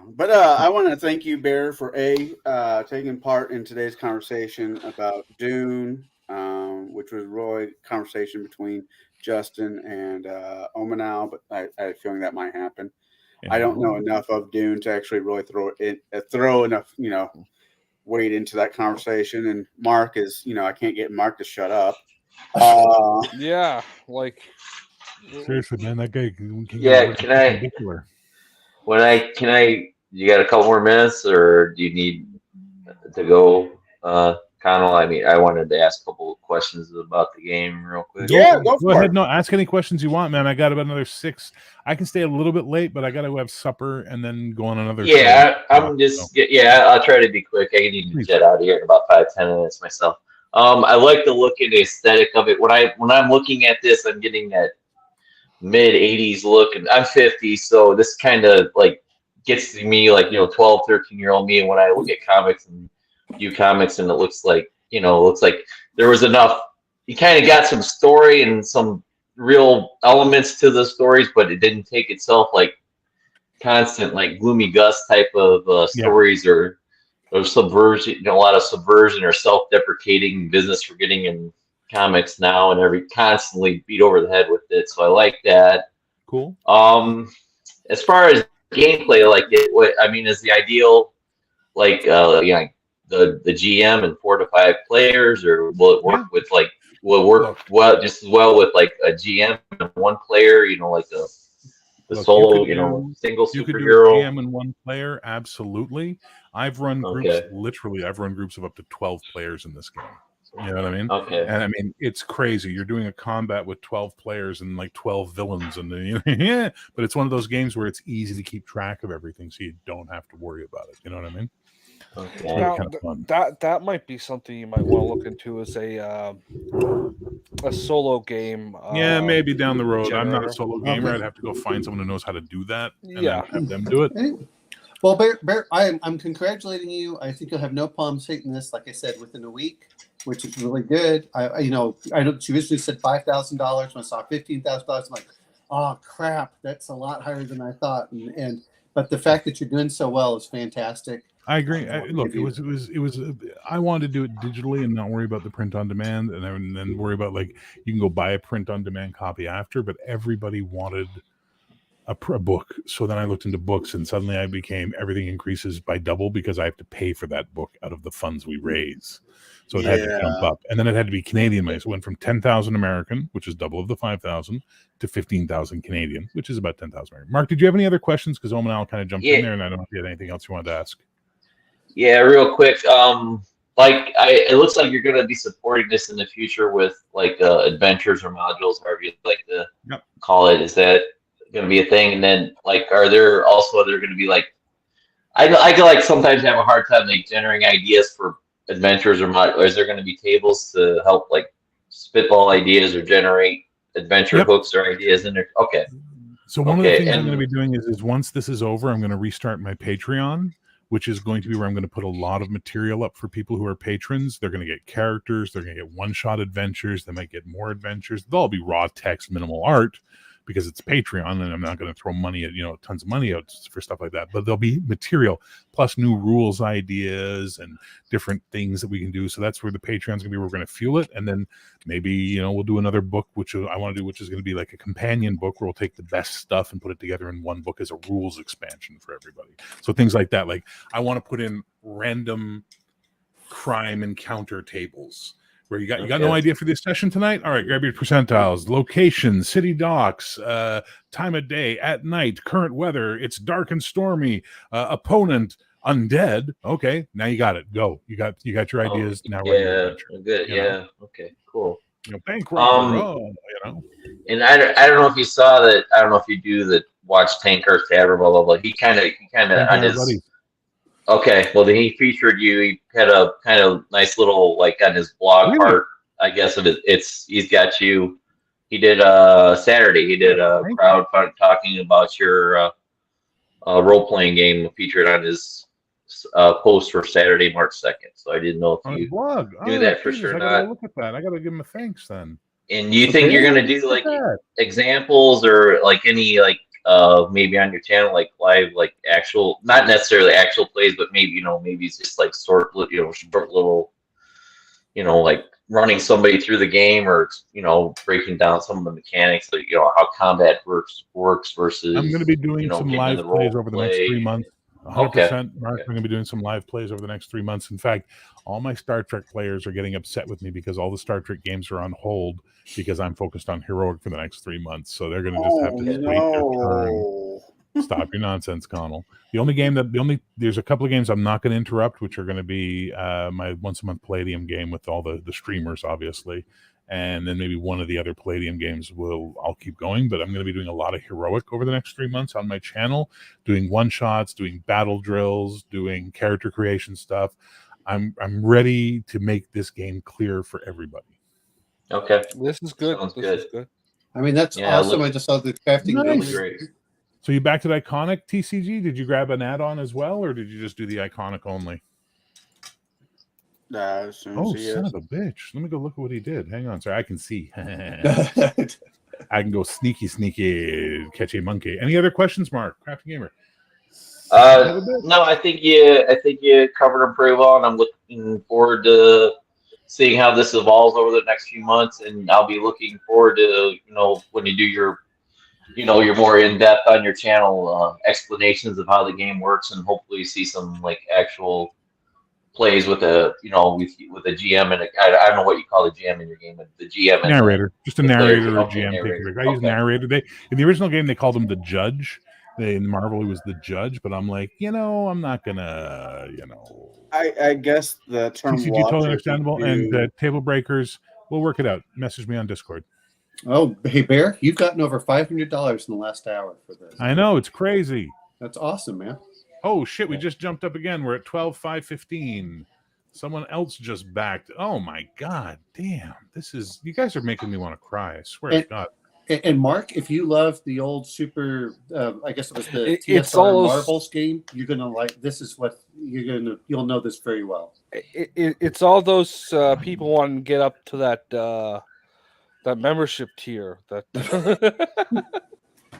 S1: But I want to thank you, Bear, for taking part in today's conversation about Dune, which was really a conversation between Justin and Omanal, but I had a feeling that might happen. I don't know enough of Dune to actually really throw enough, weight into that conversation. And Mark is, I can't get Mark to shut up.
S4: Yeah, like
S5: seriously, man, that guy.
S3: Can I? You got a couple more minutes, or do you need to go, Connell? I mean, I wanted to ask a couple of questions about the game real quick.
S1: Yeah, go
S5: ahead. No, ask any questions you want, man. I got about another 6. I can stay a little bit late, but I got to have supper and then go on another.
S3: Yeah, I'll try to be quick. I need to jet out of here in about 5-10 minutes myself. I like the look and the aesthetic of it. When I'm looking at this, I'm getting that mid 80s look, and I'm 50, so this kind of like gets to me like 12, 13-year-old me. And when I look at comics and view comics, and it looks like there was enough. You kind of got some story and some real elements to the stories, but it didn't take itself like constant like gloomy Gus type of stories or subversion. A lot of subversion or self-deprecating business we're getting in comics now, and constantly beat over the head with it. So I like that.
S5: Cool.
S3: As far as gameplay, is the ideal the GM and 4 to 5 players, or will it work with like will work well just as well with like a GM and one player. You know, like the
S5: Look,
S3: solo, single
S5: you could do a
S3: superhero.
S5: GM and one player, absolutely. I've run groups, literally, I've run groups of up to 12 players in this game. You know what I mean?
S3: Okay.
S5: And I mean, it's crazy. You're doing a combat with 12 players and like 12 villains, and yeah. But it's one of those games where it's easy to keep track of everything, so you don't have to worry about it. You know what I mean?
S3: Okay.
S5: It's really kind of fun.
S4: That might be something you might want to look into as a solo game.
S5: Yeah, maybe down the road.
S4: generator.
S5: I'm not a solo gamer. I'd have to go find someone who knows how to do that. And
S4: Yeah.
S5: then have them do it.
S2: Anyway, well, Bear, I'm congratulating you. I think you'll have no problems hitting this, like I said, within a week, which is really good. I know she originally said $5,000. When I saw $15,000, I'm like, oh crap, that's a lot higher than I thought. But the fact that you're doing so well is fantastic.
S5: I agree. Look, it was. I wanted to do it digitally and not worry about the print on demand, and then worry about like you can go buy a print on demand copy after. But everybody wanted a book, so then I looked into books, and suddenly I became everything increases by double because I have to pay for that book out of the funds we raise. So it had to jump up, and then it had to be Canadian money. So it went from 10,000 American, which is double of the 5,000, to 15,000 Canadian, which is about 10,000 American. Mark, did you have any other questions? Because Oman Al kind of jumped in there, and I don't know if you had anything else you wanted to ask.
S3: Yeah, real quick. It looks like you're going to be supporting this in the future with like adventures or modules, however you like to call it. Is that going to be a thing? And then like, are there going to be like, I can like sometimes have a hard time like generating ideas for adventures or modules. Is there going to be tables to help like spitball ideas or generate adventure hooks or ideas in there? Okay.
S5: So one of the things I'm going to be doing is once this is over, I'm going to restart my Patreon, which is going to be where I'm going to put a lot of material up for people who are patrons. They're going to get characters. They're going to get one-shot adventures. They might get more adventures. They'll all be raw text, minimal art, because it's Patreon, and I'm not going to throw money at, tons of money out for stuff like that. But there'll be material, plus new rules ideas and different things that we can do. So that's where the Patreon's going to be. We're going to fuel it. And then maybe, we'll do another book, which I want to do, which is going to be like a companion book where we'll take the best stuff and put it together in one book as a rules expansion for everybody. So things like that. Like I want to put in random crime encounter tables. Where you got no idea for this session tonight? All right, grab your percentiles, location, city docks, time of day, at night, current weather, it's dark and stormy, opponent, undead. Okay, now you got it. Go. You got your ideas. Now we're your adventure.
S3: Good. Yeah. Okay. Cool.
S5: Bank robber.
S3: And I don't know if you saw that. I don't know if you do that. Watch Tanker's Tavern. Blah blah blah. He kind of on his. Buddy. Okay, well then he featured you. He had a kind of nice little like on his blog part, I guess of it. He's got you. He did Saturday. He did a crowd talking about your role playing game featured on his post for Saturday, March 2nd. So I didn't know if you knew that for sure or not.
S5: I gotta look at that. I gotta give him a thanks then.
S3: And you think you're gonna do like examples or like any like maybe on your channel like live like actual, not necessarily actual plays, but maybe maybe it's just like short little like running somebody through the game or breaking down some of the mechanics, like how combat works versus.
S5: I'm going to be doing some live plays over the next 3 months. 100%. Mark, I'm going to be doing some live plays over the next 3 months. In fact, all my Star Trek players are getting upset with me because all the Star Trek games are on hold because I'm focused on heroic for the next 3 months. So they're going to just have to wait their turn. Stop your nonsense, Connell. There's a couple of games I'm not going to interrupt, which are going to be my once a month Palladium game with all the streamers, obviously. And then maybe one of the other Palladium games I'll keep going, but I'm going to be doing a lot of heroic over the next 3 months on my channel, doing one shots, doing battle drills, doing character creation stuff. I'm ready to make this game clear for everybody.
S3: Okay,
S4: this is good.
S3: Sounds
S4: this
S3: good.
S4: Is good.
S2: I mean, that's awesome. I just saw the crafting.
S5: Nice.
S3: Great.
S5: So you back to the iconic TCG? Did you grab an add-on as well, or did you just do the iconic only? Son of a bitch. Let me go look at what he did. Hang on. Sorry, I can see. I can go sneaky, catch a monkey. Any other questions, Mark? Crafty Gamer.
S3: No, I think you covered them pretty well, and I'm looking forward to seeing how this evolves over the next few months. And I'll be looking forward to when you do your you're more in depth on your channel explanations of how the game works, and hopefully see some like actual plays with a with a GM and I don't know what you call the GM in your game, but the GM and
S5: narrator, just a
S3: the player.
S5: narrator or
S3: Okay,
S5: GM.
S3: narrator.
S5: I use narrator. In the original game they called him the judge. In Marvel he was the judge, but I'm like, I'm not gonna,
S1: I guess the term
S5: TCG
S1: watcher.
S5: totally understandable. And table breakers, we'll work it out. Message me on Discord.
S2: Oh, hey Bear, you've gotten over $500 in the last hour for this.
S5: I know, it's crazy.
S2: That's awesome, man.
S5: Oh shit, we just jumped up again. We're at 12,515. Someone else just backed. Oh my god, damn! You guys are making me want to cry. I swear to God.
S2: And Mark, if you love the old Super, I guess it was the
S4: it's all
S2: TSR
S4: those-
S2: Marbles game, you're gonna like. This is what you'll know this very well.
S4: It's all those people wanting to get up to that membership tier. That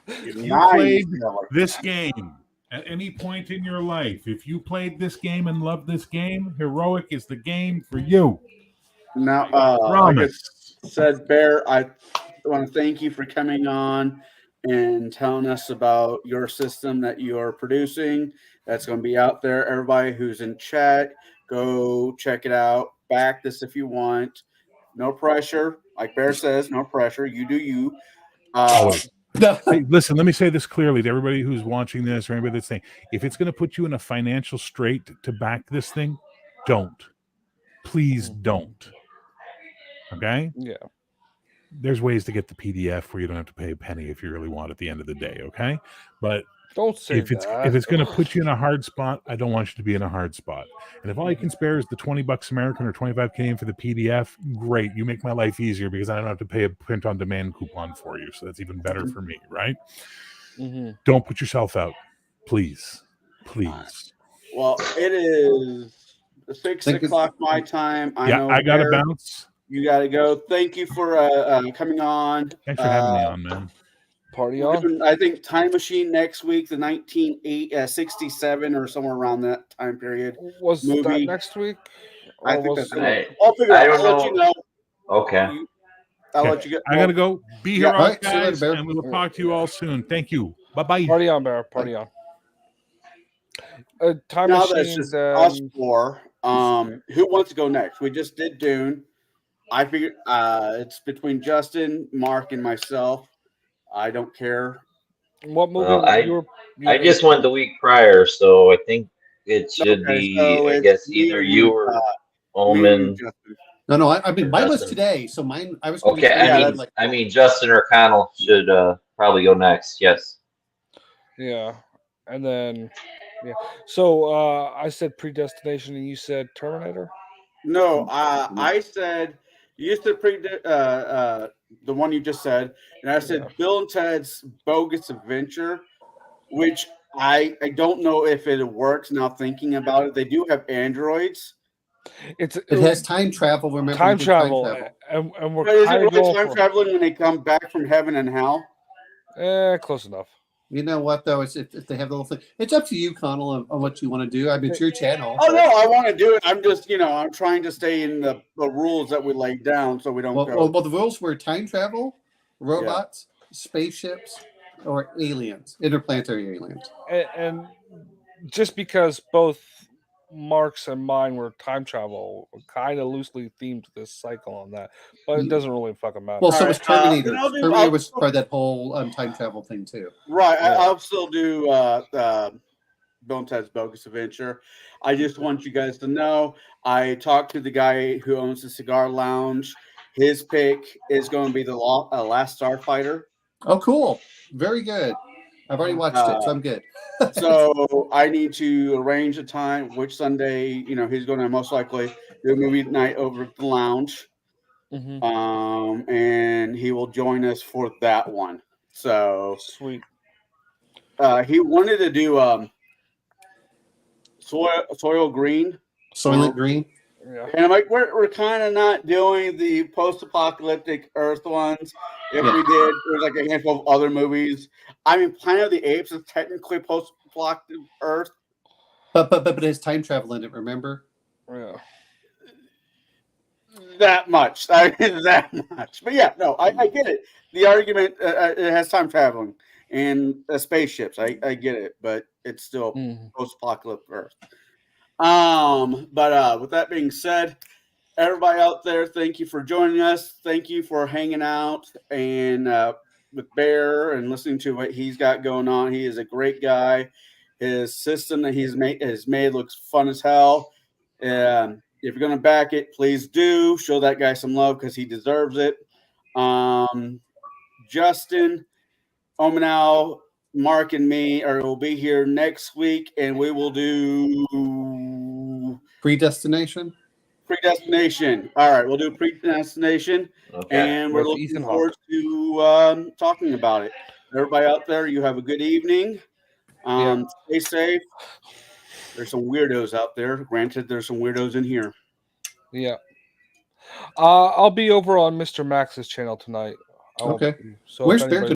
S5: If you played this game at any point in your life, if you played this game and loved this game, Heroic is the game for you.
S1: Now, like I said, Bear, I want to thank you for coming on and telling us about your system that you are producing. That's going to be out there. Everybody who's in chat, go check it out. Back this if you want. No pressure. Like Bear says, no pressure. You do you.
S5: Always. Hey, listen, let me say this clearly to everybody who's watching this or anybody that's saying, if it's going to put you in a financial strait to back this thing, don't. Please don't. Okay?
S4: Yeah.
S5: There's ways to get the PDF where you don't have to pay a penny if you really want at the end of the day, okay? But
S4: don't say
S5: if it's going to put you in a hard spot, I don't want you to be in a hard spot. And if all you can spare is the $20 American or 25 Canadian for the PDF, great. You make my life easier because I don't have to pay a print on demand coupon for you. So that's even better for me, right?
S4: Mm-hmm.
S5: Don't put yourself out. Please. Please.
S1: Well, it is 6 o'clock my time. I know
S5: I got to bounce.
S1: You got to go. Thank you for coming on.
S5: Thanks for having me on, man.
S4: Party on.
S1: I think Time Machine next week, the 1967 or somewhere around that time period.
S4: Was
S1: movie.
S4: that next week?
S1: I think that's
S3: it.
S1: I'll figure
S3: I
S1: out.
S3: don't
S1: I'll let you know.
S3: Okay.
S1: I'll let you go.
S5: I got to go. Be here,
S2: right,
S5: guys, and we will talk to you all soon. Thank you. Bye-bye.
S4: Party on, Bear. Party on. Time
S1: now
S4: Machine.
S1: That's just us four. Who wants to go next? We just did Dune. I figured it's between Justin, Mark, and myself. I don't care.
S4: What movie?
S3: I just went the week prior, so I think it should be. So I guess either you or Omen.
S2: No. I mean, mine was today, so mine. I was
S3: okay. I mean, Justin or Connell should probably go next. Yes.
S4: Yeah, and then So I said Predestination, and you said Terminator.
S1: No, I said. You said the one you just said, and I said Bill and Ted's Bogus Adventure, which I don't know if it works now thinking about it. They do have androids.
S2: It has time travel. Remember,
S4: time travel. And we're
S1: but is it really time traveling when they come back from heaven and hell?
S4: Close enough.
S2: You know what though? It's if they have the little thing. It's up to you, Connell, on what you want to do. I mean, it's your channel.
S1: Oh no, I want to do it. I'm just, I'm trying to stay in the rules that we laid down, so we don't go.
S2: Well, the rules were time travel, robots, spaceships, or aliens, interplanetary aliens.
S4: And just because both Mark's and mine were time travel, kind of loosely themed this cycle on that, but it doesn't really fucking matter.
S2: Well, so was Terminator. Terminator was part of that whole time travel thing too.
S1: Right. Yeah. I'll still do Bill and Ted's Bogus Adventure. I just want you guys to know I talked to the guy who owns the cigar lounge. His pick is going to be the Last Starfighter.
S2: Oh, cool. Very good. I've already watched it, so I'm good.
S1: So I need to arrange a time, which Sunday, he's going to most likely do a movie night over at the lounge.
S4: Mm-hmm.
S1: And he will join us for that one. So
S4: sweet.
S1: He wanted to do Soylent Green.
S2: Soylent Green.
S1: Yeah. And I'm like, we're kind of not doing the post-apocalyptic Earth ones. If we did, there's like a handful of other movies. I mean, Planet of the Apes is technically post-apocalyptic Earth,
S2: but it has time travel in it. Remember?
S4: Yeah.
S1: That much. But yeah, no, I get it. The argument it has time traveling and spaceships. I get it, but it's still post-apocalyptic Earth. But with that being said, everybody out there, thank you for joining us. Thank you for hanging out and with Bear and listening to what he's got going on. He is a great guy. His system that he's made looks fun as hell. If you're going to back it, please do show that guy some love because he deserves it. Justin, Omenow, Mark, and me will be here next week, and we will do
S2: Predestination.
S1: All right, we'll do Predestination,
S3: Okay.
S1: and we're
S4: With
S1: looking
S4: Ethan
S1: forward to talking about it. Everybody out there, you have a good evening. Stay safe. There's some weirdos out there. Granted, there's some weirdos in here.
S4: Yeah. I'll be over on Mr. Max's channel tonight.
S2: Okay.
S4: So
S2: Where's
S4: if
S2: Bear
S4: anybody